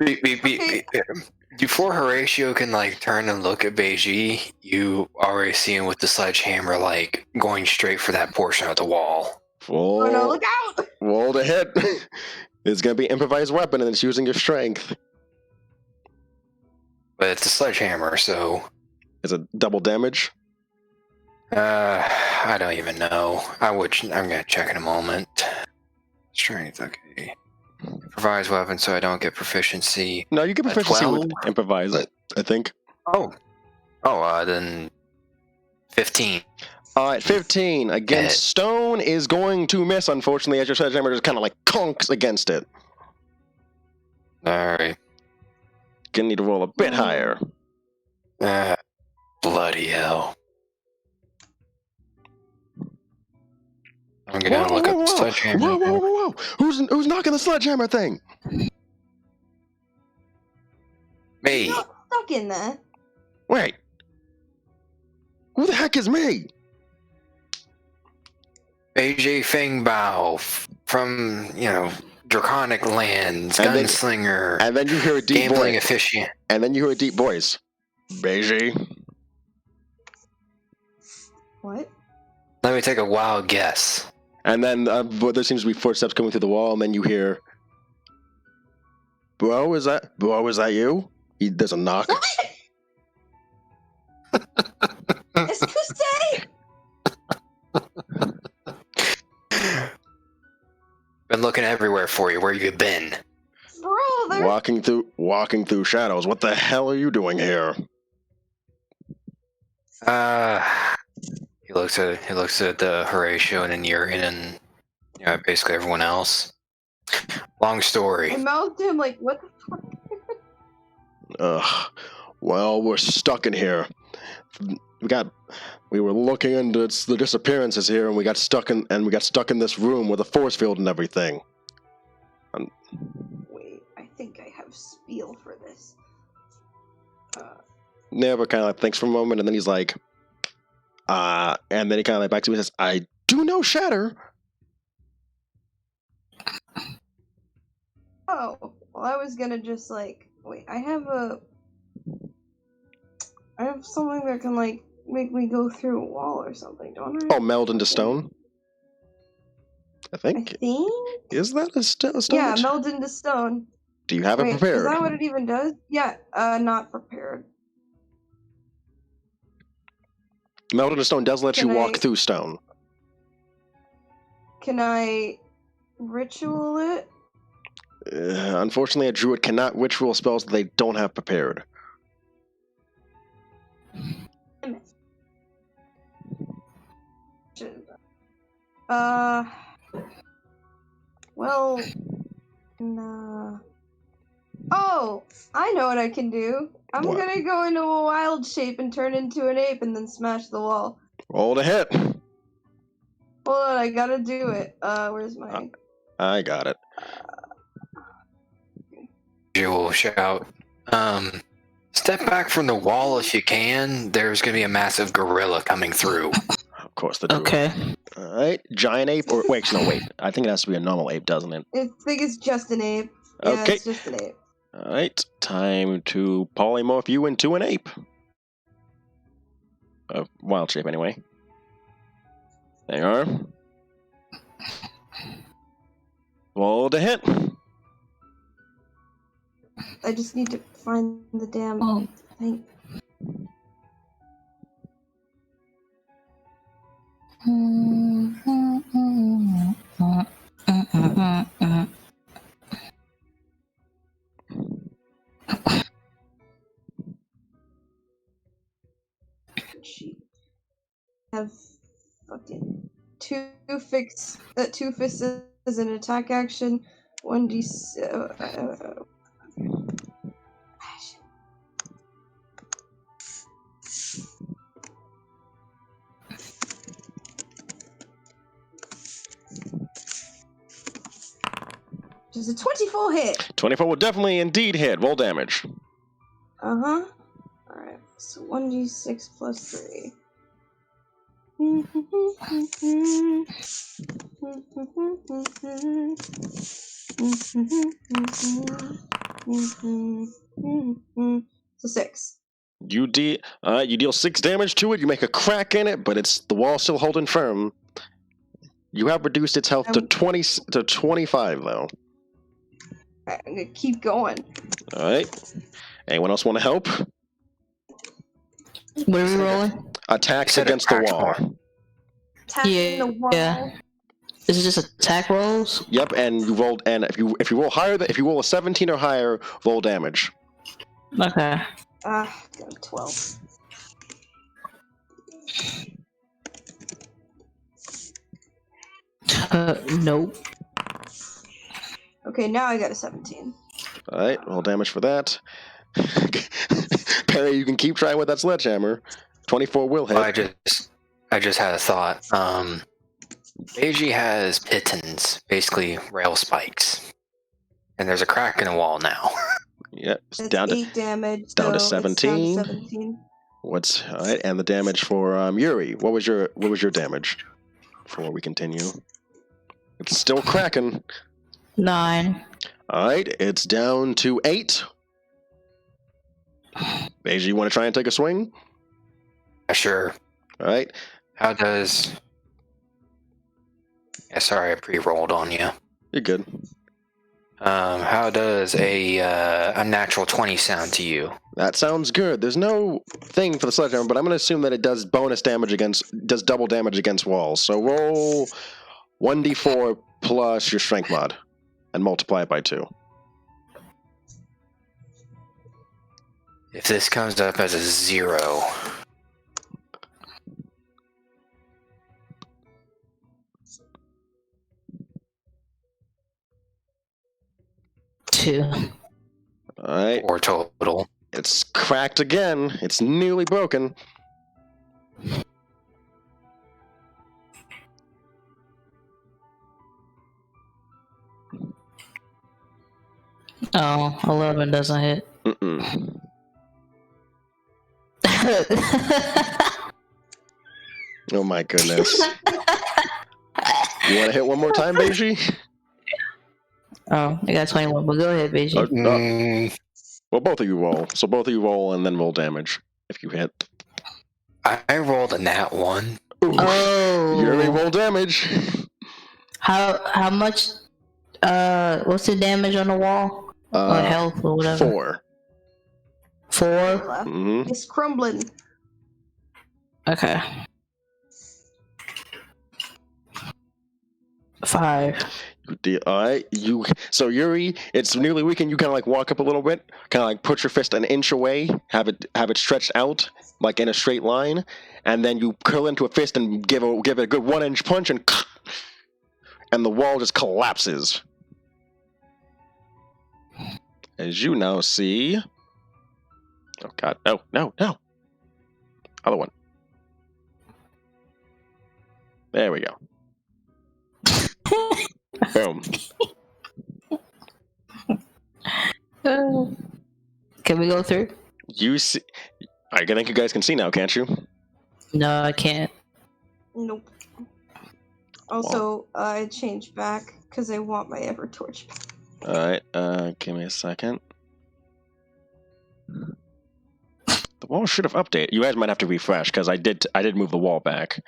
you did! Before Horatio can like turn and look at Beiji, you already see him with the sledgehammer like going straight for that portion of the wall. Full, Oh no, look out! Roll to hit. It's gonna be improvised weapon, and it's using your strength. But it's a sledgehammer, so Is it double damage? I don't even know. I'm gonna check in a moment. Strength, okay. Improvise weapon, so I don't get proficiency. No, you get A proficiency with 12? improvise. I think. Then 15. All right, 15 against Hit. stone is going to miss. Unfortunately, as your sledgehammer just kind of like conks against it. All right. Gonna need to roll a bit higher. Bloody hell. I'm gonna look up the sledgehammer. Whoa. Who's knocking the sledgehammer thing? Me. You're not stuck in there. Wait. Who the heck is me? AJ Fangbao from, Draconic Lands, And then- Gunslinger, And then you hear a deep Gambling voice. Officiant. And then you hear a deep voice. Beiji. What? Let me take a wild guess. And then there seems to be footsteps coming through the wall, and then you hear, Bro, is that you? There's a knock. Excuse. Been looking everywhere for you. Where you been? Brother! Walking through shadows. What the hell are you doing here? He looks at the Horatio and then Yeri and basically everyone else. Long story. I mouthed to him like, what the fuck? Well, we're stuck in here. We were looking into the disappearances here, and we got stuck in this room with a force field and everything. Wait, I think I have spiel for this. Never kind of like thinks for a moment, and then he's like, and then he kind of like back to me and says, I do know Shatter. Oh, well, I was gonna just like, wait, I have something that can like make me go through a wall or something, don't I? Oh, meld into stone? I I think. think? Is that a stone? Yeah, meld into stone. Do you have Wait, it prepared? is that what it even does? Yeah, not prepared. Meld into stone does let you Can walk I- through stone. Can I ritual it? Unfortunately, a druid cannot ritual spells that they don't have prepared. Damn it. Should've done. Well, Nah. Oh, I know what I can do. I'm What? gonna go into a wild shape and turn into an ape and then smash the wall. Roll to hit. Hold on, I gotta do it. Where's my... I got it. You will shout, step back from the wall if you can. There's going to be a massive gorilla coming through. Of course the druid. Okay. All right, giant ape or wait, no, wait. I think it has to be a normal ape, doesn't it? I think it's just an ape. Yeah, Okay. it's just an ape. All right, time to polymorph you into an ape. A wild shape, anyway. There you are. Roll to hit. I just need to find the damn thing. Sheet. Have fucking two fists as an attack action. 1d. Does a 24 hit? 24 will definitely indeed hit. Roll damage. Uh-huh. Alright, so 1d6 plus 3. So 6. You deal 6 damage to it. You make a crack in it, but the wall's still holding firm. You have reduced its health to 25, though. I'm gonna keep going. All right. Anyone else want to help? What are we rolling? Attacks Said against the attack wall. more. Tapping the wall. Yeah. Is it just attack rolls? Yep, and you rolled. And if you roll higher, if you roll a 17 or higher, roll damage. Okay. Got a 12. Nope. Okay, now I got a 17. All right, roll damage for that. Perry, you can keep trying with that sledgehammer. 24 will hit. I just had a thought. Beiji has pitons, basically rail spikes, and there's a crack in the wall now. Yeah, it's That's down 8 damage. down to so it's 17. Down to 17. What's all right? And the damage for Yuri. What was your damage? Before we continue, it's still cracking. 9. All right, it's down to 8. Beiji, you want to try and take a swing? Sure. All right. How does... Yeah, sorry, I pre-rolled on you. You're good. How does a natural 20 sound to you? That sounds good. There's no thing for the sledgehammer, but I'm going to assume that it does does double damage against walls. So roll 1d4 plus your strength mod and multiply it by 2. If this comes up as a 0... Two. All right. or total. It's cracked again. It's nearly broken. Oh, 11 doesn't hit. Mm-mm. Oh my goodness. You want to hit one more time, Beiji? Oh, I got 21, but go ahead, Beiji. Well, both of you roll. So both of you roll and then roll damage if you hit. I rolled a nat 1. Ooh. Oh. Yuri, roll damage. How much? What's the damage on the wall? Or health or whatever. 4. 4. Mm-hmm. It's crumbling. Okay. 5. Alright, so Yuri, it's nearly weak and you kind of like walk up a little bit, kind of like put your fist an inch away, have it stretched out like in a straight line, and then you curl into a fist and give it a good 1-inch punch and the wall just collapses. as you now see. Oh God! No! Other one. There we go. Boom. Can we go through? You see? I think you guys can see now, can't you? No, I can't. Nope. Also, I changed back because I want my Evertorch back. All right. Give me a second. The wall should have updated. You guys might have to refresh because I did move the wall back.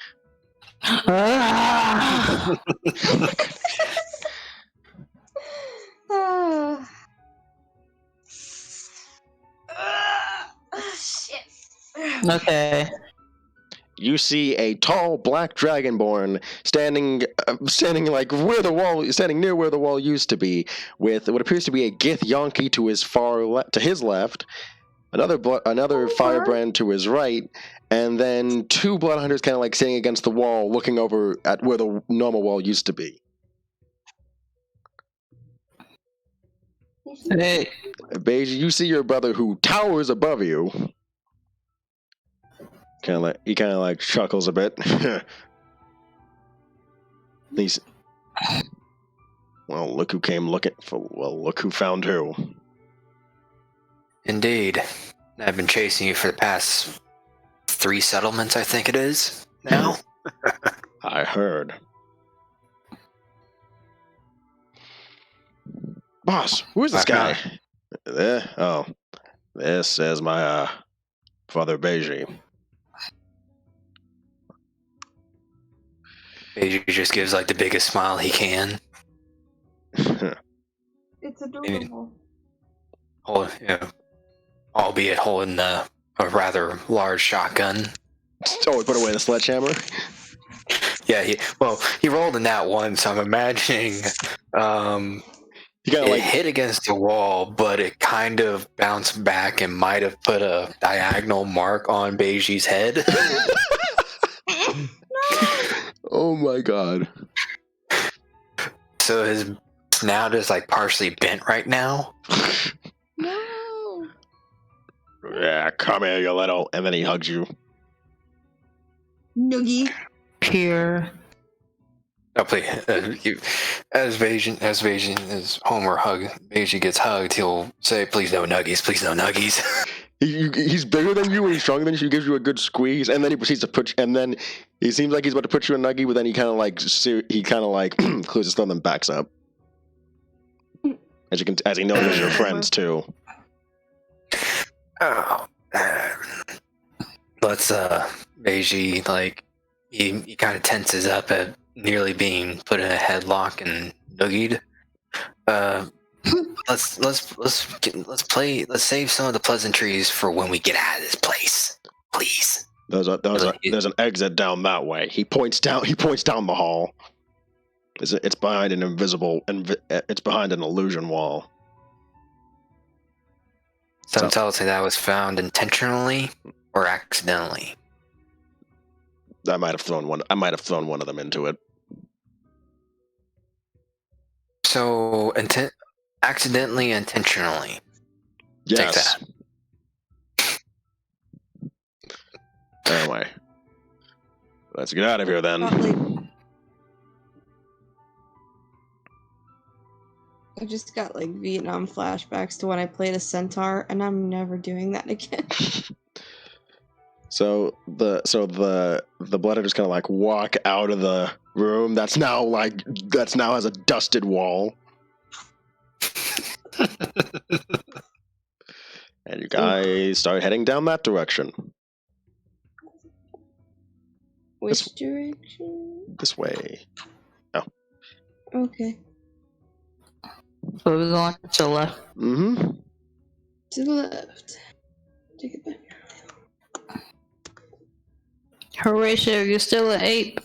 Ah! Shit. Okay. You see a tall black dragonborn standing like standing near where the wall used to be, with what appears to be a Gith Yonki to his left, another firebrand to his right, and then two blood hunters kind of like sitting against the wall, looking over at where the normal wall used to be. Hey. Beige, you see your brother who towers above you. He kind of like chuckles a bit. He's, well, look who came looking for. Well, look who found who. Indeed. I've been chasing you for the past 3 settlements, I think it is, now. I heard. Boss, who is this guy? This is my father Beiji. Beiji just gives like the biggest smile he can. It's adorable. Albeit holding a rather large shotgun. Oh, we put away the sledgehammer? Yeah, he rolled in that one, so I'm imagining it hit against the wall, but it kind of bounced back and might have put a diagonal mark on Beiji's head. Oh my God. So his snout is like partially bent right now. No. Yeah, come here, you little. And then he hugs you. Noogie. Here. Oh, please. As Beiji gets hugged, he'll say, "Please no nuggies, please no nuggies." He's bigger than you and he's stronger than you, so he gives you a good squeeze, and then he proceeds to put you, and then he seems like he's about to put you in a nuggie, but then he kind of like closes his thumb and backs up. As he knows you're friends too. Oh, let's Beiji, like he kind of tenses up at nearly being put in a headlock and noogied. Let's save some of the pleasantries for when we get out of this place, please. There's an exit down that way. He points down the hall. It's behind it's behind an illusion wall. Some tells me that was found intentionally or accidentally. I might have thrown one of them into it. So accidentally, intentionally. Yes. Take that. Anyway, let's get out of here then. I just got like Vietnam flashbacks to when I played a centaur, and I'm never doing that again. So the bloodhunters kind of like walk out of the room that's now has a dusted wall. And you guys start heading down that direction. Which direction? This way. Oh. Okay. So we're going to the left. Mm-hmm. To the left. Take it back. Horatio, you're still an ape.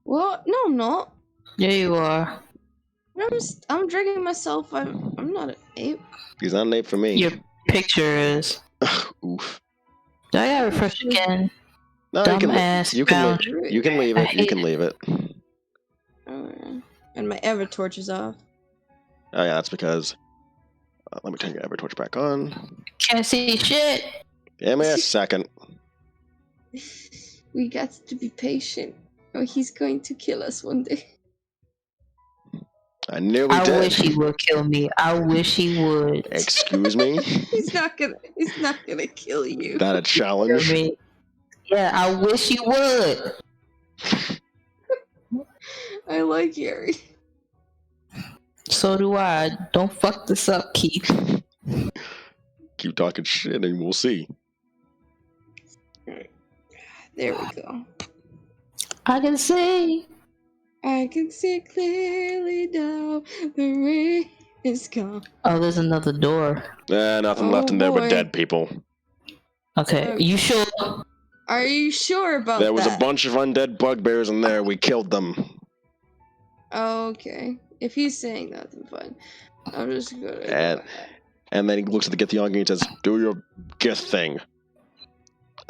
What? No, I'm not. Yeah, you are. I'm drinking myself. I'm not an ape. He's not an ape for me. Your picture is. Oof. Do I gotta refresh again? No, Dumbass. you can leave it. You can leave it. Oh, and my Evertorch is off. Oh yeah, that's because Let me turn your Evertorch back on. Can't see shit. Give me a second. We got to be patient, or he's going to kill us one day. I nearly I did. wish he would kill me. I wish he would. Excuse me? He's not gonna kill you. That a Kill challenge? me. Yeah, I wish he would. I like Yeri. So do I. Don't fuck this up, Keith. Keep talking shit and we'll see. There we go. I can see. I can see clearly now. The rain is gone. Oh, there's another door. Nothing left in there but boy. dead people. Okay, you sure? Are you sure about There was that? a bunch of undead bugbears in there. We killed them. Okay. If he's saying that, then fine. I'm just gonna. And then he looks at the Githyanki and he says, "Do your Gith thing."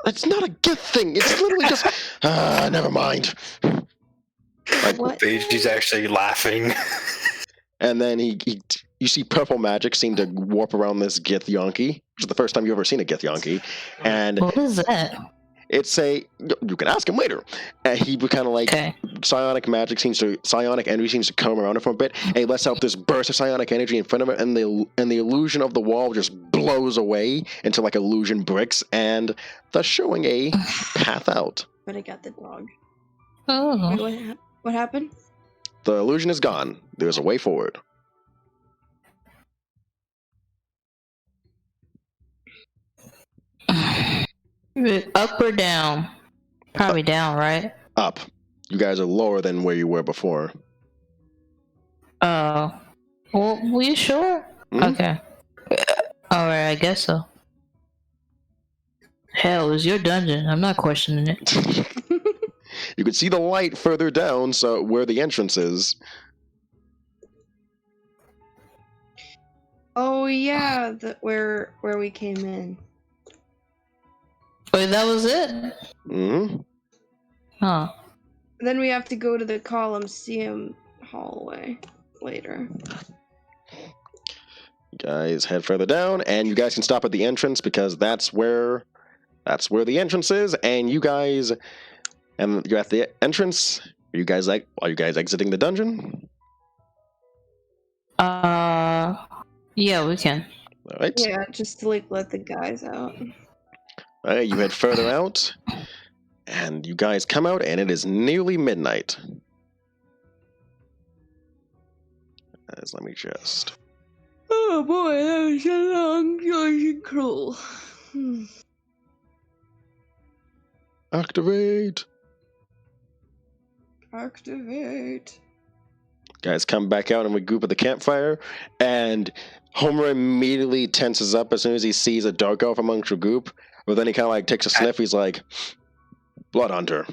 It's not a Gith thing. It's literally just. Never mind. Like, What? She's actually laughing. and then you see purple magic seem to warp around this Githyanki, which is the first time you've ever seen a Githyanki. And What is that? it's you can ask him later. And he would kind of like Okay. psionic energy seems to come around it for a bit, and he lets out this burst of psionic energy in front of it, and the illusion of the wall just blows away into like illusion bricks, and thus showing a path out. But I got the dog. Oh. Wait, what happened? The illusion is gone. There's a way forward. Up or down? Probably down, right? Up. You guys are lower than where you were before. Oh. Well, were you sure? Mhm. Okay. Alright, I guess so. Hell, it's your dungeon. I'm not questioning it. You can see the light further down, so where the entrance is. Oh yeah, where we came in. Wait, that was it? Mm-hmm. Huh. Then we have to go to the Colosseum hallway later. You guys head further down, and you guys can stop at the entrance because that's where the entrance is. And you're at the entrance. Are you guys exiting the dungeon? Yeah, we can. All right. Yeah, just to like let the guys out. All right. You head further out, and you guys come out, and it is nearly midnight. Let me just. Oh boy, that was a long dungeon crawl. Activate. Activate. Guys come back out and we group at the campfire, and Homer immediately tenses up as soon as he sees a dark elf amongst your group. But then he kind of like takes a sniff. He's like, "Blood Hunter."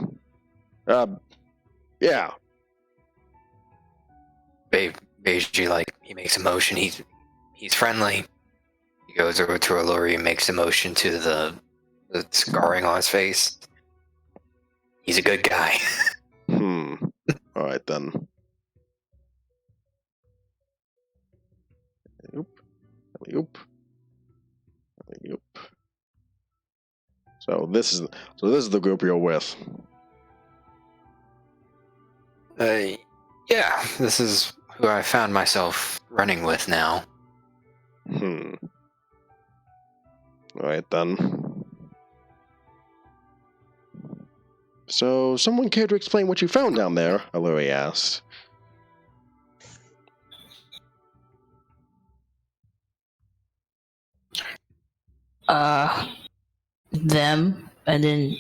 Yeah. Beiji, like, he makes a motion. He's friendly. He goes over to Alluri and makes a motion to the scarring on his face. He's a good guy. All right then. Oop. So this is the group you're with. Yeah, this is who I found myself running with now. All right then. So, someone care to explain what you found down there? Alluri asked. Them, and then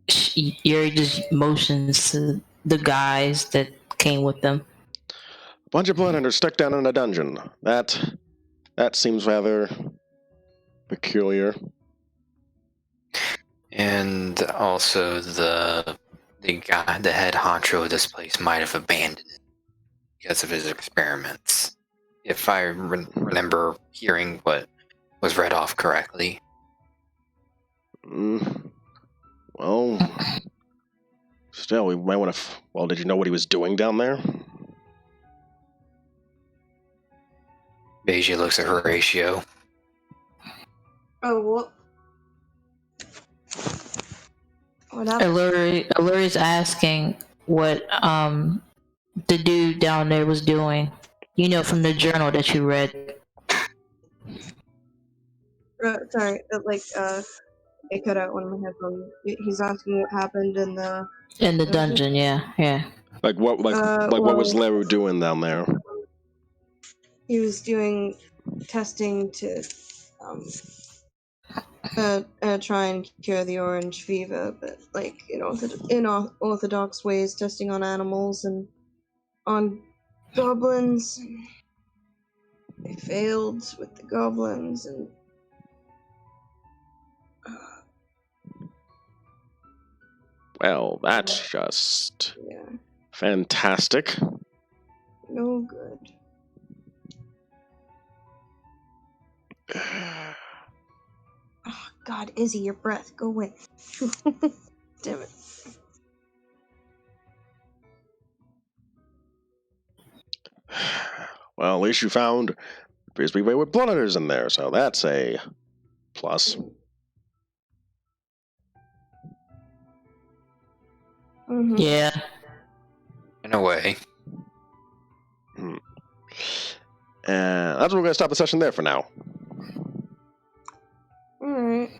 Yeri just motions to the guys that came with them. A bunch of bloodhunters stuck down in a dungeon. That seems rather peculiar. And also the guy, the head honcho of this place, might have abandoned it because of his experiments. If I remember hearing what was read off correctly. Well, still, we might want to. Well, did you know what he was doing down there? Deja looks at her ratio. Oh, what happened? Alluri's asking what the dude down there was doing. You know, from the journal that you read. Sorry, it cut out one of my headphones. He's asking what happened in the In the dungeon, yeah. Like what what was Leru doing down there? He was doing testing to try and cure the orange fever, but like in orthodox ways, testing on animals and on goblins. They failed with the goblins, and Well, that's just yeah, fantastic. no good. Oh, God, Izzy, your breath, go away. Damn it. Well, at least you found Frisbee Way with bloodletters in there, so that's a plus. Mm-hmm. Yeah. In a way. And that's where we're going to stop the session there for now. Alright.